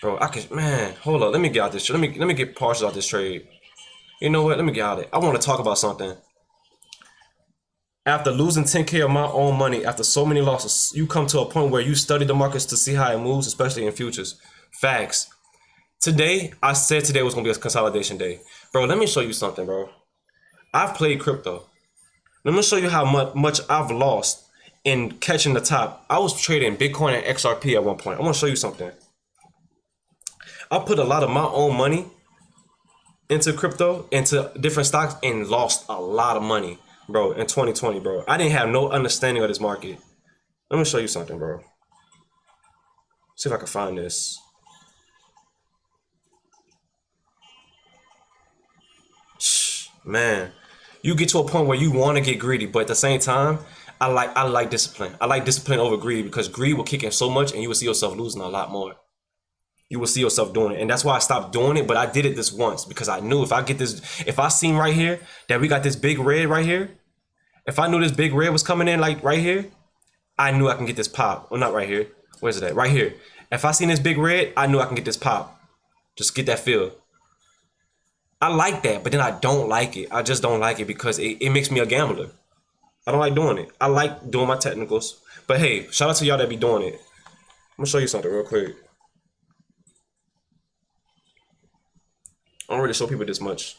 Bro, I can, man, hold up. Let me get out this. Let me get partial out this trade. You know what? Let me get out of it. I want to talk about something. After losing 10K of my own money, after so many losses, you come to a point where you study the markets to see how it moves, especially in futures. Facts. Today, I said today was going to be a consolidation day. Bro, let me show you something, bro. I've played crypto. Let me show you how much I've lost in catching the top. I was trading Bitcoin and XRP at one point. I want to show you something. I put a lot of my own money into crypto, into different stocks, and lost a lot of money, bro, in 2020, bro. I didn't have no understanding of this market. Let me show you something, bro. See if I can find this. Man, you get to a point where you want to get greedy, but at the same time, I like discipline. I like discipline over greed, because greed will kick in so much and you will see yourself losing a lot more. You will see yourself doing it. And that's why I stopped doing it. But I did it this once because I knew if I get this, if I seen right here that we got this big red right here, if I knew this big red was coming in like right here, I knew I can get this pop. Well, not right here. Where's it at? Right here. If I seen this big red, I knew I can get this pop. Just get that feel. I like that, but then I don't like it. I just don't like it because it makes me a gambler. I don't like doing it. I like doing my technicals. But hey, shout out to y'all that be doing it. I'm gonna show you something real quick. I don't really show people this much.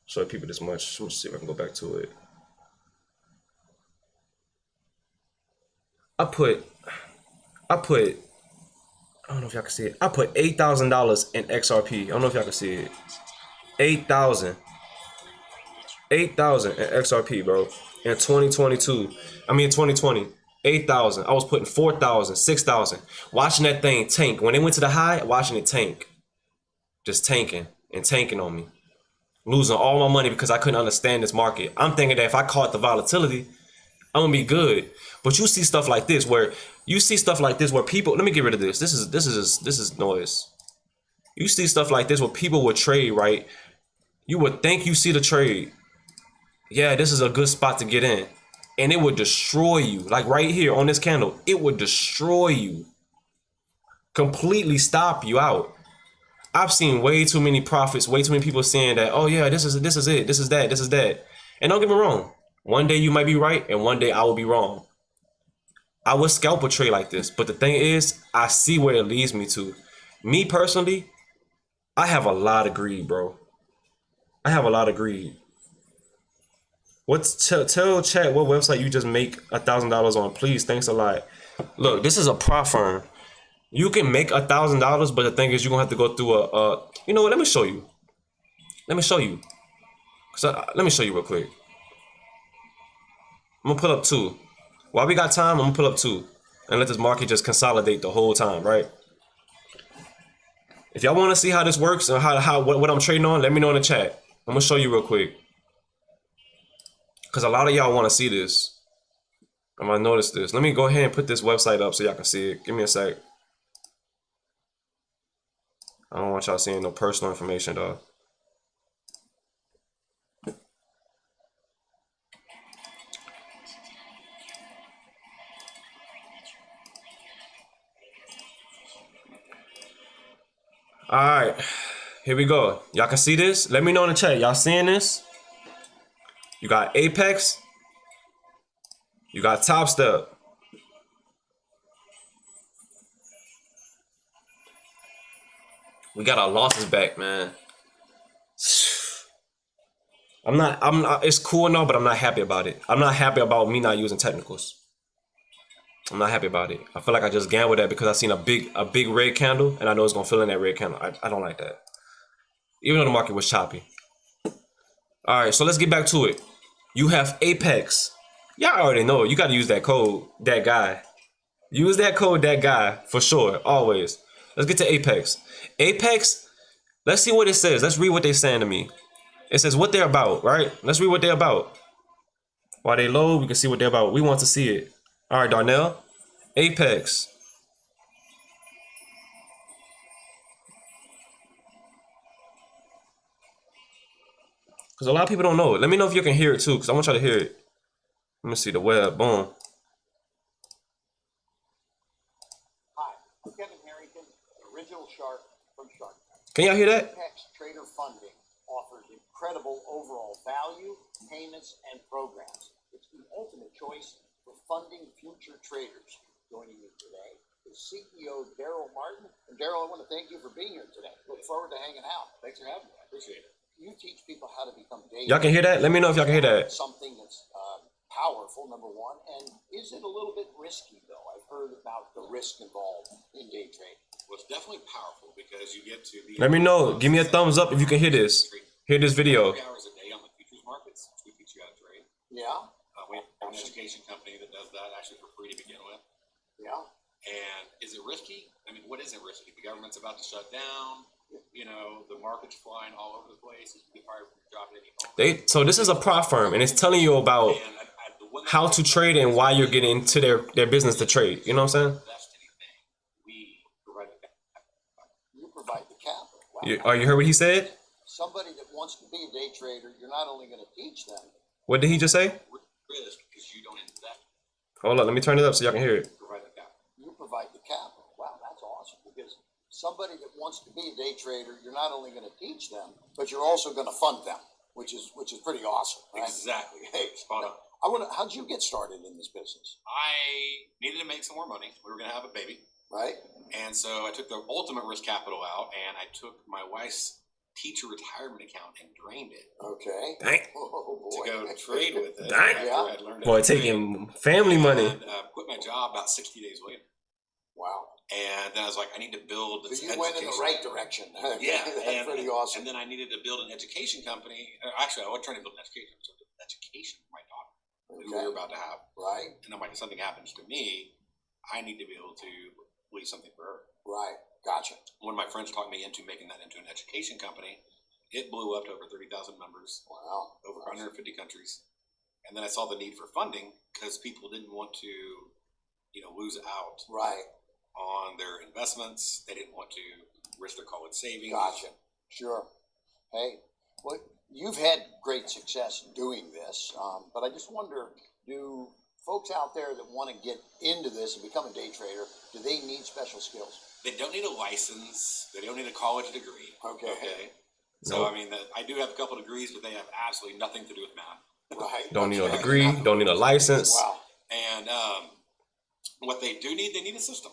Show people this much. Let me see if I can go back to it. I put, I don't know if y'all can see it. I put $8,000 in XRP. I don't know if y'all can see it. 8,000 in XRP, bro. In 2022. I mean, in 2020. 8,000. I was putting 4,000, 6,000. Watching that thing tank. When it went to the high, watching it tank. Just tanking and tanking on me. Losing all my money because I couldn't understand this market. I'm thinking that if I caught the volatility, I'm gonna be good. But you see stuff like this where people, let me get rid of this. This is noise. You see stuff like this where people would trade, right? You would think you see the trade. Yeah, this is a good spot to get in. And it would destroy you. Like right here on this candle, it would destroy you. Completely stop you out. I've seen way too many prophets, way too many people saying that, oh yeah, this is it, this is that. And don't get me wrong. One day you might be right, and one day I will be wrong. I would scalp a trade like this, but the thing is, I see where it leads me to. Me personally, I have a lot of greed, bro. I have a lot of greed. Tell chat what website you just make $1,000 on, please. Thanks a lot. Look, this is a prop firm. You can make $1,000, but the thing is, you're gonna have to go through you know what? Let me show you. Let me show you. Let me show you real quick. I'm gonna pull up two. While we got time, I'm gonna pull up two and let this market just consolidate the whole time, right? If y'all want to see how this works and what I'm trading on, let me know in the chat. I'm gonna show you real quick. Because a lot of y'all want to see this. I'm gonna notice this. Let me go ahead and put this website up so y'all can see it. Give me a sec. I don't want y'all seeing no personal information, though. All right, here we go. Y'all can see this? Let me know in the chat. Y'all seeing this? You got Apex. You got Top Step. We got our losses back, man. I'm not, it's cool and all, but I'm not happy about it. I'm not happy about me not using technicals. I'm not happy about it. I feel like I just gambled that because I seen a big red candle and I know it's gonna fill in that red candle. I don't like that. Even though the market was choppy. All right, so let's get back to it. You have Apex. Y'all already know. You got to use that code, that guy. Use that code, that guy, for sure, always. Let's get to Apex. Apex, let's see what it says. Let's read what they're saying to me. It says what they're about, right? Let's read what they're about. While they load, we can see what they're about. We want to see it. All right, Darnell. Apex. Because a lot of people don't know it. Let me know if you can hear it too, because I want y'all to hear it. Let me see the web. Boom. Phil Sharp from Shark Tank. Can y'all hear that? Apex Trader Funding offers incredible overall value, payments, and programs. It's the ultimate choice for funding future traders. Joining me today is CEO Daryl Martin. And Daryl, I want to thank you for being here today. Look forward to hanging out. Thanks for having me. I appreciate it. You teach people how to become day. Y'all can hear that? Let me know if y'all can hear that. Something that's powerful, number one. And is it a little bit risky, though? I've heard about the risk involved in day trading. Well, it's definitely powerful because you get to be. Let me know. Give me a thumbs up if you can hear this. Hear this video. 3 hours a day on the futures markets, which we teach you how to trade. Yeah. We have an education company that does that actually for free to begin with. Yeah. And is it risky? I mean, what isn't risky? The government's about to shut down. You know, the market's flying all over the place. You can be fired from your job at any moment. So this is a prop firm, and it's telling you about how to trade and why you're getting into their business to trade. You know what I'm saying? We provide the capital. You provide the capital. Wow. You heard what he said? Somebody that wants to be a day trader, you're not only going to teach them. What did he just say? Risk because you don't invest. Hold on, let me turn it up so y'all can hear it. Provide the capital. You provide the capital. Wow, that's awesome. Because somebody that wants to be a day trader, you're not only going to teach them, but you're also going to fund them, which is pretty awesome. Right? Exactly. Hey, spot on. How'd you get started in this business? I needed to make some more money. We were going to have a baby. Right. And so I took the ultimate risk capital out and I took my wife's teacher retirement account and drained it. Okay. Dang. Oh, To boy. go trade with it. Dang. After Yeah. I'd learned Boy, how to trade. taking family money. And quit my job about 60 days later. Wow. And then I was like, I need to build this So you went in the right direction. Yeah. That's pretty awesome. And then I needed to build an education company. Actually, I was trying to build an education. So education for my daughter, who we were about to have. Right. And then when something happens to me, I need to be able to leave something for her. Right. Gotcha. One of my friends talked me into making that into an education company. It blew up to over 30,000 members. Wow. Over 150 countries. And then I saw the need for funding because people didn't want to, lose out Right. on their investments. They didn't want to risk their college savings. Gotcha. Sure. Hey, well, you've had great success doing this, but I just wonder, do folks out there that want to get into this and become a day trader, do they need special skills? They don't need a license. They don't need a college degree. Okay. So, Nope. I mean, I do have a couple of degrees, but they have absolutely nothing to do with math. Right. Don't need no Okay. degree. Don't need a license. Wow. And what they do need, they need a system.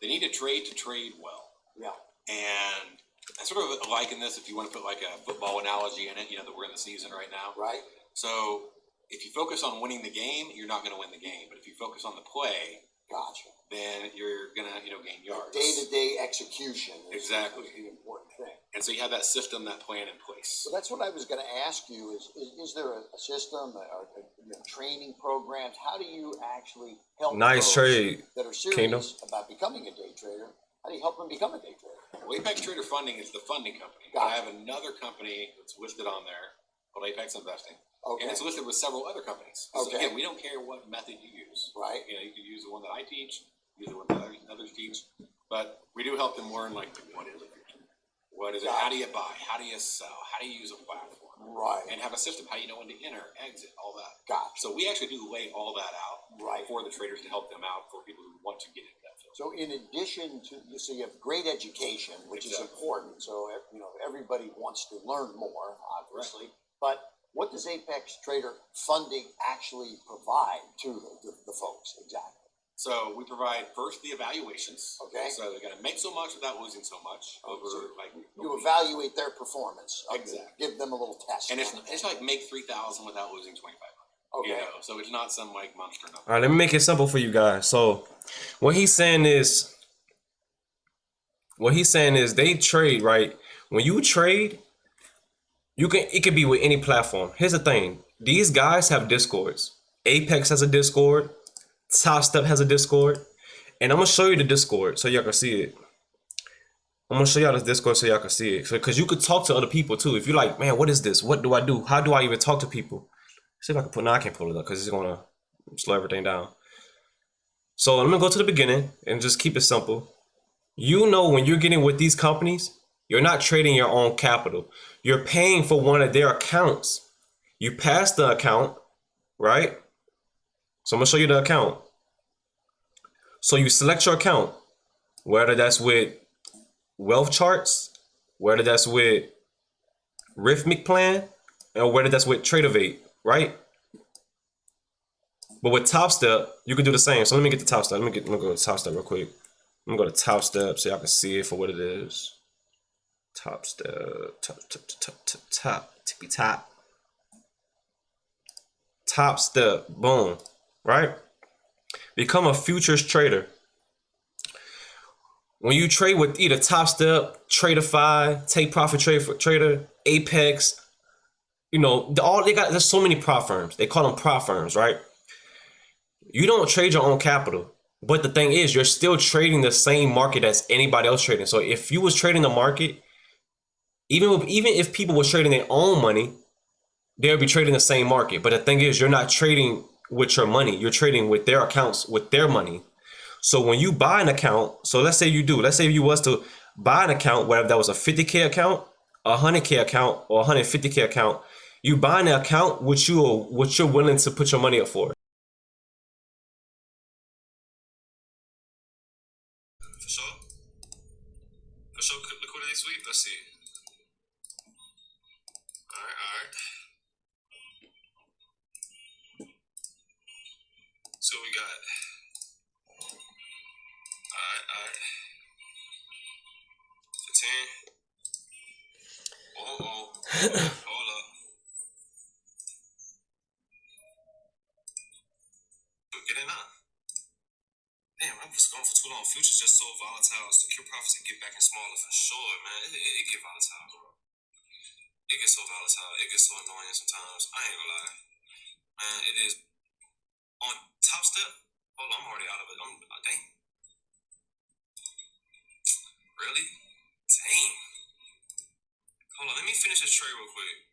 They need to trade well. Yeah. And I sort of liken this, if you want to put like a football analogy in it, that we're in the season right now. Right. So if you focus on winning the game, you're not going to win the game. But if you focus on the play, Gotcha. then you're going to, gain yards. Day-to-day execution is Exactly. the important thing. And so you have that system, that plan in place. So that's what I was going to ask you is there a system, training programs? How do you actually help Nice those trade, that are serious Kingdom. about becoming a day trader? How do you help them become a day trader? Well, Apex Trader Funding is the funding company. Got I it. have another company that's listed on there called Apex Investing. Okay. And it's listed with several other companies. So Okay. again, we don't care what method you use. Right. You can use the one that I teach, use the one that others teach. But we do help them learn, like, what is it? What is it? How do you buy? How do you sell? How do you use a platform? Right. And have a system, how you know when to enter, exit, all that. Gotcha. So we actually do lay all that out Right. for the traders to help them out for people who want to get into that field. So in addition to, so you have great education, which is Exactly. important. So, everybody wants to learn more, obviously. But what does Apex Trader Funding actually provide to the folks exactly? So we provide first the evaluations. Okay. So they're going to make so much without losing so much over So like You evaluate their performance. Exactly. Give them a little test. and it's like make 3,000 without losing 2,500. Okay. So it's not some like monster number. All right, let me make it simple for you guys. So what he's saying is they trade, right? When you trade, it could be with any platform. Here's the thing. These guys have Discords. Apex has a Discord. Top Step has a Discord. And I'm going to show you the Discord so y'all can see it. I'm going to show y'all this Discord so y'all can see it. Because you could talk to other people too. If you're like, man, what is this? What do I do? How do I even talk to people? See if I can no, I can't pull it up because it's going to slow everything down. So I'm going to go to the beginning and just keep it simple. When you're getting with these companies, you're not trading your own capital. You're paying for one of their accounts. You pass the account, right? So I'm going to show you the account. So you select your account. whether that's with wealth charts, whether that's with rhythmic plan, or whether that's with Tradeovate, right? But with Top Step, you can do the same. So let me get the Top Step. Let me go to Top Step real quick. I'm gonna go to Top Step so y'all can see it for what it is. Top Step, tippy top. Top Step, boom, right? Become a futures trader. When you trade with either Top Step, Tradeify, Take Profit Trader, Apex, you know, there's so many prop firms. They call them prop firms, right? You don't trade your own capital. But the thing is, you're still trading the same market as anybody else trading. So if you was trading the market, even if people were trading their own money, they'll be trading the same market. But the thing is, you're not trading with your money. You're trading with their accounts, with their money. So when you buy an account, so let's say you was to buy an account, whether that was a 50K account, a 100K account, or a 150K account, you buy an account which you're willing to put your money up for. For sure. For sure, liquidity sweep. Let's see. All right. So we got. All right. 15. Hold up. Get it now. Damn, I was going for too long. Future's just so volatile. Secure profits and get back in smaller for sure, man. It get volatile, bro. It gets so volatile. It gets so annoying sometimes. I ain't gonna lie. Man, it is. On Top Step? Hold on, I'm already out of it. Dang. Really? Dang. Hold on, let me finish this trade real quick.